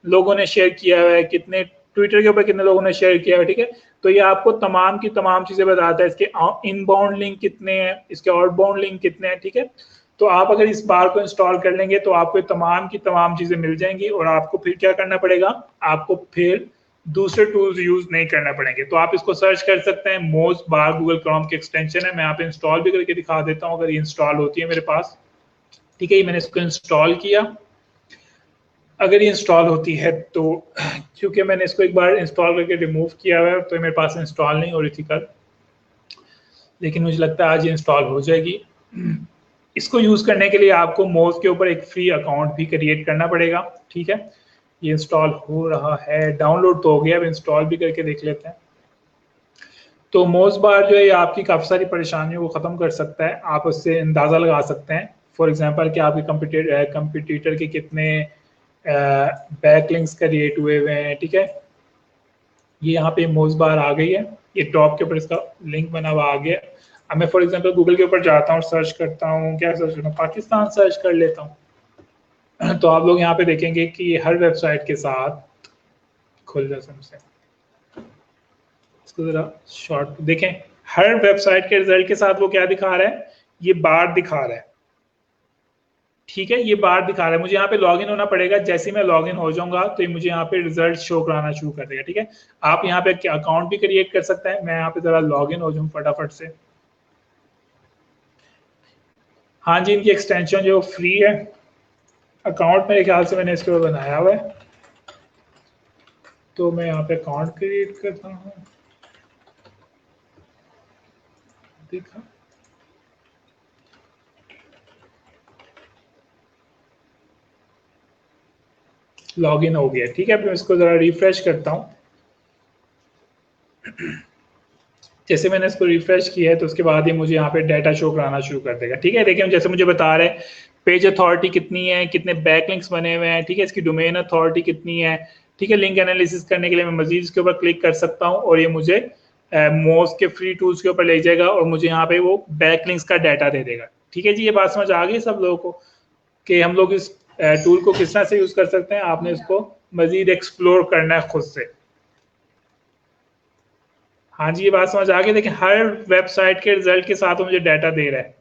लोगों ने शेयर किया हुआ है, कितने ट्विटर के ऊपर कितने लोगों ने शेयर किया हुआ है, ठीक है। तो ये आपको तमाम की तमाम चीजें बताता है, इसके इनबाउंड लिंक कितने हैं, इसके आउटबाउंड लिंक कितने हैं, ठीक है। तो आप अगर इस बार को इंस्टॉल कर लेंगे तो आपको तमाम की तमाम चीजें मिल जाएंगी और आपको फिर क्या करना पड़ेगा, आपको फिर दूसरे टूल्स यूज नहीं करना पड़ेंगे। तो आप इसको सर्च कर सकते हैं, मोज बार गूगल क्रोम की एक्सटेंशन है, मैं यहाँ पे इंस्टॉल भी करके दिखा देता हूँ अगर ये इंस्टॉल होती है मेरे पास, ठीक है। ये मैंने इसको इंस्टॉल किया, अगर ये इंस्टॉल होती है तो, क्योंकि मैंने इसको एक बार इंस्टॉल करके रिमूव किया हुआ है तो मेरे पास इंस्टॉल नहीं हो रही थी कल, लेकिन मुझे लगता है आज ये इंस्टॉल हो जाएगी। इसको यूज करने के लिए आपको मोज के ऊपर एक फ्री अकाउंट भी क्रिएट करना पड़ेगा, ठीक है। ये इंस्टॉल हो रहा है, डाउनलोड तो हो गया, अब इंस्टॉल भी करके देख लेते हैं। तो मोज बार जो है ये आपकी काफ़ी सारी परेशानियों को ख़त्म कर सकता है, आप उससे अंदाज़ा लगा सकते हैं। फॉर एग्जांपल कि आपके कंप्यूटर के कितने बैकलिंक्स क्रिएट हुए हुए हैं, ठीक है। ये यहाँ पे मोज बार आ गई है, ये टॉप के ऊपर इसका लिंक बना हुआ आ गया। अब मैं फॉर एग्जांपल गूगल के ऊपर जाता हूँ, सर्च करता हूँ, क्या सर्च करता हूँ, पाकिस्तान सर्च कर लेता हूँ। तो आप लोग यहाँ पे देखेंगे कि हर वेबसाइट के साथ खुल जाए से, इसको जरा शॉर्ट देखें, हर वेबसाइट के रिजल्ट के साथ वो क्या दिखा रहा है, ये बार दिखा रहा है, ठीक है। ये बार दिखा रहा है, मुझे यहाँ पे लॉगिन होना पड़ेगा, जैसे मैं लॉगिन हो जाऊंगा तो ये मुझे यहाँ पे रिजल्ट शो कराना शुरू कर देगा, ठीक है। आप यहाँ पे अकाउंट भी क्रिएट कर सकते हैं, मैं यहाँ पे जरा लॉगिन हो जाऊँ फटाफट से। हाँ जी, इनकी एक्सटेंशन जो फ्री है, अकाउंट मेरे ख्याल से मैंने इसके ऊपर बनाया हुआ है, तो मैं यहाँ पे अकाउंट क्रिएट करता हूँ, देखा लॉगिन हो गया, ठीक है। मैं इसको जरा रिफ्रेश करता हूँ, जैसे मैंने इसको रिफ्रेश किया है तो उसके बाद ही मुझे यहाँ पे डाटा शो कराना शुरू कर देगा, ठीक है। देखिए जैसे मुझे बता रहे हैं पेज अथॉरिटी कितनी है, कितने बैकलिंक्स बने हुए हैं, ठीक है, इसकी डोमेन अथॉरिटी कितनी है, ठीक है। लिंक एनालिसिस करने के लिए मैं मजीद इसके ऊपर क्लिक कर सकता हूँ और ये मुझे मोज के फ्री टूल्स के ऊपर ले जाएगा और मुझे यहाँ पे वो बैकलिंक्स का डाटा दे देगा, ठीक है जी। ये बात समझ आ गई सब लोगों को कि हम लोग इस टूल को किस तरह से यूज कर सकते हैं, आपने इसको मजीद एक्सप्लोर करना है खुद से। हाँ जी, ये बात समझ आ गई। देखिए हर वेबसाइट के रिजल्ट के साथ मुझे डाटा दे रहा है।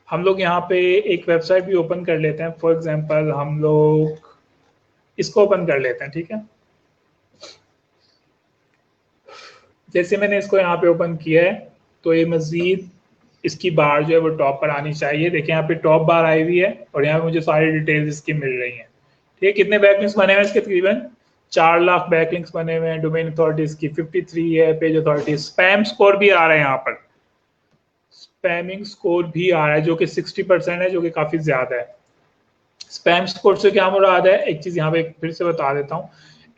हम लोग यहाँ पे एक वेबसाइट भी ओपन कर लेते हैं, फॉर एग्जांपल हम लोग इसको ओपन कर लेते हैं, ठीक है। जैसे मैंने इसको यहाँ पे ओपन किया है तो ये मजीद इसकी बार जो है वो टॉप पर आनी चाहिए। देखिए यहाँ पे टॉप बार आई हुई है और यहाँ पे मुझे सारी डिटेल्स इसकी मिल रही हैं, ठीक है। कितने बैकलिंक्स बने हुए हैं इसके, तकरीबन 4 लाख बैकलिंक्स बने हुए हैं। डोमेन अथॉरिटीज की 53 है, पेज अथॉरिटी, स्पैम स्कोर भी आ रहा है यहाँ पर, स्पैमिंग स्कोर भी आ रहा है जो कि 60% है, जो कि काफी ज्यादा है। स्पैम स्कोर से क्या मुराद है, एक चीज यहाँ पे फिर से बता देता हूँ।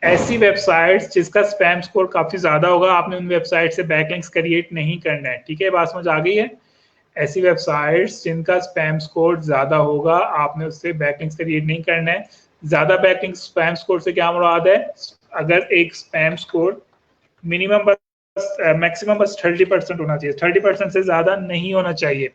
ऐसी वेबसाइट्स जिसका स्पैम स्कोर काफी ज्यादा होगा, आपने उन वेबसाइट से बैकलिंक्स क्रिएट नहीं करना है, ठीक है। बात समझ आ गई है। ऐसी वेबसाइट्स जिनका स्पैम स्कोर ज्यादा होगा, आपने उससे बैकलिंक्स क्रिएट नहीं करना है। ज्यादा बैकलिंक्स स्पैम स्कोर से क्या मुराद है, अगर एक स्पैम स्कोर मिनिमम बस मैक्सिमम बस 30% होना चाहिए, 30% से ज्यादा नहीं होना चाहिए।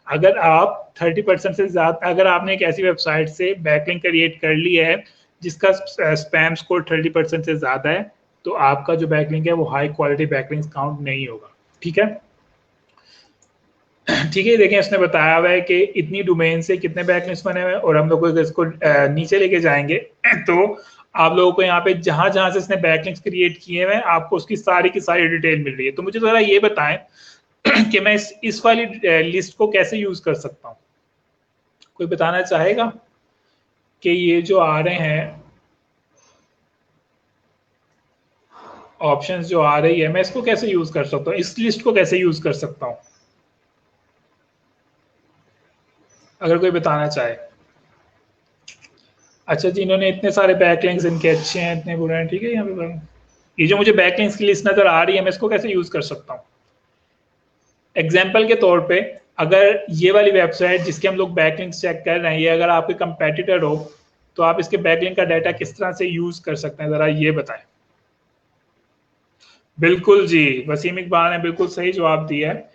अगर आप 30% से ज्यादा, अगर आपने एक ऐसी वेबसाइट से बैकलिंक क्रिएट कर ली है जिसका स्पैम स्कोर 30% से ज्यादा है, तो आपका जो बैकलिंक है वो हाई क्वालिटी बैकलिंक काउंट नहीं होगा, ठीक है। ठीक है, देखें इसने बताया हुआ है कि इतनी डोमेन से कितने बैकलिंक्स बने हुए हैं और हम लोग इसको नीचे लेके जाएंगे तो आप लोगों को यहाँ पे जहां जहां से इसने बैकलिंक्स क्रिएट किए हुए हैं आपको उसकी सारी की सारी डिटेल मिल रही है। तो मुझे जरा ये बताएं कि मैं इस वाली लिस्ट को कैसे यूज कर सकता हूँ, कोई बताना चाहेगा कि ये जो आ रहे हैं ऑप्शंस जो आ रही है मैं इसको कैसे यूज कर सकता हूँ, इस लिस्ट को कैसे यूज कर सकता हूँ, अगर कोई बताना चाहे। अच्छा जी, इन्होंने इतने सारे बैकलिंक्स इनके अच्छे हैं, इतने बुरे हैं, ठीक है। यहाँ पे ये जो मुझे बैकलिंक्स की लिस्ट नजर आ रही है मैं इसको कैसे यूज कर सकता हूँ। एग्जाम्पल के तौर पे अगर ये वाली वेबसाइट जिसके हम लोग बैकलिंक्स चेक कर रहे हैं ये अगर आपके कंपेटिटर हो तो आप इसके बैकलिंक का डाटा किस तरह से यूज कर सकते हैं, जरा ये बताएं। बिल्कुल जी, वसीम इकबाल ने बिल्कुल सही जवाब दिया है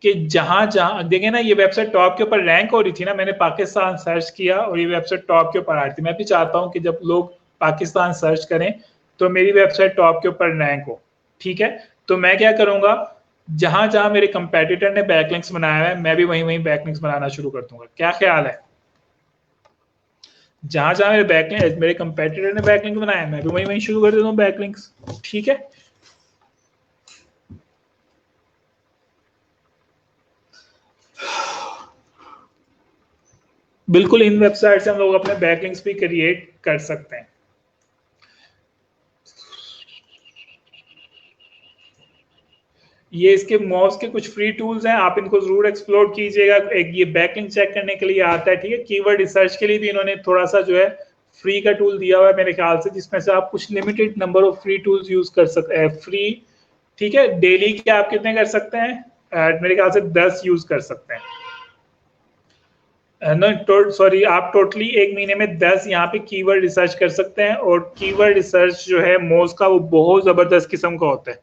कि जहां जहां देखें ना, ये वेबसाइट टॉप के ऊपर रैंक हो रही थी ना, मैंने पाकिस्तान सर्च किया और ये वेबसाइट टॉप के ऊपर आ रही थी। मैं भी चाहता हूं कि जब लोग पाकिस्तान सर्च करें तो मेरी वेबसाइट टॉप के ऊपर रैंक हो। ठीक है, तो मैं क्या करूंगा, जहां जहां मेरे कंपेटिटर ने बैकलिंक्स बनाया है मैं भी वहीं वहीं बैकलिंक्स बनाना शुरू कर दूंगा। क्या ख्याल है? जहां जहां मेरे कंपेटिटर ने बैकलिंक बनाया मैं भी वहीं वहीं शुरू कर देता हूँ बैकलिंक्स। ठीक है, बिल्कुल इन वेबसाइट से हम लोग अपने बैकलिंक्स भी क्रिएट कर सकते हैं। ये इसके मॉस के कुछ फ्री टूल्स हैं, आप इनको जरूर एक्सप्लोर कीजिएगा। एक ये बैकलिंक चेक करने के लिए आता है, ठीक है। कीवर्ड रिसर्च के लिए भी इन्होंने थोड़ा सा जो है फ्री का टूल दिया हुआ है मेरे ख्याल से, जिसमें से आप कुछ limited number of free tools use कर सकते हैं, फ्री। ठीक है, डेली के आप कितने कर सकते हैं? मेरे ख्याल से 10 यूज कर सकते हैं। सॉरी, आप टोटली एक महीने में 10 यहाँ पे कीवर्ड रिसर्च कर सकते हैं। और कीवर्ड रिसर्च जो है मोज का, वो बहुत जबरदस्त किस्म का होता है।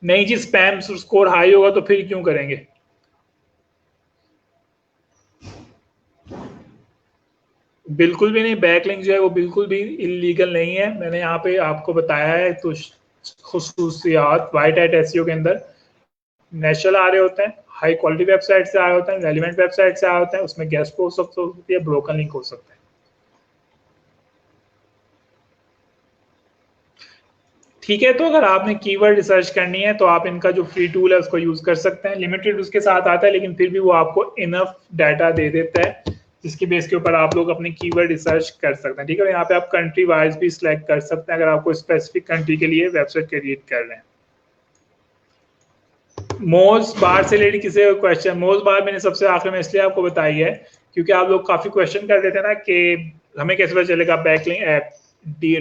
नहीं जी, स्पैम स्कोर हाई होगा तो फिर क्यों करेंगे? बिल्कुल भी नहीं, बैकलिंक जो है वो बिल्कुल भी इलीगल नहीं है। मैंने यहाँ पे आपको बताया है तो खुसूसियात वाइट हैट एसईओ के अंदर नेचुरल आ रहे होते हैं, हाई क्वालिटी वेबसाइट से आए होते हैं, रेलिवेंट वेबसाइट से आए होते हैं, उसमें गेस्ट हो सकती है, ब्रोकन लिंक हो सकता है। ठीक है, तो अगर आपने कीवर्ड रिसर्च करनी है तो आप इनका जो फ्री टूल है उसको यूज कर सकते हैं। लिमिटेड उसके साथ आता है, लेकिन फिर भी वो आपको इनफ डाटा दे देता है जिसकी बेस के ऊपर आप लोग अपनी कीवर्ड रिसर्च कर सकते हैं। ठीक है, यहाँ पे आप कंट्री वाइज भी सिलेक्ट कर सकते हैं अगर आपको स्पेसिफिक कंट्री के लिए वेबसाइट क्रिएट कर रहे हैं। मोज बार से रिलेटेड किसी क्वेश्चन? मोज बार मैंने सबसे आखिर में इसलिए आपको बताई है क्योंकि आप लोग काफी क्वेश्चन कर रहे थे ना कि हमें कैसे पता चलेगा बैकलिंक ऐप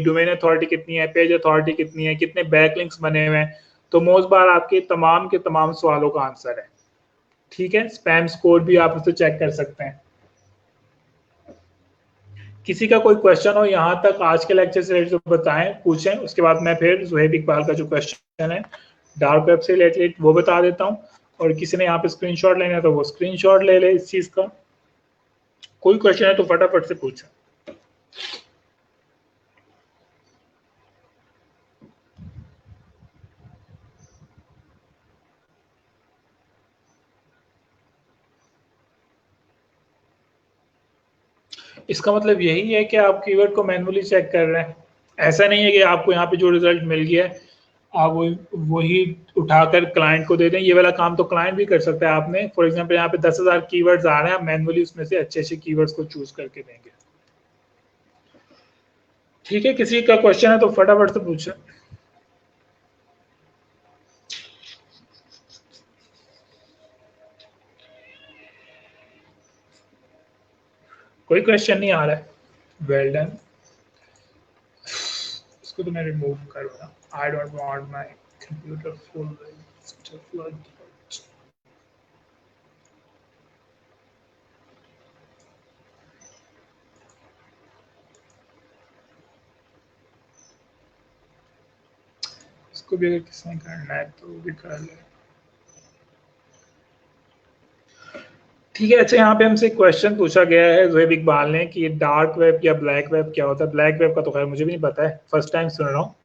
डोमेन अथॉरिटी कितनी है, पेज अथॉरिटी कितनी है, कितने बैकलिंक्स बने हुए हैं। तो मोज बार आपके तमाम के तमाम सवालों का आंसर है। ठीक है, स्पैम स्कोर भी आप उससे चेक कर सकते हैं। किसी का कोई क्वेश्चन हो यहाँ तक आज के लेक्चर से रिलेटेड तो बताएं, पूछें। उसके बाद मैं फिर जुहैब इकबाल का जो क्वेश्चन है डार्क वेब से रिलेटेड वो बता देता हूँ। और किसी ने यहाँ पे स्क्रीनशॉट लेना है तो वो स्क्रीनशॉट ले ले इस चीज का। कोई क्वेश्चन है तो फटाफट से पूछें। इसका मतलब यही है कि आप कीवर्ड को मैन्युअली चेक कर रहे हैं। ऐसा नहीं है कि आपको यहाँ पे जो रिजल्ट मिल गया है आप वही उठाकर क्लाइंट को दे दें। ये वाला काम तो क्लाइंट भी कर सकता है। आपने फॉर एग्जांपल यहाँ पे 10,000 कीवर्ड्स आ रहे हैं, आप मैन्युअली उसमें से अच्छे अच्छे कीवर्ड्स को चूज करके देंगे। ठीक है, किसी का क्वेश्चन है तो फटाफट से पूछें। कोई क्वेश्चन नहीं आ रहा है? Well done. इसको तो मैं रिमूव करूँगा। I don't want my computer full stuff like that. इसको भी अगर किसी ने करना है तो भी कर ले। ठीक है, अच्छा यहाँ पे हमसे क्वेश्चन पूछा गया है जुहैब इकबाल ने कि डार्क वेब या ब्लैक वेब क्या होता है। ब्लैक वेब का तो खैर मुझे भी नहीं पता है, फर्स्ट टाइम सुन रहा हूँ।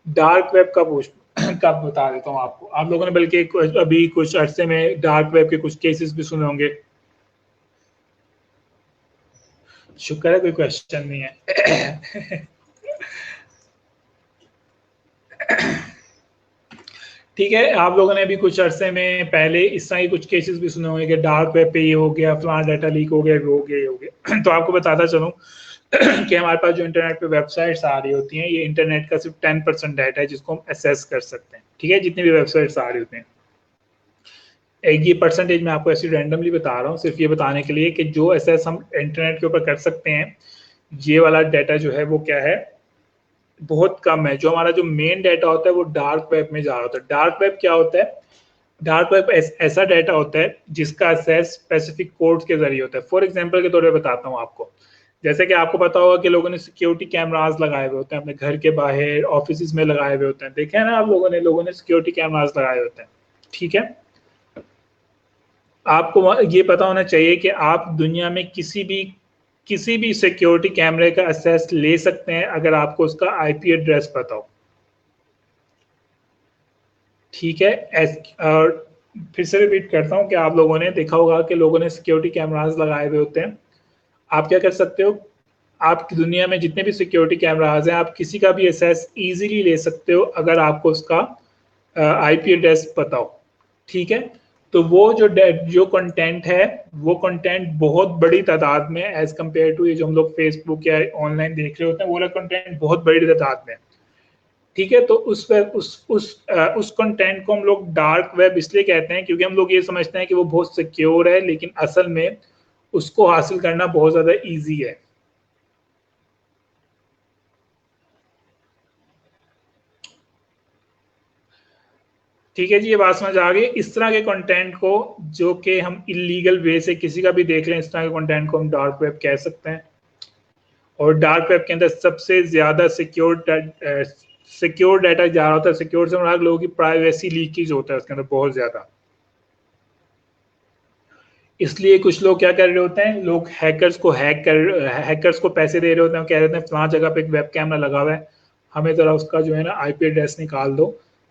डार्क वेब का पूछ कब बता देता हूँ आपको। आप लोगों ने बल्कि अभी कुछ अरसे में डार्क वेब के कुछ केसेस भी सुने होंगे। शुक्र है कोई क्वेश्चन नहीं है। ठीक है, आप लोगों ने भी कुछ अरसे में पहले इस तरह के कुछ केसेस भी सुने होंगे कि डार्क वेब पे ये हो गया, फलाना डाटा लीक हो गया, वो हो गया, ये हो गया। तो आपको बताता चलूं कि हमारे पास जो इंटरनेट पे वेबसाइट्स आ रही होती हैं, ये इंटरनेट का सिर्फ 10% डाटा है जिसको हम असेस कर सकते हैं। ठीक है, जितनी भी वेबसाइट्स आ रही होती हैं, एक ये परसेंटेज मैं आपको ऐसे रैंडमली बता रहा हूँ सिर्फ ये बताने के लिए कि जो असेस हम इंटरनेट के ऊपर कर सकते हैं, ये वाला डाटा जो है वो क्या है, बहुत कम है। जो हमारा जो मेन डाटा होता है वो डार्क वेब में जा रहा होता है। डार्क वेब क्या होता है? डार्क वेब ऐसा डाटा होता है जिसका असेस स्पेसिफिक कोड्स के जरिए होता है। फॉर एग्जांपल के तौर पे बताता हूँ आपको, जैसे कि आपको पता होगा कि लोगों ने सिक्योरिटी कैमरास लगाए हुए होते हैं अपने घर के बाहर, ऑफिस में लगाए हुए होते हैं, देखे हैं ना आप लोगों ने सिक्योरिटी कैमरास लगाए होते हैं, ठीक है। आपको ये पता होना चाहिए कि आप दुनिया में किसी भी सिक्योरिटी कैमरे का एक्सेस ले सकते हैं अगर आपको उसका आईपी एड्रेस पता हो, ठीक है। और फिर से रिपीट करता हूं कि आप लोगों ने देखा होगा कि लोगों ने सिक्योरिटी कैमरास लगाए हुए होते हैं। आप क्या कर सकते हो, आपकी दुनिया में जितने भी सिक्योरिटी कैमरास हैं आप किसी का भी एक्सेस इजीली ले सकते हो अगर आपको उसका आईपी एड्रेस पता हो, ठीक है। तो वो जो कंटेंट है वो कंटेंट बहुत बड़ी तादाद में एज कम्पेयर टू ये जो हम लोग फेसबुक या ऑनलाइन देख रहे होते हैं, वो वाला कंटेंट बहुत बड़ी तादाद में, ठीक है। तो उस कंटेंट को हम लोग डार्क वेब इसलिए कहते हैं क्योंकि हम लोग ये समझते हैं कि वो बहुत सिक्योर है, लेकिन असल में उसको हासिल करना बहुत ज्यादा इजी है। ठीक है जी, ये बात समझ आ गई। इस तरह के कंटेंट को जो कि हम इलीगल वे से किसी का भी देख रहे हैं, इस तरह के कंटेंट को हम डार्क वेब कह सकते हैं। और डार्क वेब के अंदर सबसे ज्यादा सिक्योर डाटा जा रहा होता है। सिक्योर से मुराद लोगों की प्राइवेसी लीकेज होता है उसके अंदर बहुत ज्यादा। इसलिए कुछ लोग क्या कर रहे होते हैं, लोग हैकर्स को पैसे दे रहे होते हैं, कह रहे होते हैं फलां जगह पे एक वेब कैमरा लगा हुआ है, हमें जरा उसका जो है ना आईपी एड्रेस निकाल दो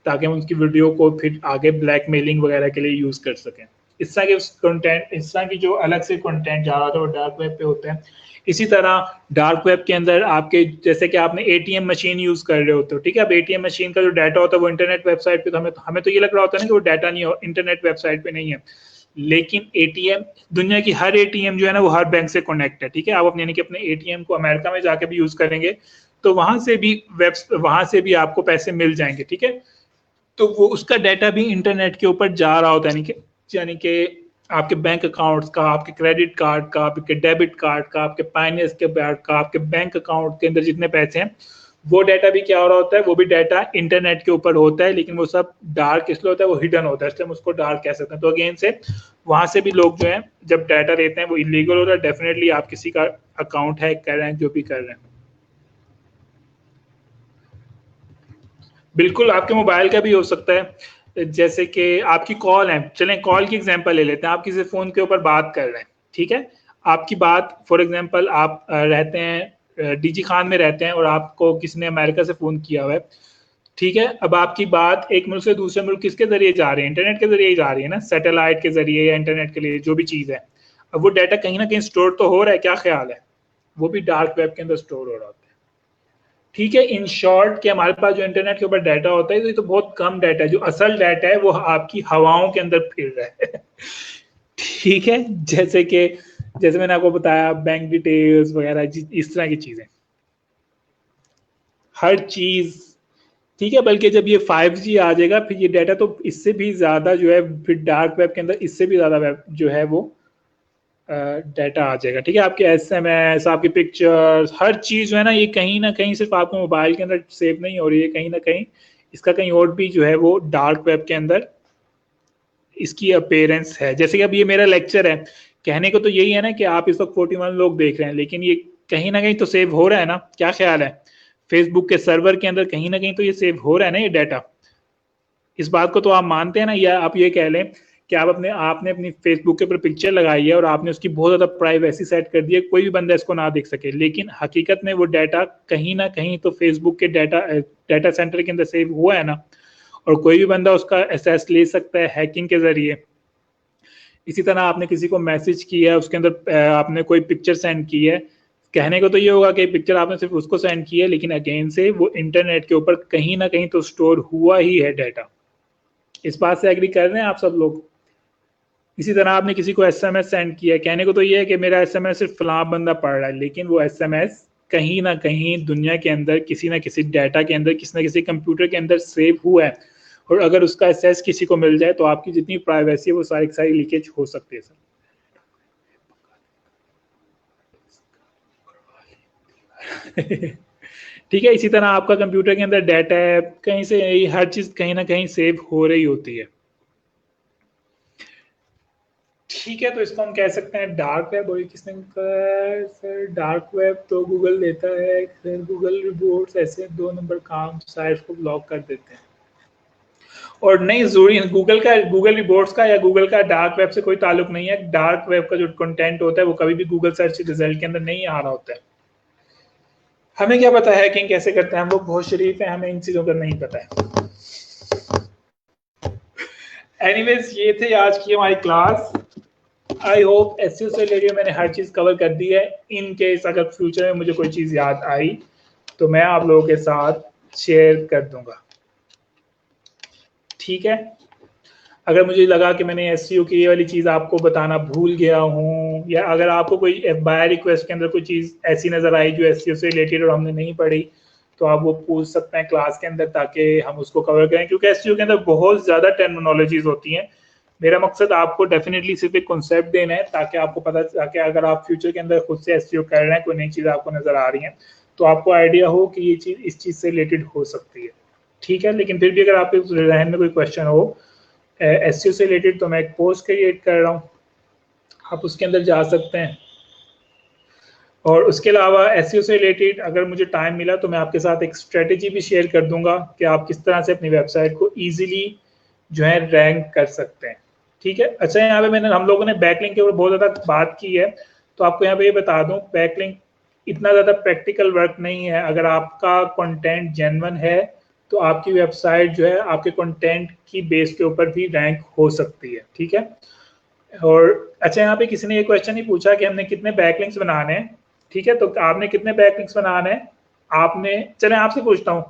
ताकि हम उसकी वीडियो को फिर आगे ब्लैकमेलिंग वगैरह के लिए यूज कर सकें। इस तरह के कंटेंट, इस तरह की जो अलग से कंटेंट जा रहा था वो डार्क वेब पे होते हैं। इसी तरह डार्क वेब के अंदर आपके, जैसे कि आपने एटीएम मशीन यूज कर रहे होते हो, ठीक है। अब एटीएम मशीन का जो डाटा होता है वो इंटरनेट वेबसाइट पे, तो हमें तो ये लग रहा होता है ना कि वो डाटा नहीं हो, इंटरनेट वेबसाइट पे नहीं है, लेकिन एटीएम, दुनिया की हर एटीएम जो है ना वो हर बैंक से कनेक्ट है, ठीक है। आप अपने यानी कि अपने एटीएम को अमेरिका में जाके भी यूज करेंगे तो वहां से भी आपको पैसे मिल जाएंगे, ठीक है। तो वो उसका डाटा भी इंटरनेट के ऊपर जा रहा होता है, यानी कि आपके बैंक अकाउंट्स का, आपके क्रेडिट कार्ड का, आपके डेबिट कार्ड का, आपके फाइनेंस के कार्ड का, आपके बैंक अकाउंट के अंदर जितने पैसे हैं, वो डाटा भी क्या हो रहा होता है, वो भी डाटा इंटरनेट के ऊपर होता है, लेकिन वो सब डार्क इसलिए होता है, वो हिडन होता है, इसलिए हम उसको डार्क कह सकते हैं। तो अगेन से वहां से भी लोग जो है जब डाटा लेते हैं वो इलीगल होता है। डेफिनेटली आप किसी का अकाउंट हैक कर रहे हैं, जो भी कर रहे हैं। बिल्कुल आपके मोबाइल का भी हो सकता है। जैसे कि आपकी कॉल है, चलें कॉल की एग्जांपल ले लेते हैं। आप किसी फोन के ऊपर बात कर रहे हैं, ठीक है। आपकी बात फॉर एग्जांपल आप रहते हैं डीजी खान में रहते हैं और आपको किसी ने अमेरिका से फोन किया हुआ है, ठीक है। अब आपकी बात एक मुल्क से दूसरे मुल्क किसके जरिए जा रही है, इंटरनेट के जरिए ही जा रही है ना, सैटेलाइट के जरिए या इंटरनेट के लिए जो भी चीज है। अब वो डाटा कहीं ना कहीं स्टोर तो हो रहा है, क्या ख्याल है, वो भी डार्क वेब के अंदर स्टोर हो रहा होता है, ठीक है। इन शॉर्ट कि हमारे पास जो इंटरनेट के ऊपर डाटा होता है तो ये तो बहुत कम डाटा है, जो असल डाटा है वो आपकी हवाओं के अंदर फिर रहा है ठीक है। जैसे मैंने आपको बताया बैंक डिटेल्स वगैरह, इस तरह की चीजें, हर चीज, ठीक है। बल्कि जब ये 5G आ जाएगा फिर ये डाटा तो इससे भी ज्यादा जो है, फिर डार्क वेब के अंदर इससे भी ज्यादा वेब जो है वो डाटा आ जाएगा, ठीक है। आपके SMS, आपकी पिक्चर्स, हर चीज जो है ना, ये कहीं ना कहीं सिर्फ आपको मोबाइल के अंदर सेव नहीं हो रही है, कहीं ना कहीं इसका कहीं और भी जो है वो डार्क वेब के अंदर इसकी अपेयरेंस है। जैसे कि अब ये मेरा लेक्चर है, कहने को तो यही है ना कि आप इस वक्त 41 लोग देख रहे हैं, लेकिन ये कहीं ना कहीं तो सेव हो रहा है ना, क्या ख्याल है। फेसबुक के सर्वर के अंदर कहीं ना कहीं तो ये सेव हो रहा है ना ये डाटा। इस बात को तो आप मानते हैं ना, या आप ये कह लें कि आपने अपनी फेसबुक के ऊपर पिक्चर लगाई है और आपने उसकी बहुत ज्यादा प्राइवेसी सेट कर दी है, कोई भी बंदा इसको ना देख सके, लेकिन हकीकत में वो डाटा कहीं ना कहीं तो फेसबुक के डाटा सेंटर के अंदर सेव हुआ है ना, और कोई भी बंदा उसका एक्सेस ले सकता है हैकिंग के जरिए। इसी तरह आपने किसी को मैसेज किया है, उसके अंदर आपने कोई पिक्चर सेंड की है, कहने को तो ये होगा कि पिक्चर आपने सिर्फ उसको सेंड की है, लेकिन अगेन से वो इंटरनेट के ऊपर कहीं ना कहीं तो स्टोर हुआ ही है डाटा। इस बात से एग्री कर रहे हैं आप सब लोग। इसी तरह आपने किसी को SMS सेंड किया, कहने को तो ये है कि मेरा SMS सिर्फ फलां बंदा पढ़ रहा है, लेकिन वो SMS कहीं ना कहीं दुनिया के अंदर किसी ना किसी डाटा के अंदर, किसी ना किसी कंप्यूटर के अंदर सेव हुआ है, और अगर उसका एक्सेस किसी को मिल जाए तो आपकी जितनी प्राइवेसी है वो सारी सारी लीकेज हो सकती है सर। ठीक है। इसी तरह आपका कंप्यूटर के अंदर डाटा है, कहीं से हर चीज कहीं ना कहीं सेव हो रही होती है, ठीक है, तो इसको हम कह सकते हैं डार्क वेब। और किसने कहा सर डार्क वेब तो गूगल देता है सर, गूगल रिपोर्ट्स ऐसे 2 नंबर काम साइट्स को ब्लॉक कर देते हैं। और नहीं जरूरी गूगल का, गूगल रिपोर्ट्स का या गूगल का डार्क वेब से कोई ताल्लुक नहीं है। डार्क वेब का जो कंटेंट होता है वो कभी भी गूगल सर्च रिजल्ट के अंदर नहीं आ रहा होता है। हमें क्या पता है कि कैसे करते हैं, हम लोग बहुत शरीफ हैं, हमें इन चीजों का नहीं पता है। एनीवेज ये थे आज की हमारी क्लास। आई होप एसईओ से रिलेटेड मैंने हर चीज कवर कर दी है। इन केस अगर फ्यूचर में मुझे कोई चीज याद आई तो मैं आप लोगों के साथ शेयर कर दूंगा, ठीक है। अगर मुझे लगा कि मैंने एसईओ की ये वाली चीज आपको बताना भूल गया हूँ, या अगर आपको कोई बाय रिक्वेस्ट के अंदर कोई चीज ऐसी नजर आई जो एसईओ से रिलेटेड और हमने नहीं पढ़ी, तो आप वो पूछ सकते हैं क्लास के अंदर ताकि हम उसको कवर करें, क्योंकि एसईओ के अंदर बहुत ज्यादा टर्मिनोलॉजीज होती हैं। मेरा मकसद आपको डेफिनेटली सिर्फ एक कॉन्सेप्ट देना है ताकि आपको पता, ताकि अगर आप फ्यूचर के अंदर खुद से एसईओ कर रहे हैं, कोई नई चीज आपको नजर आ रही है, तो आपको आइडिया हो कि ये चीज इस चीज से रिलेटेड हो सकती है, ठीक है। लेकिन फिर भी अगर आपके जहन में कोई क्वेश्चन हो एसईओ से रिलेटेड, तो मैं एक पोस्ट क्रिएट कर रहा हूँ, आप उसके अंदर जा सकते हैं। और उसके अलावा एसईओ से रिलेटेड अगर मुझे टाइम मिला तो मैं आपके साथ एक स्ट्रेटेजी भी शेयर कर दूंगा कि आप किस तरह से अपनी वेबसाइट को इजीली जो है रैंक कर सकते हैं, ठीक है। अच्छा, यहाँ पे हम लोगों ने बैकलिंक के ऊपर बहुत ज़्यादा बात की है, तो आपको यहाँ पे ये बता दूं बैकलिंक इतना ज़्यादा प्रैक्टिकल वर्क नहीं है। अगर आपका कंटेंट जेन्युइन है तो आपकी वेबसाइट जो है आपके कंटेंट की बेस के ऊपर भी रैंक हो सकती है, ठीक है। और अच्छा, यहाँ पे किसी ने ये क्वेश्चन ही पूछा कि हमने कितने बैकलिंक्स बनाने हैं, ठीक है। तो आपने कितने बैकलिंक्स बनाने हैं, आपने, चले आपसे पूछता हूँ,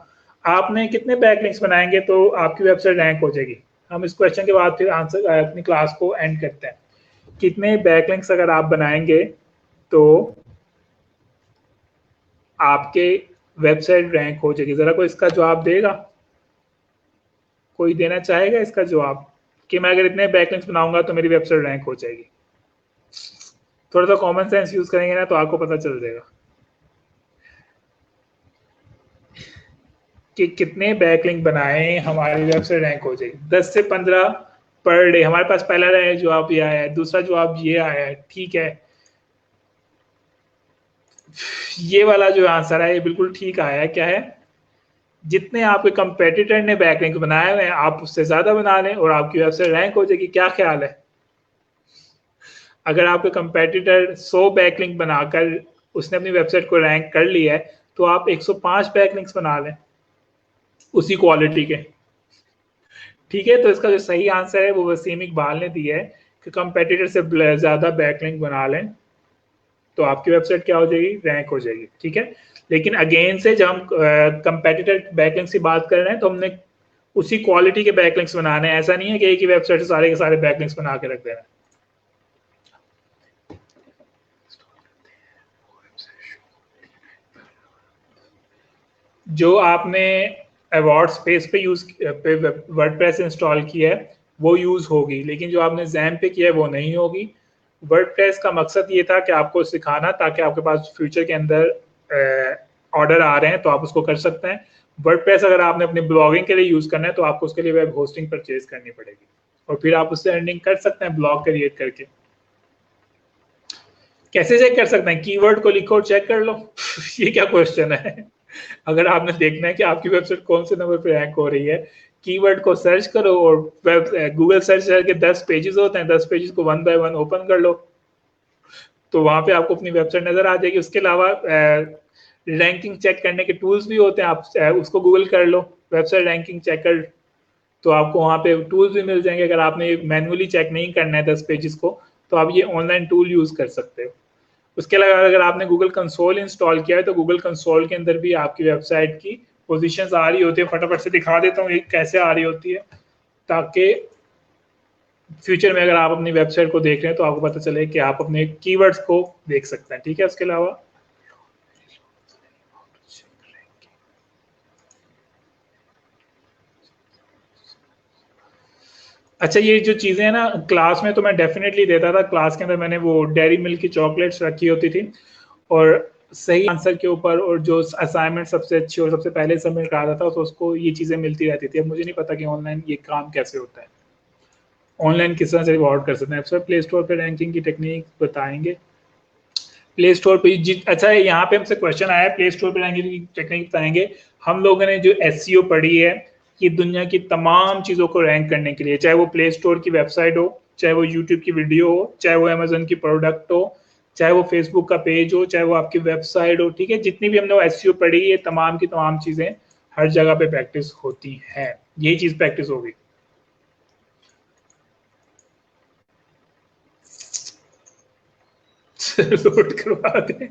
आपने कितने बैकलिंक्स बनाएंगे तो आपकी वेबसाइट रैंक हो जाएगी। हम इस क्वेश्चन के बाद फिर आंसर अपनी क्लास को एंड करते हैं। कितने बैकलिंक्स अगर आप बनाएंगे तो आपके वेबसाइट रैंक हो जाएगी। जरा कोई इसका जवाब देगा, कोई देना चाहेगा इसका जवाब कि मैं अगर इतने बैकलिंक्स बनाऊंगा तो मेरी वेबसाइट रैंक हो जाएगी। थोड़ा सा कॉमन सेंस यूज करेंगे ना तो आपको पता चल जाएगा कि कितने बैकलिंक बनाए हमारी वेबसाइट रैंक हो जाएगी। 10 से 15 पर डे। हमारे पास पहला जवाब ये आया है, दूसरा जवाब ये आया है, ठीक है। ये वाला जो आंसर है ये बिल्कुल ठीक आया है। क्या है, जितने आपके कंपेटिटर ने बैकलिंक बनाए हुए हैं आप उससे ज्यादा बना लें और आपकी वेबसाइट रैंक हो जाएगी। क्या ख्याल है, अगर आपके कंपेटिटर 100 बैकलिंक बनाकर उसने अपनी वेबसाइट को रैंक कर लिया है तो आप 105 बैकलिंक्स बना लें उसी क्वालिटी के, ठीक है। तो इसका जो सही आंसर है वो वसीम इकबाल ने दिया है कि कंपेटिटर से ज्यादा बैकलिंक बना लें तो आपकी वेबसाइट क्या हो जाएगी, रैंक हो जाएगी, ठीक है। लेकिन अगेन से जब हम कंपेटिटर बैकलिंक्स की बात कर रहे हैं तो हमने उसी क्वालिटी के बैकलिंक्स बनाने हैं। ऐसा नहीं है कि एक ही वेबसाइट से सारे के सारे बैकलिंक्स बना के रख देना है। जो आपने अवार्ड स्पेस पे यूज पे वर्डप्रेस इंस्टॉल किया है वो यूज होगी, लेकिन जो आपने जैम पे किया है वो नहीं होगी। वर्डप्रेस का मकसद ये था कि आपको सिखाना ताकि आपके पास फ्यूचर के अंदर ऑर्डर आ रहे हैं तो आप उसको कर सकते हैं। वर्डप्रेस अगर आपने अपनी ब्लॉगिंग के लिए यूज करना है तो आपको उसके लिए वेब होस्टिंग परचेज करनी पड़ेगी और फिर आप उससे अर्निंग कर सकते हैं ब्लॉग क्रिएट करके। कैसे चेक कर सकते हैं, कीवर्ड को लिखो और चेक कर लो। ये क्या क्वेश्चन है। अगर आपने देखना है कि आपकी वेबसाइट कौन से नंबर पे रैंक हो रही है, कीवर्ड को सर्च करो और गूगल सर्च करके 10 पेजेस होते हैं, 10 पेजेस को 1 बाय 1 ओपन कर लो तो वहां पे आपको अपनी वेबसाइट नजर आ जाएगी। उसके अलावा रैंकिंग चेक करने के टूल्स भी होते हैं, आप उसको गूगल कर लो वेबसाइट रैंकिंग चेकर, तो आपको वहाँ पे टूल्स भी मिल जाएंगे। अगर आपने मैनुअली चेक नहीं करना है 10 पेजेस को तो आप ये ऑनलाइन टूल यूज कर सकते हो। उसके अलावा अगर आपने गूगल कंसोल इंस्टॉल किया है तो गूगल कंसोल के अंदर भी आपकी वेबसाइट की पोजीशंस आ रही होती है। फटाफट से दिखा देता हूँ ये कैसे आ रही होती है ताकि फ्यूचर में अगर आप अपनी वेबसाइट को देख रहे हैं तो आपको पता चले कि आप अपने कीवर्ड्स को देख सकते हैं, ठीक है। उसके अलावा अच्छा, ये जो चीज़ें हैं ना क्लास में तो मैं डेफिनेटली देता था। क्लास के अंदर मैंने वो डेयरी मिल्क की चॉकलेट्स रखी होती थी और सही आंसर के ऊपर और जो असाइनमेंट सबसे अच्छी और सबसे पहले सबमिट कराता था तो उसको ये चीज़ें मिलती रहती थी। अब मुझे नहीं पता कि ऑनलाइन ये काम कैसे होता है। ऑनलाइन किस तरह से रिवॉर्ड कर सकते हैं। सर प्ले स्टोर पे रैंकिंग की टेक्निक बताएंगे। प्ले स्टोर पे अच्छा है, यहाँ पे हमसे क्वेश्चन आया है प्ले स्टोर पे रैंकिंग की टेक्निक बताएंगे। हम लोगों ने जो एसईओ पढ़ी है कि दुनिया की तमाम चीज़ों को रैंक करने के लिए, चाहे वो प्ले स्टोर की वेबसाइट हो, चाहे वो यूट्यूब की वीडियो हो, चाहे वो अमेजन की प्रोडक्ट हो, चाहे वो फेसबुक का पेज हो, चाहे वो आपकी वेबसाइट हो, ठीक है, जितनी भी हमने एसईओ पढ़ी है तमाम की तमाम चीज़ें हर जगह पे प्रैक्टिस होती हैं। यही चीज़ प्रैक्टिस होगी। लोड करवा दें।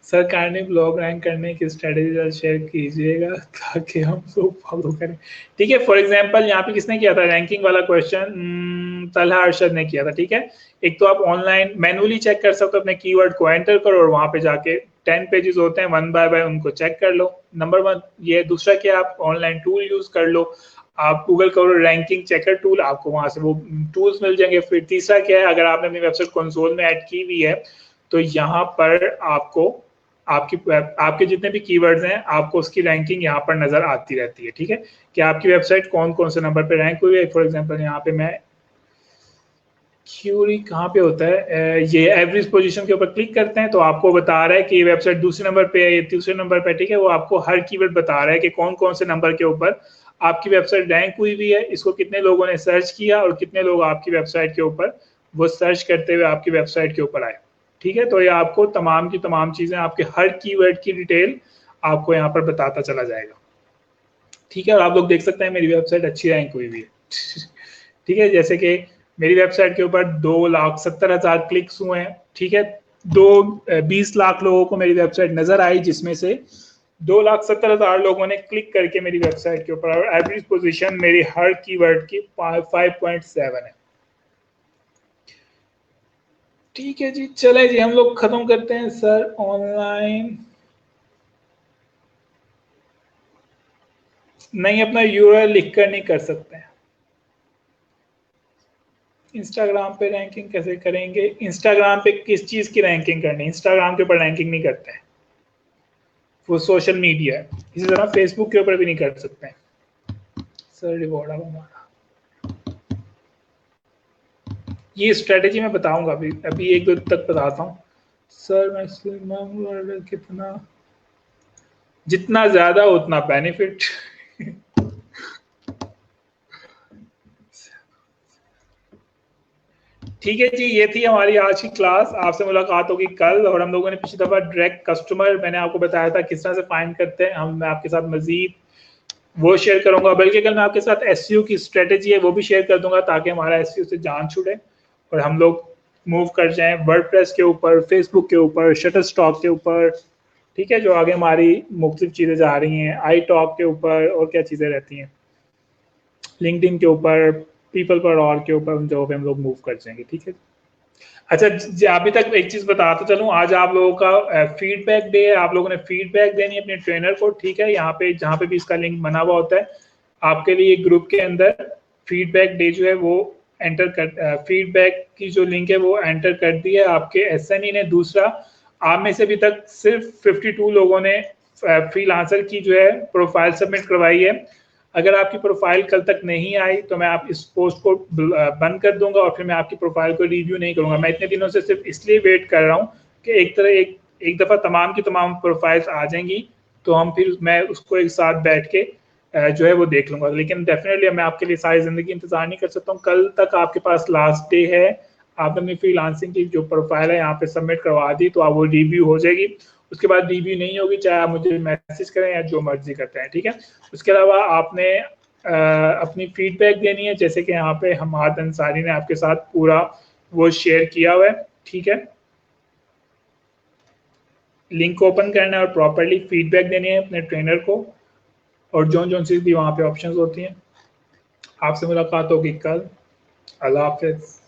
सरकार ने ब्लॉग रैंक करने की स्ट्रेटेजी शेयर कीजिएगा ताकि हम लोग फॉलो करें। ठीक है, फॉर एग्जांपल यहाँ पे किसने किया था रैंकिंग वाला क्वेश्चन? तलहा अरशद ने किया था। ठीक है, एक तो आप ऑनलाइन मैनुअली चेक कर सकते हो, अपने कीवर्ड को एंटर करो और वहां पे जाके 10 पेजेस होते हैं, वन बाय बाय उनको चेक कर लो। नंबर 1 ये। दूसरा क्या, आप ऑनलाइन टूल यूज कर लो, आप गूगल करो रैंकिंग चेकर टूल, आपको वहां से वो टूल्स मिल जाएंगे। फिर तीसरा क्या है, अगर आपने अपनी वेबसाइट कंसोल में ऐड की हुई है तो यहाँ पर आपको आपके जितने भी कीवर्ड्स हैं आपको उसकी रैंकिंग यहाँ पर नजर आती रहती है। ठीक है, कि आपकी वेबसाइट कौन कौन से नंबर पे रैंक हुई है। फॉर एग्जांपल यहाँ पे मैं क्यूरी कहाँ पे होता है, ये एवरेज पोजीशन के ऊपर क्लिक करते हैं तो आपको बता रहा है कि ये वेबसाइट दूसरे नंबर पे है, ये तीसरे नंबर पे। ठीक है, वो आपको हर कीवर्ड बता रहा है कि कौन कौन से नंबर के ऊपर आपकी वेबसाइट रैंक हुई भी है, इसको कितने लोगों ने सर्च किया और कितने लोग आपकी वेबसाइट के ऊपर वो सर्च करते हुए आपकी वेबसाइट के ऊपर आए। ठीक है, तो ये आपको तमाम की तमाम चीजें, आपके हर कीवर्ड की डिटेल आपको यहाँ पर बताता चला जाएगा। ठीक है, और आप लोग देख सकते हैं मेरी वेबसाइट अच्छी रैंक हुई भी है। ठीक है, जैसे कि मेरी वेबसाइट के ऊपर 2,70,000 क्लिक्स हुए हैं। ठीक है, 20 लाख लोगों को मेरी वेबसाइट नजर आई, जिसमें से 2,70,000 लोगों ने क्लिक करके मेरी वेबसाइट के ऊपर, और एवरेज पोजीशन मेरी हर कीवर्ड की 5.7 है। ठीक है जी, चले जी हम लोग खत्म करते हैं। सर ऑनलाइन नहीं, अपना यूआरएल लिखकर नहीं कर सकते हैं। इंस्टाग्राम पे रैंकिंग कैसे करेंगे? इंस्टाग्राम पे किस चीज की रैंकिंग करनी है? इंस्टाग्राम के ऊपर रैंकिंग नहीं करते हैं, वो सोशल मीडिया है। इसी तरह फेसबुक के ऊपर भी नहीं कर सकते हैं। सर रिवॉर्ड अब हमारा ये स्ट्रेटेजी मैं बताऊंगा, अभी अभी एक दो तक बताता हूँ। सर मैक्सिमम कितना, जितना ज्यादा उतना बेनिफिट। ठीक है जी, ये थी हमारी आज की क्लास। आपसे मुलाकात होगी कल, और हम लोगों ने पिछली दफा डायरेक्ट कस्टमर मैंने आपको बताया था किस तरह से फाइंड करते हैं, हम मैं आपके साथ मजीद वो शेयर करूंगा, बल्कि कल मैं आपके साथ एसईओ की स्ट्रेटेजी है वो भी शेयर कर दूंगा, ताकि हमारा एसईओ से जान छुड़े और हम लोग मूव कर जाएं वर्डप्रेस के ऊपर, फेसबुक के ऊपर, शटरस्टॉक के ऊपर। ठीक है, जो आगे हमारी मुख्तलिफ चीज़ें जा रही हैं, आई टॉक के ऊपर, और क्या चीज़ें रहती हैं, लिंक्डइन के ऊपर, पीपल पर और के ऊपर, उन जगहों पे हम लोग मूव कर जाएंगे। ठीक है, अच्छा अभी तक एक चीज बताता चलूं, आज आप लोगों का फीडबैक डे है, आप लोगों ने फीडबैक देनी है अपने ट्रेनर को। ठीक है, यहाँ पे जहाँ पे भी इसका लिंक बना हुआ होता है आपके लिए ग्रुप के अंदर फीडबैक डे जो है वो एंटर कर, फीडबैक की जो लिंक है वो एंटर कर दी है आपके एसएनई ने। दूसरा, आप में से अभी तक सिर्फ 52 लोगों ने फ्रीलांसर की जो है प्रोफाइल सबमिट करवाई है। अगर आपकी प्रोफाइल कल तक नहीं आई तो मैं आप इस पोस्ट को बंद कर दूंगा और फिर मैं आपकी प्रोफाइल को रिव्यू नहीं करूंगा। मैं इतने दिनों से सिर्फ इसलिए वेट कर रहा हूँ कि एक दफ़ा तमाम की तमाम प्रोफाइल्स आ जाएंगी तो हम फिर मैं उसको एक साथ बैठ के जो है वो देख लूंगा। लेकिन डेफिनेटली मैं आपके लिए सारी ज़िंदगी इंतज़ार नहीं कर सकता हूँ। कल तक आपके पास लास्ट डे है, आपने अपनी फ्रीलांसिंग की जो प्रोफाइल है यहाँ पे सबमिट करवा दी तो आप वो रिव्यू हो जाएगी। उसके बाद रिव्यू नहीं होगी, चाहे आप मुझे मैसेज करें या जो मर्जी करते हैं। ठीक है, उसके अलावा आपने अपनी फीडबैक देनी है, जैसे कि यहाँ पे हमाद अंसारी ने आपके साथ पूरा वो शेयर किया हुआ है। ठीक है, लिंक ओपन करना है और प्रॉपरली फीडबैक देनी है अपने ट्रेनर को, और जो जो सी भी वहाँ पे ऑप्शंस होती हैं। आपसे मुलाकात होगी कल। अल्लाह हाफिज।